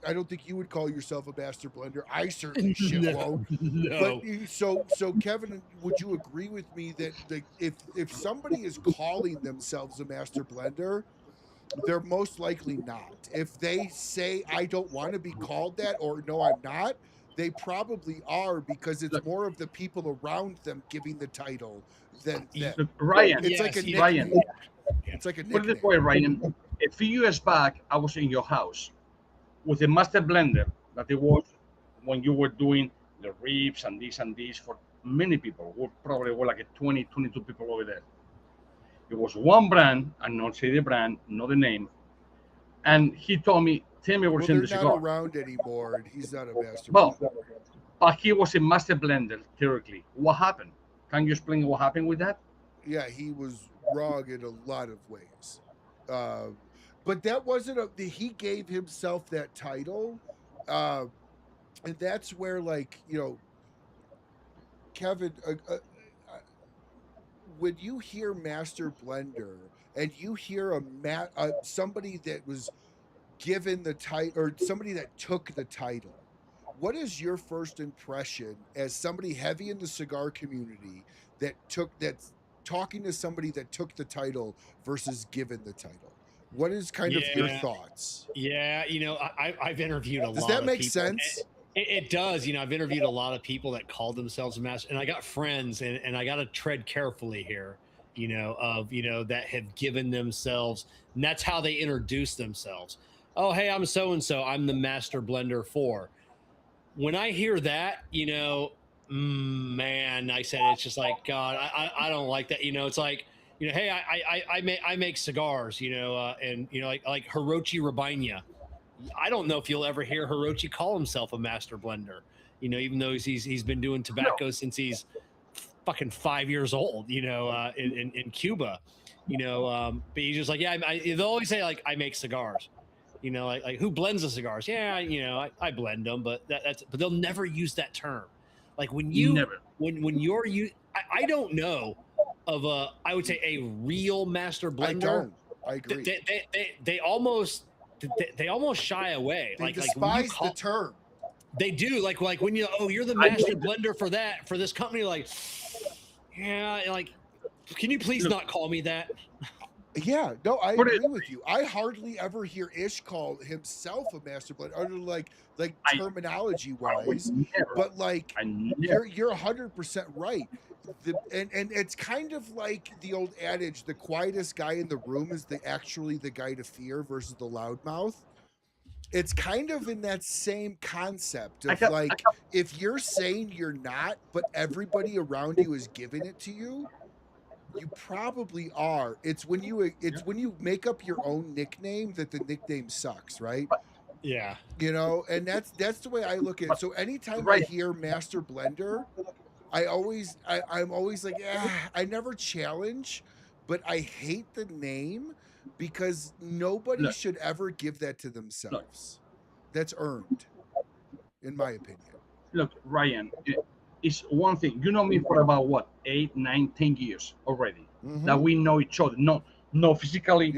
would call yourself a master blender. I certainly won't. No. But so Kevin, would you agree with me that if somebody is calling themselves a master blender, they're most likely not. If they say I don't want to be called that, or no, I'm not, they probably are, because it's more of the people around them giving the title than them. Look, Ryan, It's like a nickname. Ryan. It's like a Put it nickname. this way, Ryan. A few years back, I was in your house with a master blender that it was when you were doing the ribs and this for many people. We probably were like 20, 22 people over there. It was one brand, and not say the brand, not the name. And he told me, tell me what's in the They're cigar. not around anymore, and he's not a master. Well, but he was a master blender, theoretically. What happened? Can you explain what happened with that? Yeah, he was wrong in a lot of ways. But that wasn't he gave himself that title. And that's where, like, you know, Kevin, when you hear master blender and you hear somebody that was given the title, or somebody that took the title, what is your first impression as somebody heavy in the cigar community that's talking to somebody that took the title versus given the title? What is kind of your thoughts? Yeah, you know, I've interviewed a lot of people. Does that make sense? It does. You know, I've interviewed a lot of people that called themselves a master, and I got friends, and I got to tread carefully here, you know, that have given themselves, and that's how they introduce themselves. Oh, hey, I'm so-and-so. I'm the master blender for. When I hear that, you know, man, I said, it's just like, God, I don't like that. You know, it's like, you know, hey, I make cigars, you know, and, you know, like Hirochi Rabina. I don't know if you'll ever hear Hirochi call himself a master blender, you know, even though he's been doing tobacco since he's fucking 5 years old, you know, in Cuba, you know, but he's just like, yeah, they'll always say, like, I make cigars, you know, like who blends the cigars? Yeah, you know, I blend them, but but they'll never use that term. Like when you're I don't know of I would say a real master blender. I agree. They almost shy away. They despise the term. They do. Like when you're the master blender for this company. Like, yeah, like, can you please not call me that? Yeah, no, I agree with you. I hardly ever hear Ish call himself a master blender, other than like terminology wise. But like, you're 100% right. And it's kind of like the old adage: the quietest guy in the room is actually the guy to fear versus the loudmouth. It's kind of in that same concept of if you're saying you're not, but everybody around you is giving it to you, you probably are. It's when you make up your own nickname that the nickname sucks, right? Yeah. You know, and that's the way I look at it. So anytime I hear master blender, I'm always like, I never challenge, but I hate the name because nobody should ever give that to themselves. That's earned, in my opinion. Look, Ryan, it's one thing. You know me for about what, 8, 9, 10 years already. That we know each other. No physically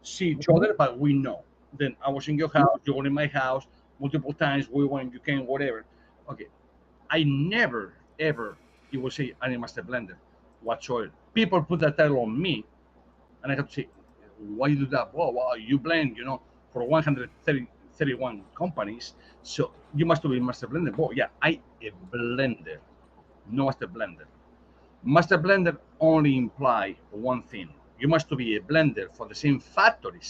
see each other, but we know. Then I was in your house, you were in my house multiple times. We went, you came, whatever. Okay, I never ever you will say I'm a master blender whatsoever. People put that title on me, and I have to say, why you do that? Well, you blend, for 131 companies, so you must be master blender. Well, yeah, I a blender, no master blender. Master blender only imply one thing. You must be a blender for the same factory,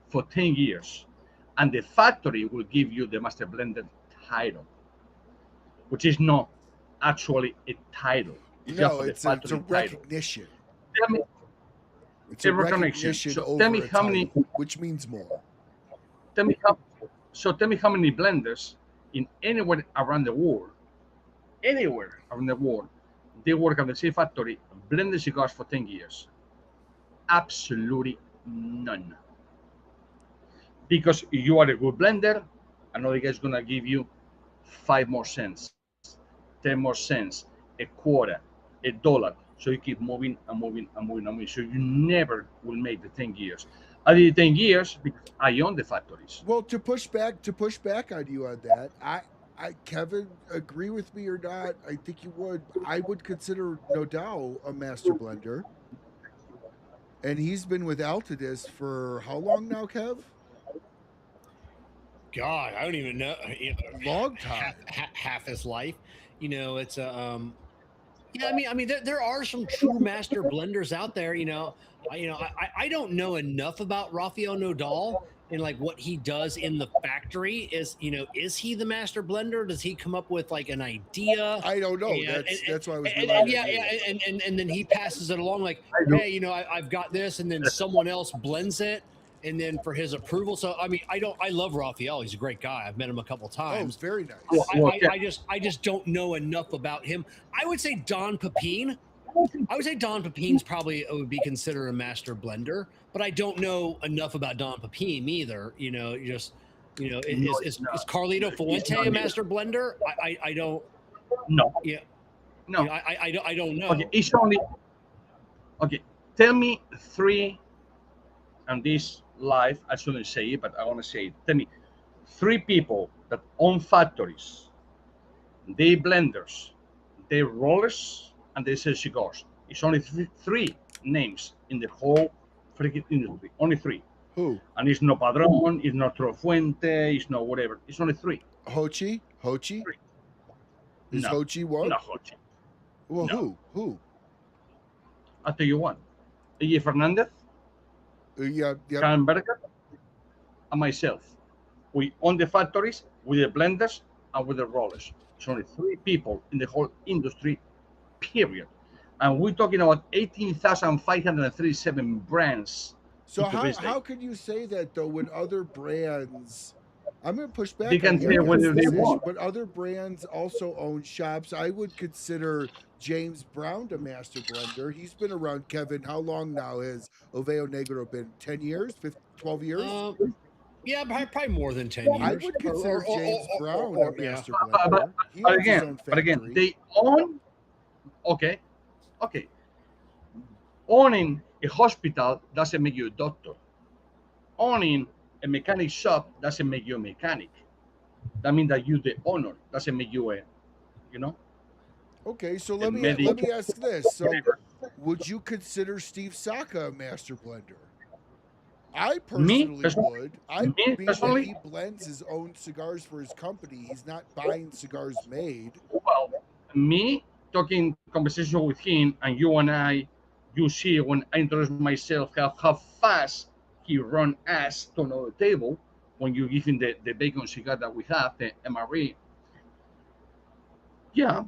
for 10 years. And the factory will give you the master blender title, which is not actually a title. It's a recognition. Tell me, it's a recognition so over tell me a how title, many, which means more. tell me how many blenders in anywhere around the world, they work at the same factory, blending cigars for 10 years. Absolutely none. Because you are a good blender, another guy is going to give you 5 more cents, 10 more cents, a quarter, $1. So you keep moving and moving and moving and moving. So you never will make the 10 years. I did 10 years because I own the factories. Well, to push back on you on that, Kevin, agree with me or not? I think you would. I would consider Nodal a master blender, and he's been with Altadis for how long now, Kev? God, I don't even know. Long time, half his life. It's a yeah. I mean, there are some true master blenders out there. I don't know enough about Rafael Nodal and like what he does in the factory. Is he the master blender? Does he come up with like an idea? I don't know. That's why I was and then he passes it along like, hey, I've got this, and then someone else blends it, and then for his approval. So I mean, I love Rafael. He's a great guy. I've met him a couple times. Oh, very nice. I just don't know enough about him. I would say Don Pepin. Pepin's probably would be considered a master blender, but I don't know enough about Don Pepin either. Is Carlito Fuente a master blender? I don't. No. Yeah. No. I don't know. Okay, it's only. Okay, tell me 3. And this live, I shouldn't say it, but I want to say it. Tell me 3 people that own factories, they blenders, they rollers, and they sell cigars. It's only 3 names in the whole freaking industry. Only 3. Who? And it's no Padron, it's not Trofuente, it's no whatever. It's only 3. Hochi? 3. Is no, Hochi what? Not Hochi. Well, no. Who? I'll tell you one. A.J. Fernandez, Yeah. Karen Berger, and myself. We own the factories with the blenders and with the rollers. It's only 3 people in the whole industry, period. And we're talking about 18,537 brands. So how can you say that though when other brands? I'm going to push back. They can say whether they want. But other brands also own shops. I would consider James Brown a master blender. He's been around, Kevin. How long now has Oveo Negro been? 10 years? 12 years? Yeah, probably more than 10 years. I would consider James Brown a master blender. But again, they own. Okay. Owning a hospital doesn't make you a doctor. Owning a mechanic shop doesn't make you a mechanic. That means that you the owner. Doesn't make you a, Okay, so let me ask this. So, would you consider Steve Saka a master blender? I personally would. That he blends his own cigars for his company. He's not buying cigars made. Well, me talking conversation with him, and you and I, you see when I introduce myself how fast he run us to another table when you give him the bacon cigar that we have, the MRE. Yeah,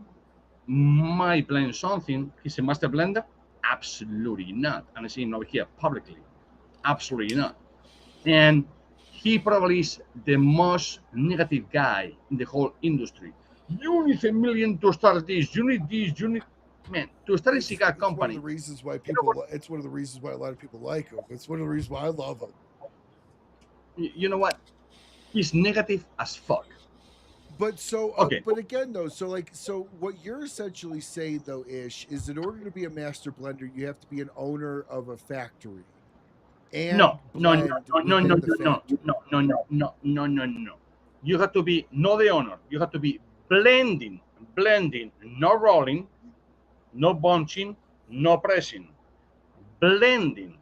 might blend something. He's a master blender? Absolutely not. And I see him over here publicly. Absolutely not. And he probably is the most negative guy in the whole industry. You need $1 million to start this. You need this. You need, man, to start a cigar company. One of the reasons why people. It's one of the reasons why a lot of people like him. It's one of the reasons why I love him. You know what? He's negative as fuck. But so, okay. But again, though, so what you're essentially saying, though, Ish, is in order to be a master blender, you have to be an owner of a factory. And no. You have to be not the owner. You have to be blending, no rolling, no bunching, no pressing, blending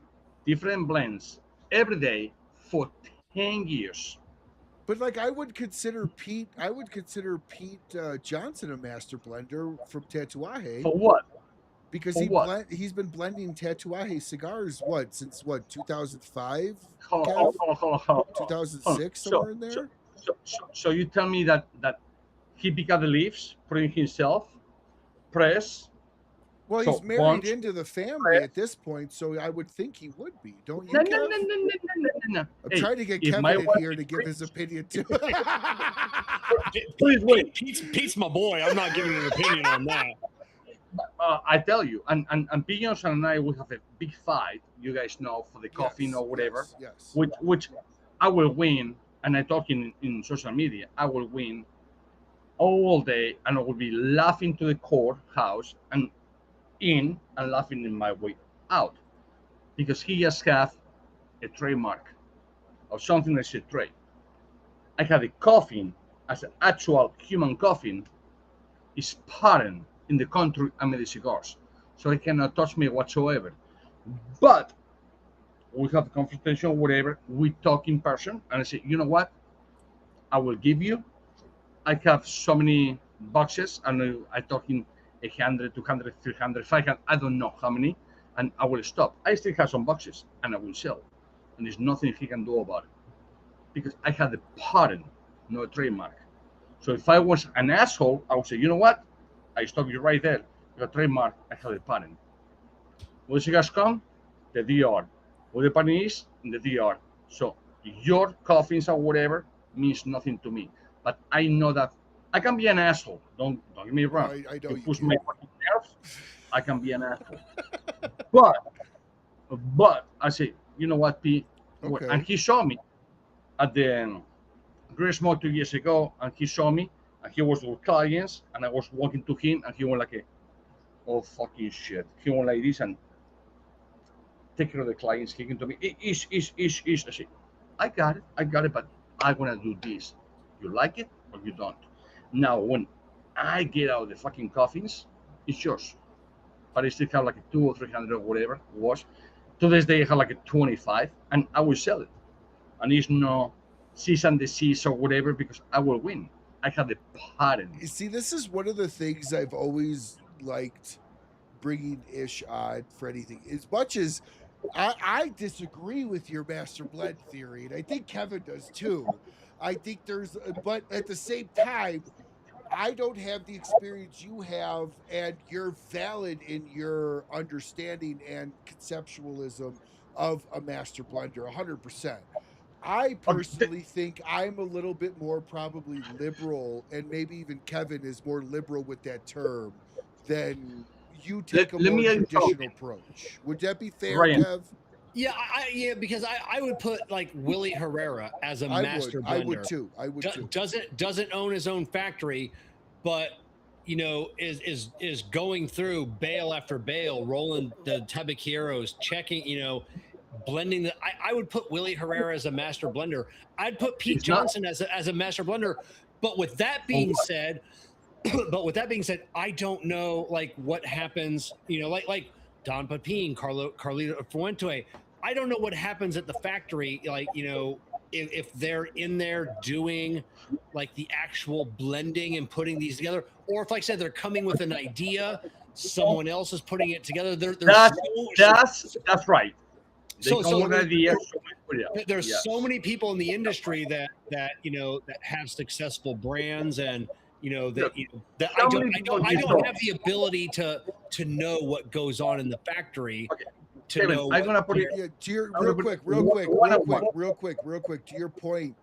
different blends every day for 10 years. But like I would consider Pete Johnson a master blender from Tatuaje. For what? Because he's been blending Tatuaje cigars since 2005? 2006, somewhere in there? So you tell me that he picked up the leaves, put it himself, press. Well, he's married into the family at this point, so I would think he would be. Don't you, Kev? No. I'm trying to get Kevin in here to give his opinion too. Please wait. Pete's my boy. I'm not giving an opinion on that. I tell you, and Pete Johnson and I will have a big fight, you guys know, for the coffin or whatever, yes. which I will win, and I talk in social media, I will win all day, and I will be laughing to the courthouse and laughing in my way out, because he just have a trademark of something that's a trade. I have a coffin as an actual human coffin is patent in the country I made the cigars, so he cannot touch me whatsoever. But we have a confrontation, whatever. We talk in person, and I say, you know what? I will give you. I have so many boxes, and I talk in 100, 200, 300, 500. I don't know how many, and I will stop. I still have some boxes, and I will sell, and there's nothing he can do about it because I have the patent, no trademark. So if I was an asshole, I would say, you know what? I stop you right there. You have a trademark, I have the patent. When the cigars come, the DR. What the patent is, in the DR. So your coffins or whatever means nothing to me. But I know that I can be an asshole. Don't get me wrong. I know you you push can. my fucking nerves, I can be an asshole. But I say, you know what, P? Okay. And he saw me at the Great Smoke 2 years ago, and he saw me, and he was with clients, and I was walking to him, and he went like, oh fucking shit. He went like this and take care of the clients. He came to me, ish. I say, I got it, but I want to do this. You like it or you don't? Now, when I get out of the fucking coffins, it's yours. But I still have like a 200 or 300 or whatever it was. To this day, I have like a 25, and I will sell it. And it's no cease and desist or whatever, because I will win. I have the patent. You see, this is one of the things I've always liked bringing Ish on for anything. As much as I disagree with your master blend theory, and I think Kevin does too. I think but at the same time, I don't have the experience you have, and you're valid in your understanding and conceptualism of a master blender, 100%. I personally think I'm a little bit more probably liberal, and maybe even Kevin is more liberal with that term than you take a more traditional approach. Would that be fair, Ryan. Kev? Yeah, because I would put like Willie Herrera as a master blender. I would too. Doesn't own his own factory, but is going through bale after bale, rolling the tabaqueros, checking, blending I would put Willie Herrera as a master blender. I'd put Pete Johnson as a master blender. But with that being said, I don't know like what happens, like Don Pepin, Carlito Fuente. I don't know what happens at the factory, like, if they're in there doing like the actual blending and putting these together, or if, like I said, they're coming with an idea, someone else is putting it together. That's right. There's so many people in the industry that have successful brands, and that I don't have the ability to know what goes on in the factory. Okay. Kevin, I'm gonna put it real quick. To your point,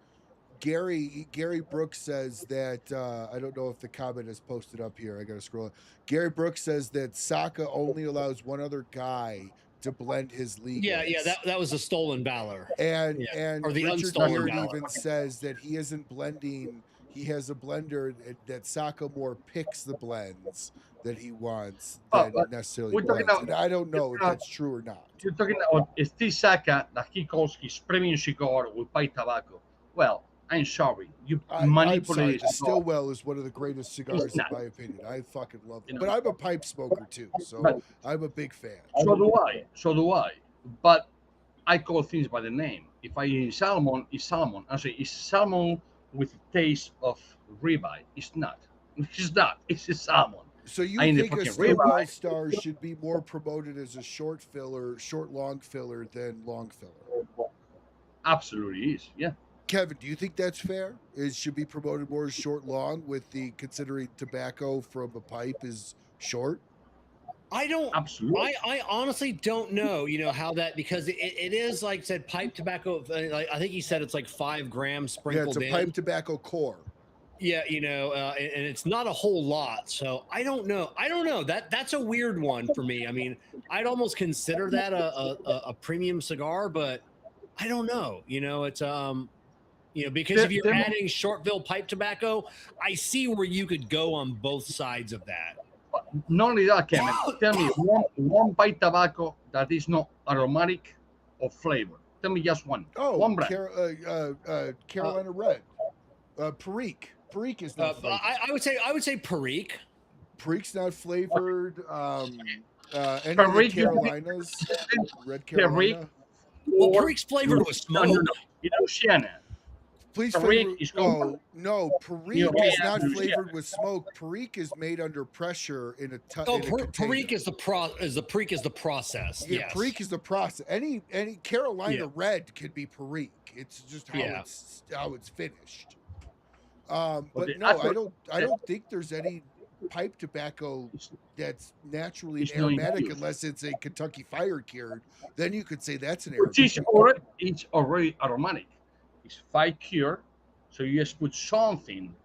Gary Brooks says that I don't know if the comment is posted up here. I gotta scroll. Gary Brooks says that Saka only allows one other guy to blend his league. Yeah, that was a stolen valor. And or the Richard unstolen Beard valor. even says that he isn't blending. He has a blender that Saka more picks the blends that he wants than necessarily blends. And I don't know if that's true or not. You're talking about Steve Saka, that he calls his premium cigar with pipe tobacco. Well, I'm sorry. You I'm manipulate sorry. The a cigar. Stillwell is one of the greatest cigars, in not. my opinion. I fucking love it. You know. But I'm a pipe smoker too, so But- I'm a big fan. So do I. So do I. But I call things by the name. If I eat salmon, it's salmon. I say it's salmon with a taste of ribeye. It's not. It's not. It's a salmon. So you I ain't think a a fucking Stillwell ribeye. Star should be more promoted as a short long filler than long filler? Absolutely is. Yeah. Kevin, do you think that's fair? It should be promoted more as short long, with the considering tobacco from a pipe is short? I don't. Absolutely. I honestly don't know. You know how that, because it is like I said, pipe tobacco. Like, I think he said it's like 5 grams Yeah, sprinkled it's a in. pipe tobacco core. Yeah, you know, and it's not a whole lot. So I don't know. That's a weird one for me. I mean, I'd almost consider that a premium cigar, but I don't know. You know, it's you know, because if you're adding short-bill pipe tobacco, I see where you could go on both sides of that. Not only that, Kevin, tell me one pipe tobacco that is not aromatic or flavor. Tell me just one. Oh, one brand. Carolina Red. Perique. Perique is not flavored. I would say Perique. Perique's not flavored. Any of the Perique- Carolinas. Red Carolina. Well, Perique's flavored with smoke. No. You know, Shannon. Please Perique flavor. is Oh no, Perique You is have not to- flavored with smoke. Perique is made under pressure in a Oh, in a container. Perique is the Perique is the process. Yeah, Yes. Perique is the process. Any Carolina Yeah. Red could be Perique. It's just how Yeah. it's finished. But the no, actual- I don't think there's any pipe tobacco that's naturally It's not aromatic infused. unless it's a Kentucky fire cured. Then you could say that's an Which aromatic. is already aromatic. It's 5 cure, so you just put something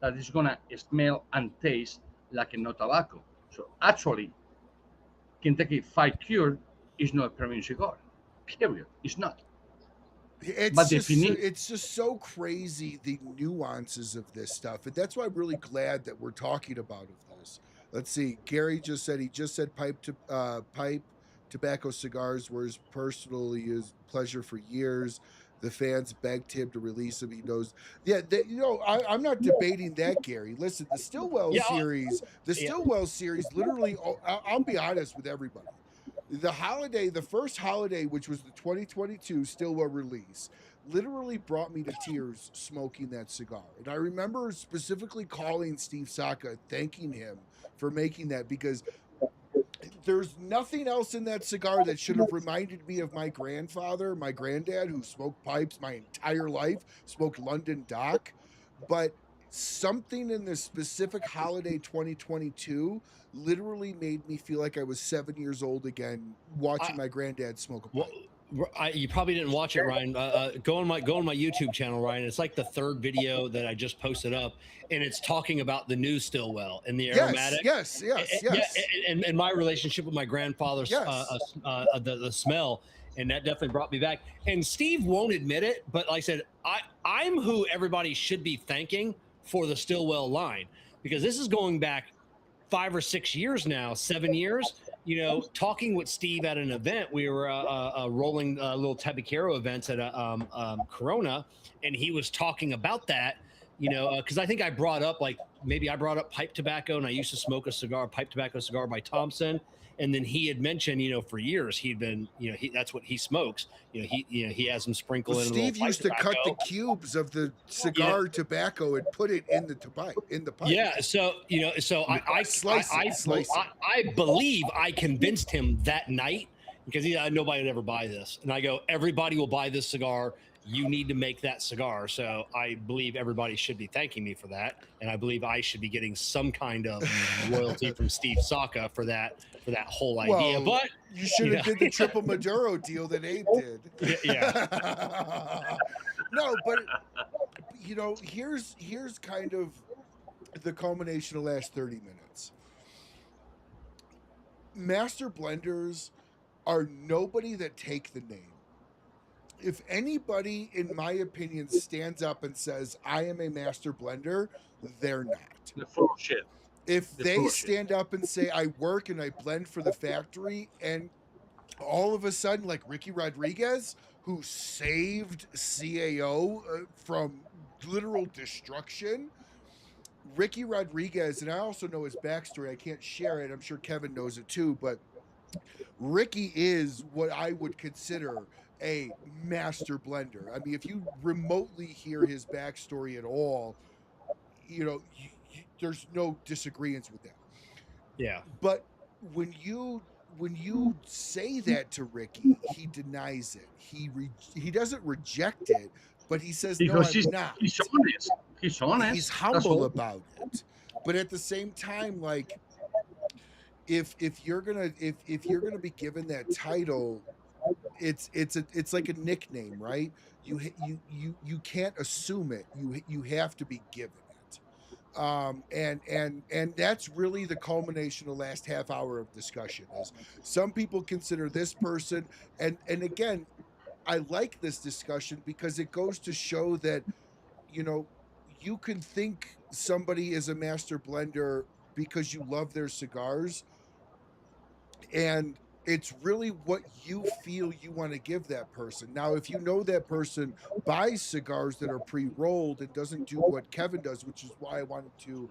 that is gonna smell and taste like a no tobacco. So actually, Kentucky 5 cure is not a premium cigar. Period. It's not. But It's just so crazy, the nuances of this stuff, and that's why I'm really glad that we're talking about this. Let's see. Gary just said pipe tobacco cigars were his personally his pleasure for years. The fans begged him to release them. He knows. Yeah, I'm not debating that, Gary. Listen, the Stillwell series, literally. I'll be honest with everybody. The first holiday, which was the 2022 Stillwell release, literally brought me to tears smoking that cigar. And I remember specifically calling Steve Saka, thanking him for making that, because there's nothing else in that cigar that should have reminded me of my grandfather, my granddad, who smoked pipes my entire life, smoked London Dock. But something in the specific holiday 2022 literally made me feel like I was 7 years old again, watching my granddad smoke a pipe. You probably didn't watch it, Ryan. Go on my YouTube channel, Ryan. It's like the 3rd video that I just posted up, and it's talking about the new Stillwell and the aromatic. Yes. And my relationship with my grandfather's the smell, and that definitely brought me back. And Steve won't admit it, but like I said, I'm who everybody should be thanking for the Stillwell line, because this is going back 5 or 6 years now, 7 years. You know, talking with Steve at an event, we were rolling little Tabacero events at Corona, and he was talking about that. You know, because I think I brought up pipe tobacco, and I used to smoke a pipe tobacco cigar by Thompson. And then he had mentioned, you know, for years he'd been, you know, that's what he smokes. He has them sprinkled in. Steve used to cut the cubes of the cigar tobacco and put it in the pipe. Yeah, so I believe I convinced him that night, because nobody would ever buy this, and I go, everybody will buy this cigar. You need to make that cigar. So I believe everybody should be thanking me for that, and I believe I should be getting some kind of royalty from Steve Saka for that whole idea. Well, but you should have did the triple Maduro deal that Abe did. Yeah. No, but you know, here's kind of the culmination of the last 30 minutes. Master blenders are nobody that take the name. If anybody, in my opinion, stands up and says, I am a master blender, they're not. The full shit. If they stand up and say, I work and I blend for the factory, and all of a sudden, like Ricky Rodriguez, who saved CAO from literal destruction. Ricky Rodriguez, and I also know his backstory. I can't share it. I'm sure Kevin knows it too, but Ricky is what I would consider a master blender. I mean, if you remotely hear his backstory at all, there's no disagreements with that. Yeah. But when you say that to Ricky, he denies it. He doesn't reject it, but he says, because "No, I'm not." He's honest. He's honest. He's humble about it. But at the same time, like, if you're gonna be given that title, it's like a nickname, right? You can't assume it. You have to be given it. And that's really the culmination of the last half hour of discussion. Is some people consider this person, and again, I like this discussion because it goes to show that, you can think somebody is a master blender because you love their cigars, and it's really what you feel you want to give that person. Now, if you know that person buys cigars that are pre-rolled and doesn't do what Kevin does, which is why I wanted to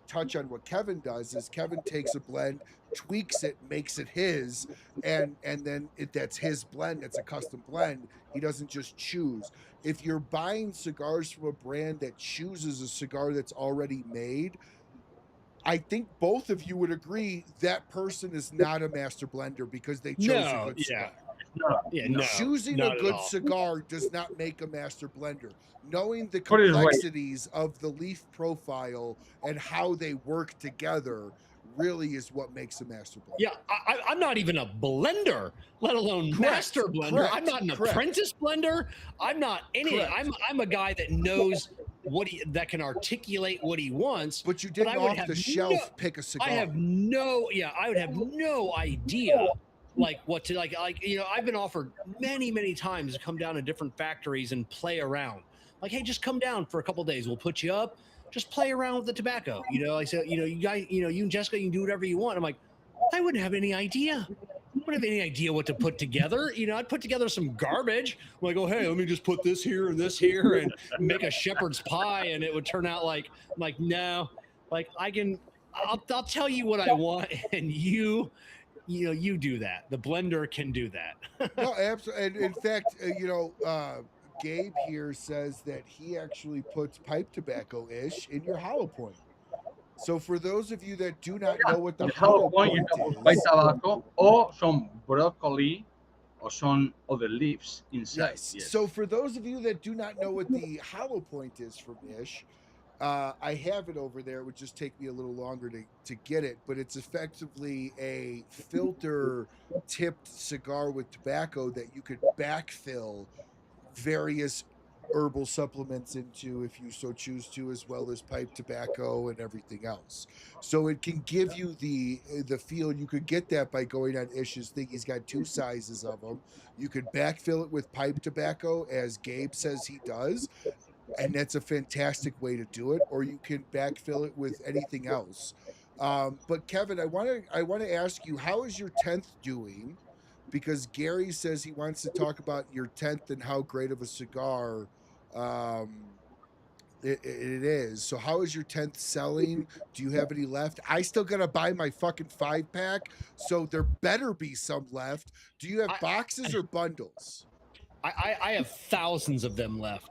touch on what Kevin does, is Kevin takes a blend, tweaks it, makes it his, and then that's his blend. It's a custom blend. He doesn't just choose. If you're buying cigars from a brand that chooses a cigar that's already made, I think both of you would agree that person is not a master blender because they chose a good cigar. Choosing a good cigar does not make a master blender. Knowing the complexities of the leaf profile and how they work together really is what makes a master blender. Yeah, I'm not even a blender, let alone master blender. I'm not an apprentice blender. I'm not any. I'm a guy that knows that can articulate what he wants. But you didn't off the shelf pick a cigar. I would have no idea like what to like. I've been offered many times to come down to different factories and play around. Like, hey, just come down for a couple of days. We'll put you up. Just play around with the tobacco. I said, you guys, you and Jessica, you can do whatever you want. I'm like, I wouldn't have any idea. I wouldn't have any idea what to put together. I'd put together some garbage. I'm like, oh, hey, let me just put this here and this here and make a shepherd's pie. And it would turn out like no, like I'll tell you what I want. And you do that. The blender can do that. No, absolutely. And in fact, Gabe here says that he actually puts pipe tobacco-ish in your hollow point. So for those of you that do not know what the hollow point is, pipe tobacco, or some broccoli, or some other leaves inside. Yes. So for those of you that do not know what the hollow point is from Ish, I have it over there. It would just take me a little longer to get it, but it's effectively a filter tipped cigar with tobacco that you could backfill various herbal supplements into if you so choose to, as well as pipe tobacco and everything else. So it can give you the feel. You could get that by going on Ish's thing. He's got two sizes of them. You could backfill it with pipe tobacco, as Gabe says he does, and that's a fantastic way to do it. Or you can backfill it with anything else. But Kevin, I want to ask you, how is your 10th doing? Because Gary says he wants to talk about your 10th and how great of a cigar it is. So how is your 10th selling? Do you have any left? I still got to buy my fucking 5-pack, so there better be some left. Do you have boxes or bundles? I have thousands of them left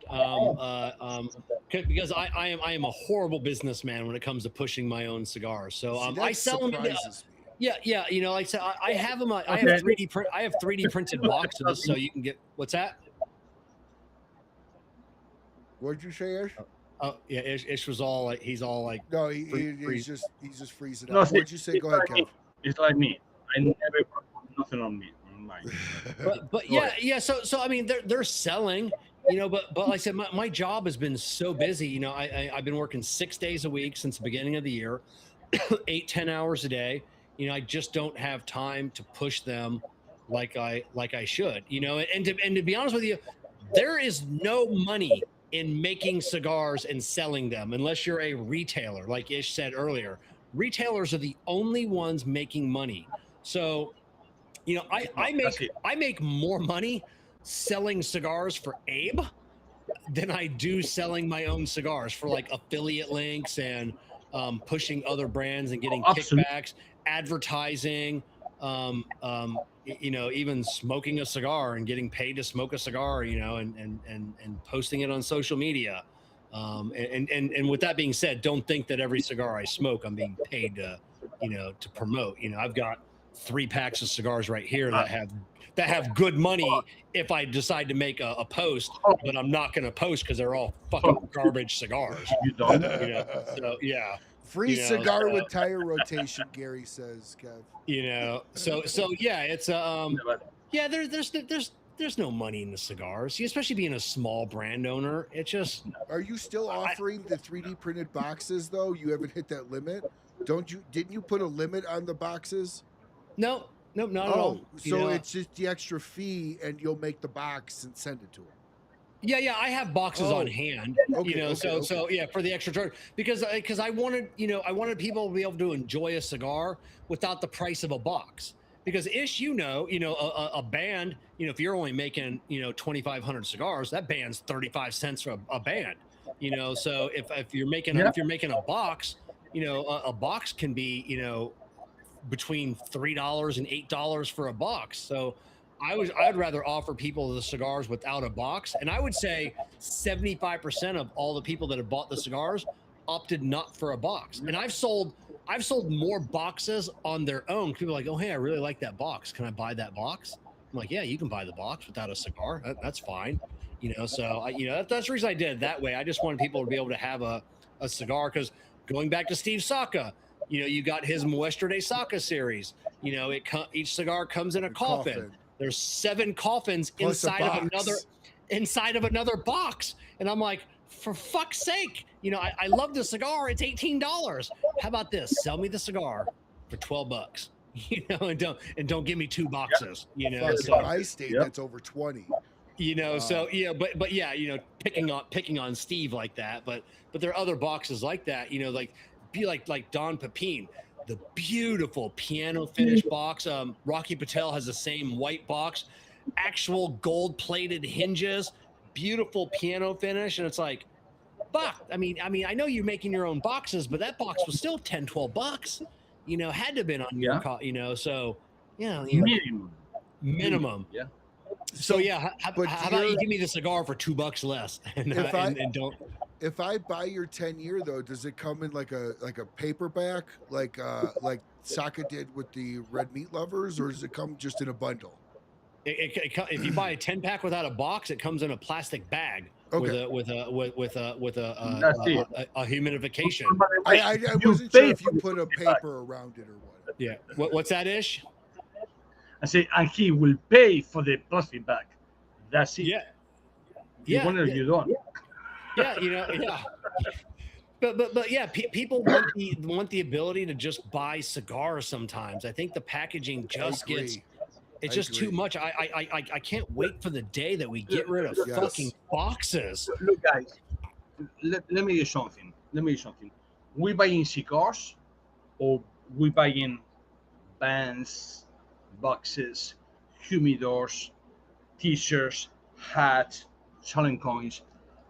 because I am a horrible businessman when it comes to pushing my own cigars. So I sell them. Yeah. Like I said, I have them. I have 3D printed boxes, so you can get. What's that? What'd you say, Ish? Oh yeah, Ish was all like, he's all like. No, he's just freezing up. What'd you say? Go ahead, Kev. It's like me. I never put nothing on me. But yeah. So I mean, they're selling. But like I said, my job has been so busy. I've been working 6 days a week since the beginning of the year, 8-10 hours a day. I just don't have time to push them like I should, and to be honest with you, there is no money in making cigars and selling them unless you're a retailer. Like Ish said earlier, retailers are the only ones making money. So You know, I make more money selling cigars for Abe than I do selling my own cigars for like affiliate links and pushing other brands and getting kickbacks, advertising, you know, even smoking a cigar and getting paid to smoke a cigar, you know, and posting it on social media. And with that being said, don't think that every cigar I smoke, I'm being paid to, you know, to promote. You know, I've got 3 packs of cigars right here that have good money if I decide to make a post, but I'm not going to post because they're all fucking garbage cigars. You don't. You know, so yeah. Free You know, cigar with tire rotation, Gary says, Kev. You know, so yeah, it's yeah, there's no money in the cigars, especially being a small brand owner. It just. Are you still offering the 3D printed boxes though? You haven't hit that limit. Didn't you put a limit on the boxes? No, not at all. So it's just the extra fee, and you'll make the box and send it to them. Yeah, I have boxes on hand, you know, so yeah, for the extra charge, because I wanted people to be able to enjoy a cigar without the price of a box. Because you know, a band, you know, if you're only making, you know, 2,500 cigars, that band's 35 cents for a band, you know. So if you're making a box, you know, a box can be, you know, between $3 and $8 for a box. So I'd rather offer people the cigars without a box. And I would say 75% of all the people that have bought the cigars opted not for a box. And I've sold more boxes on their own. People are like, oh, hey, I really like that box. Can I buy that box? I'm like, yeah, you can buy the box without a cigar. That's fine. You know, so that's the reason I did it that way. I just wanted people to be able to have a cigar, because going back to Steve Saka, you know, you got his Muestra de Saka series. You know, each cigar comes in a coffin. There's 7 coffins plus inside of another box. And I'm like, for fuck's sake, you know, I love the cigar. It's $18. How about this? Sell me the cigar for $12. You know, and don't give me 2 boxes. You know, so I state that's over 20. You know, so yeah, but yeah, you know, picking on Steve like that, but there are other boxes like that. You know, like Don Pepin, the beautiful piano finish box. Rocky Patel has the same white box, actual gold plated hinges, beautiful piano finish. And it's like, Buck, I mean, I know you're making your own boxes, but that box was still $10-12, you know, had to have been on your call, you know, so yeah, minimum. Yeah. So yeah, how about you give me the cigar for $2 less and don't. If I buy your 10-year though, does it come in like a paperback, like Saka did with the Red Meat Lovers, or does it come just in a bundle? If you buy a 10-pack without a box, it comes in a plastic bag with a humidification. I wasn't sure if you put a paper around it or what. Yeah. What's that, Ish? I say, and he will pay for the plastic bag. That's it. Yeah. You want it, you don't. Yeah, you know, yeah. But yeah, people want the ability to just buy cigars sometimes. I think the packaging just gets it's just too much. I can't wait for the day that we get rid of fucking boxes. Look, guys, let me do something. We buying cigars, or we buying bands, boxes, humidors, t-shirts, hats, challenge coins.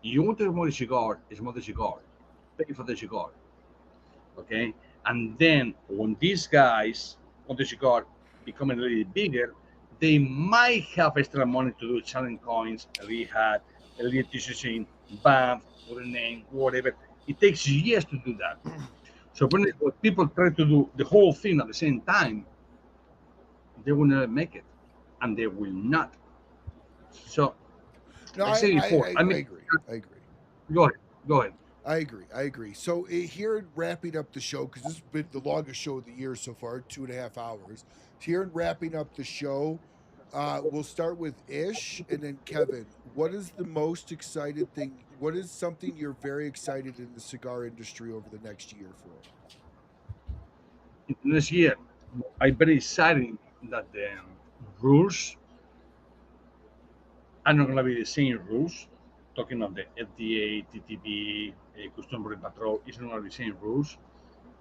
You want to smoke a cigar, smoke the cigar. Pay for the cigar. Okay? And then when these guys on the cigar becoming a little bigger, they might have extra money to do challenge coins, a little hat, a little t-shirt saying BAMF, or a name, whatever. It takes years to do that. So when people try to do the whole thing at the same time, they will never make it, and they will not. So no, I agree. Go ahead. I agree. So here in wrapping up the show, because this has been the longest show of the year so far, 2.5 hours. Here in wrapping up the show, we'll start with Ish and then Kevin. What is the most excited thing? What is something you're very excited in the cigar industry over the next year for? This year, I'm very excited that the rules are not going to be the same rules. Talking of the FDA, TTB, Customs Border Patrol, it's not going to be the same rules.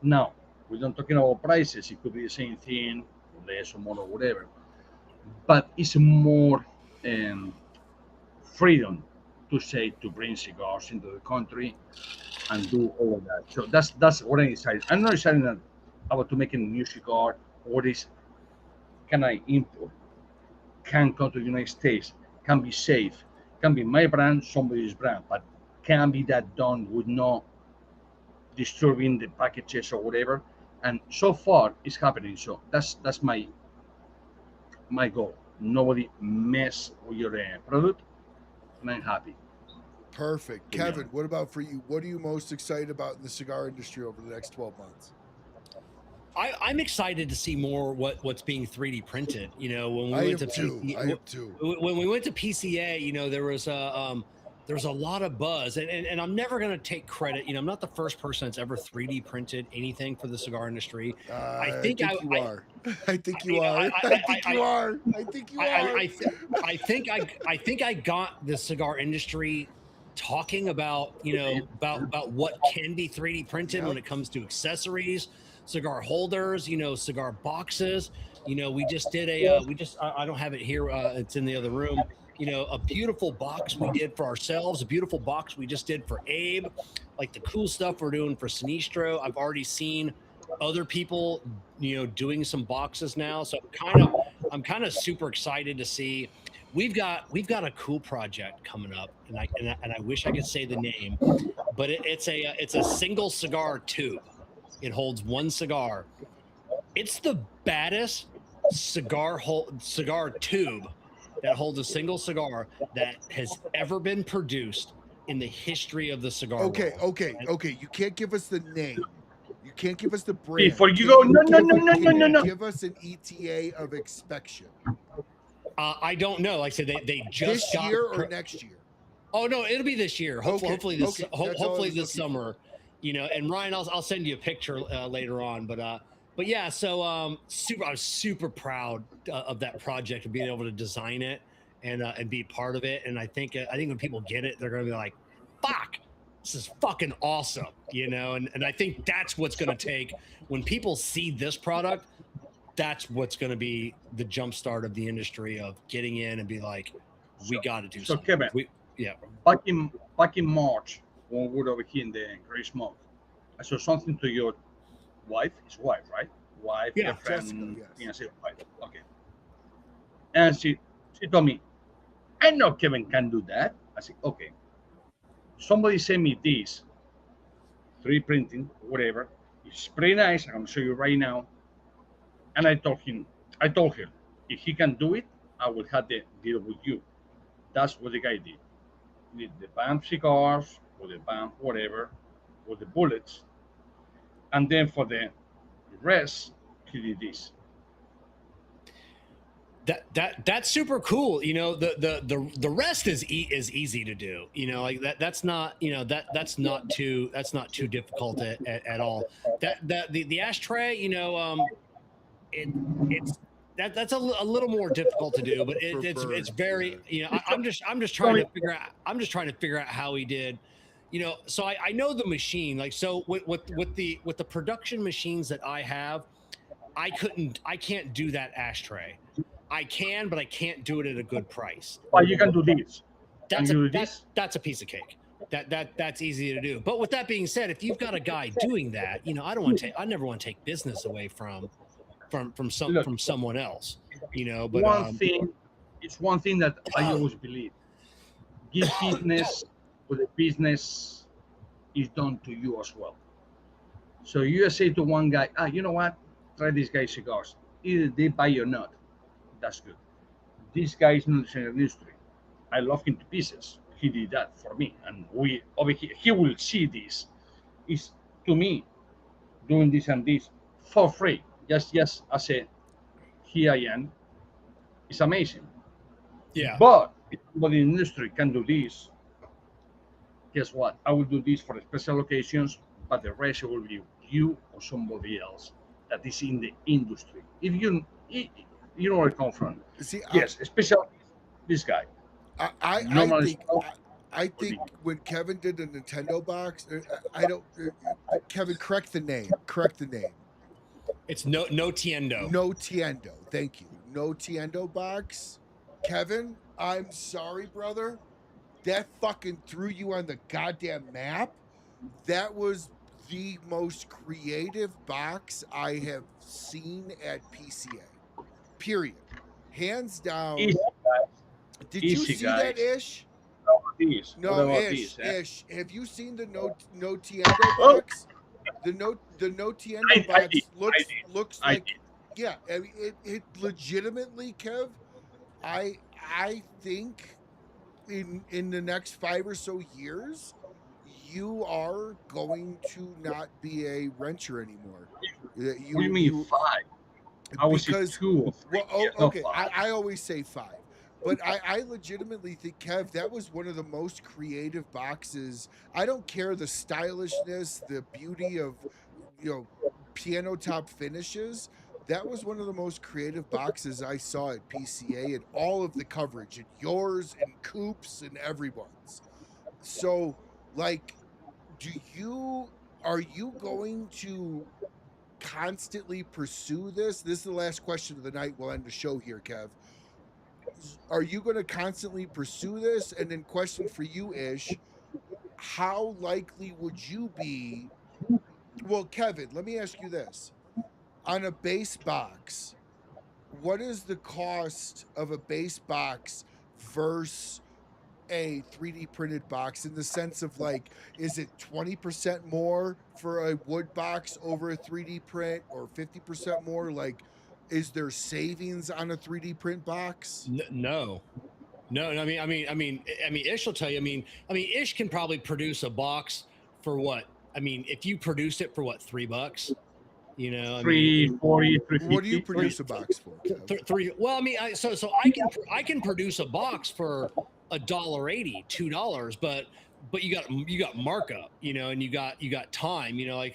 Now, we don't talking about prices. It could be the same thing, less or more or whatever. but it's more um, freedom to bring cigars into the country and do all of that. So that's what I'm excited. I'm not excited about to make a new cigar. What is can I import? Can come to the United States? Can be safe? Can be my brand, somebody's brand, but can be that done with no disturbing the packages or whatever. And so far, it's happening. So that's my goal. Nobody mess with your product, and I'm happy. Perfect. Kevin, what about for you? What are you most excited about in the cigar industry over the next 12 months? I'm excited to see more what's being 3D printed. You know, when we I went to am too. when we went to PCA, you know, there was a lot of buzz, and I'm never going to take credit. You know, I'm not the first person that's ever 3D printed anything for the cigar industry. I think you are. I think you are. I think I got the cigar industry talking about, you know, about what can be 3D printed when it comes to accessories, cigar holders, you know, cigar boxes. You know, we just did I don't have it here, it's in the other room. You know, a beautiful box we did for ourselves, a beautiful box we just did for Abe, like the cool stuff we're doing for Sinistro. I've already seen other people, you know, doing some boxes now. So I'm kind of super excited to see. We've got a cool project coming up, and I wish I could say the name, but it's a single cigar tube. It holds one cigar. It's the baddest cigar tube that holds a single cigar that has ever been produced in the history of the cigar world. Okay. You can't give us the name. You can't give us the brand. Before you go, no. Give us an ETA of inspection. I don't know. Like I said, they just this year or next year. Oh no, it'll be this year. Hopefully this summer. You know, and Ryan, I'll send you a picture later on. But yeah, so I was super proud of that project and being able to design it and be part of it. And I think when people get it, they're gonna be like, "Fuck, this is fucking awesome," you know. And I think that's what's gonna take when people see this product. That's what's going to be the jumpstart of the industry of getting in and be like, we got to do something. Kevin, back in March when we were over here in the Great Smoke, I saw something to your wife. His wife, right? Wife, girlfriend, fiancé, wife. Okay. And she told me, I know Kevin can do that. I said, okay. Somebody sent me this 3D printing, whatever. It's pretty nice. I'm going to show you right now. And I told her, if he can do it, I will have the deal with you. That's what the guy did. He did the BAMF cigars, or the BAMF whatever, or the bullets. And then for the rest, he did this. That's super cool. You know, the rest is easy to do. You know, like that's not, you know, that's not too difficult at all. The ashtray, you know, that's a little more difficult to do, but it's very, you know, I'm just trying to figure out how he did, you know. So I know the machine, like, so with the production machines that I have, I can't do that ashtray. I can, but I can't do it at a good price. Well, you can do this. That's a piece of cake. That's easy to do. But with that being said, if you've got a guy doing that, you know, I never want to take business away from someone else, you know. But it's one thing that I always believe: give business with the business is done to you as well. So you say to one guy, you know what, try this guy's cigars. Either they buy or not, that's good. This guy is not in the industry. I love him to pieces. He did that for me, and we over here, he will see this. Is to me doing this and this for free. Just as a here I am. It's amazing. Yeah. But if somebody in the industry can do this, guess what? I will do this for special occasions, but the rest will be you or somebody else that is in the industry. If you know where I come from. See, yes, especially this guy. I think when Kevin did the Nintendo box, I don't. Kevin, correct the name. Correct the name. It's no Tiendo. No Tiendo. Thank you. No Tiendo box, Kevin, I'm sorry, brother. That fucking threw you on the goddamn map. That was the most creative box I have seen at PCA. Period. Hands down. Easy, guys. Did Easy, you see guys. that, Ish? These. No, What about Ish, these, eh? Ish. Have you seen the no Tiendo box? The no Tiendo box looks I like yeah. I mean, it legitimately, Kev. I think in the next 5 or so years, you are going to not be a renter anymore. What do you mean 5? I was because 2 or 3. well, oh, years, not okay. 5. I always say 5, but I legitimately think, Kev, that was one of the most creative boxes. I don't care the stylishness, the beauty of piano top finishes. That was one of the most creative boxes I saw at PCA, and all of the coverage, and yours and Coop's and everyone's. So, like, are you going to constantly pursue this? This is the last question of the night. We'll end the show here, Kev. Are you going to constantly pursue this? And then question for you, Ish, how likely would you be? Well, Kevin, let me ask you this. On a base box, what is the cost of a base box versus a 3D printed box, in the sense of, like, is it 20% more for a wood box over a 3D print, or 50% more? Like, is there savings on a 3D print box? No. I mean, Ish will tell you. I mean, Ish can probably produce a box for what? I mean, if you produce it for what, $3? You know, I mean, 340, 350. What do you produce a box for, Kev? Three. Well, I mean, so I can produce a box for $1.80, $2, but you got markup, you know, and you got time, you know, like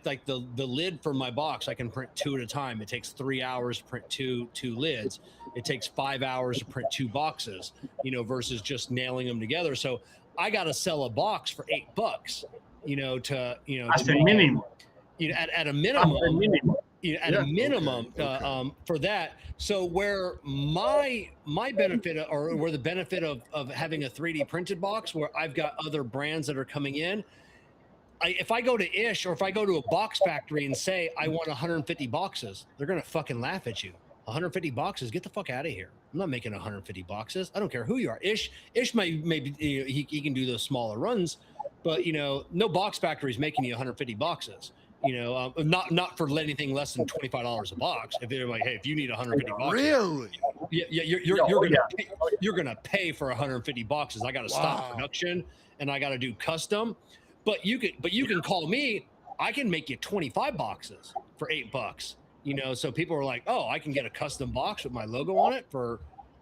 like the lid for my box, I can print 2 at a time. It takes 3 hours to print two lids. It takes 5 hours to print 2 boxes, you know, versus just nailing them together. So I got to sell a box for $8, you know, That's the minimum. You know, at a minimum, a minimum for that. So where my benefit, or where the benefit of having a 3D printed box, where I've got other brands that are coming in, if I go to Ish, or if I go to a box factory and say I want 150 boxes, they're gonna fucking laugh at you. 150 boxes, get the fuck out of here. I'm not making 150 boxes. I don't care who you are. Ish maybe he can do those smaller runs, but you know, no box factory is making you 150 boxes. You know, not for anything less than $25 a box. If they're like, hey, if you need 150 boxes, really? Yeah, you're gonna pay for 150 boxes. I got to stop production, and I got to do custom. But you can call me. I can make you 25 boxes for $8. You know, so people are like, oh, I can get a custom box with my logo on it for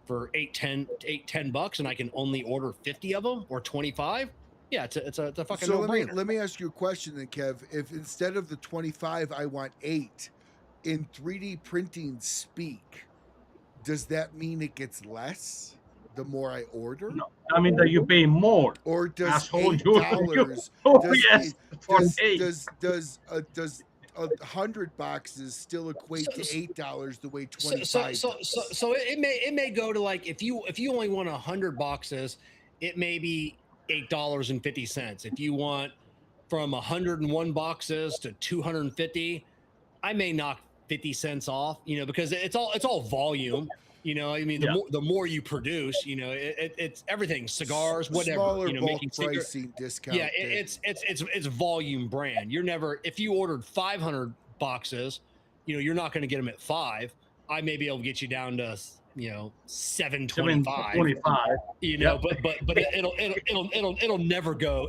$10, and I can only order 50 of them or 25. Yeah, it's a fucking no-brainer. Let me ask you a question then, Kev. If instead of the 25, I want 8, in 3D printing speak, does that mean it gets less the more I order? No, I mean that you pay more. Or does $8? Does 100 boxes still equate to $8 the way 25 so it may go to, like, if you only want 100 boxes, it may be $8.50. If you want from 101 boxes to 250, I may knock 50 cents off, you know, because it's all volume. You know, I mean, the more you produce, you know, it's everything, cigars, whatever. Smaller, you know, bulk making pricing discount. Yeah, it's volume brand. You're never, if you ordered 500 boxes, you know, you're not going to get them at 5. I may be able to get you down to, you know, 725. You know, but it'll never go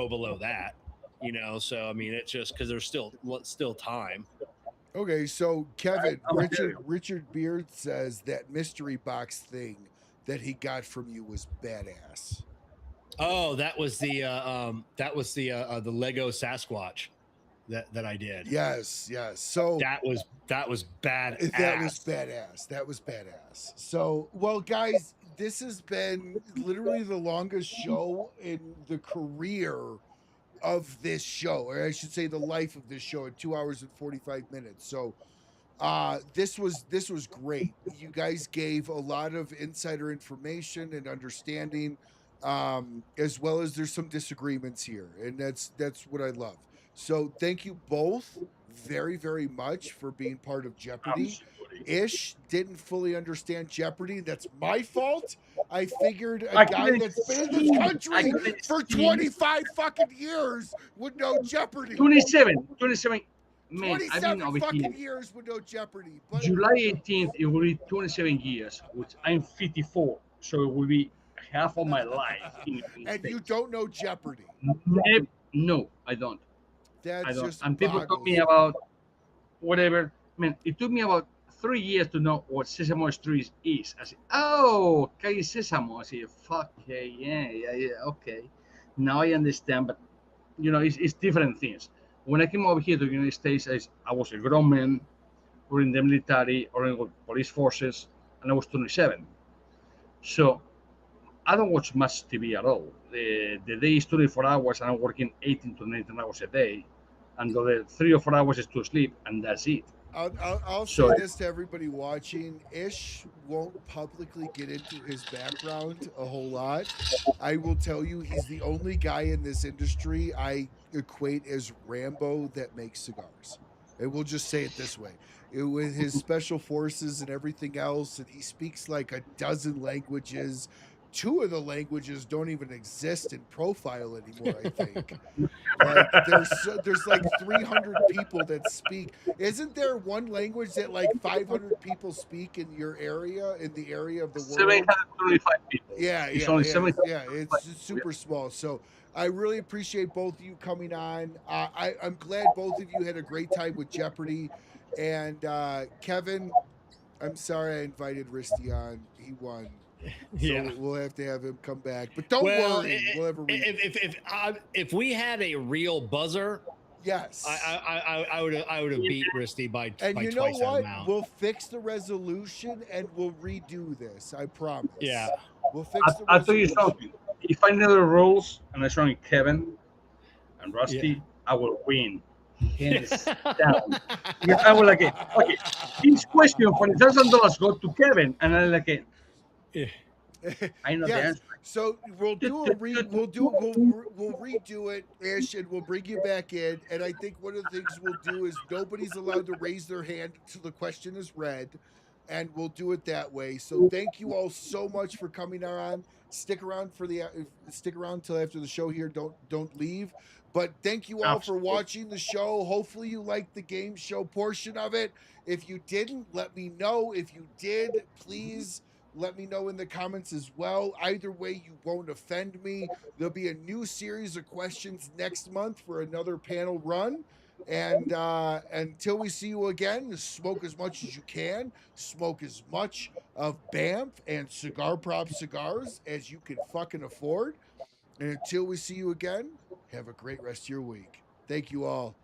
below that. You know, so I mean, it's just because there's still time. Okay, so Kevin, Richard Beard says that mystery box thing that he got from you was badass. Oh, that was the Lego Sasquatch that I did. Yes. So that was badass. That was badass. So, well, guys, this has been literally the longest show in the career of this show, or I should say the life of this show, at 2 hours and 45 minutes. So This was great. You guys gave a lot of insider information and understanding, as well as there's some disagreements here, and that's what I love. So thank you both very, very much for being part of Jeopardy. Ish didn't fully understand Jeopardy. That's my fault. I figured a guy that's been in this country for 25 fucking years would know Jeopardy. 27. Man, I've 27 been over fucking here. years with no Jeopardy. But July 18th, it will be 27 years, which I'm 54. So it will be half of my life. And you don't know Jeopardy. No, I don't. That's I don't. just And people talk boggles. me about whatever. Man, it took me about 3 years to know what Sesame Street is. I said, oh, okay, Sesame. I said, fuck, yeah, okay. Now I understand, but you know, it's different things. When I came over here to the United States, I was a grown man, or in the military, or in the police forces, and I was 27. So I don't watch much TV at all. The day is 24 hours, and I'm working 18 to 19 hours a day, and the other 3 or 4 hours is to sleep, and that's it. I'll So- say this to everybody watching. Ish won't publicly get into his background a whole lot. I will tell you, he's the only guy in this industry I equate as Rambo that makes cigars. And we'll just say it this way. With his special forces and everything else, and he speaks like a dozen languages. 2 of the languages don't even exist in profile anymore, I think. Like there's like 300 people that speak. Isn't there one language that like 500 people speak in your area, in the area of the world? 725 people. Yeah, It's yeah, only yeah, 725. yeah. It's just super small. So I really appreciate both of you coming on. I'm glad both of you had a great time with Jeopardy. And Kevin, I'm sorry I invited Riste on. He won. So Yeah. we'll have to have him come back. But don't Well, worry, we'll have a rematch. if we had a real buzzer, Yes. I would have beat Riste by And by you know twice that what? amount. We'll fix the resolution and we'll redo this. I promise. Yeah. We'll fix the I'll tell you resolution. something. If I know the rules and I show Kevin and Rusty, I will win. Hands down. Because I will like, okay, this question for $1,000 go to Kevin, and I'm like, I know the Yes. answer. So we'll do we'll redo it, Ish, and we'll bring you back in. And I think one of the things we'll do is nobody's allowed to raise their hand until the question is read, and we'll do it that way. So thank you all so much for coming on. Stick around till after the show here. Don't leave. But thank you all for watching the show. Hopefully you liked the game show portion of it. If you didn't, let me know. If you did, please let me know in the comments as well. Either way, you won't offend me. There'll be a new series of questions next month for another panel run. And until we see you again, smoke as much as you can. Smoke as much of BAMF and Cigar Prop Cigars as you can fucking afford. And until we see you again, have a great rest of your week. Thank you all.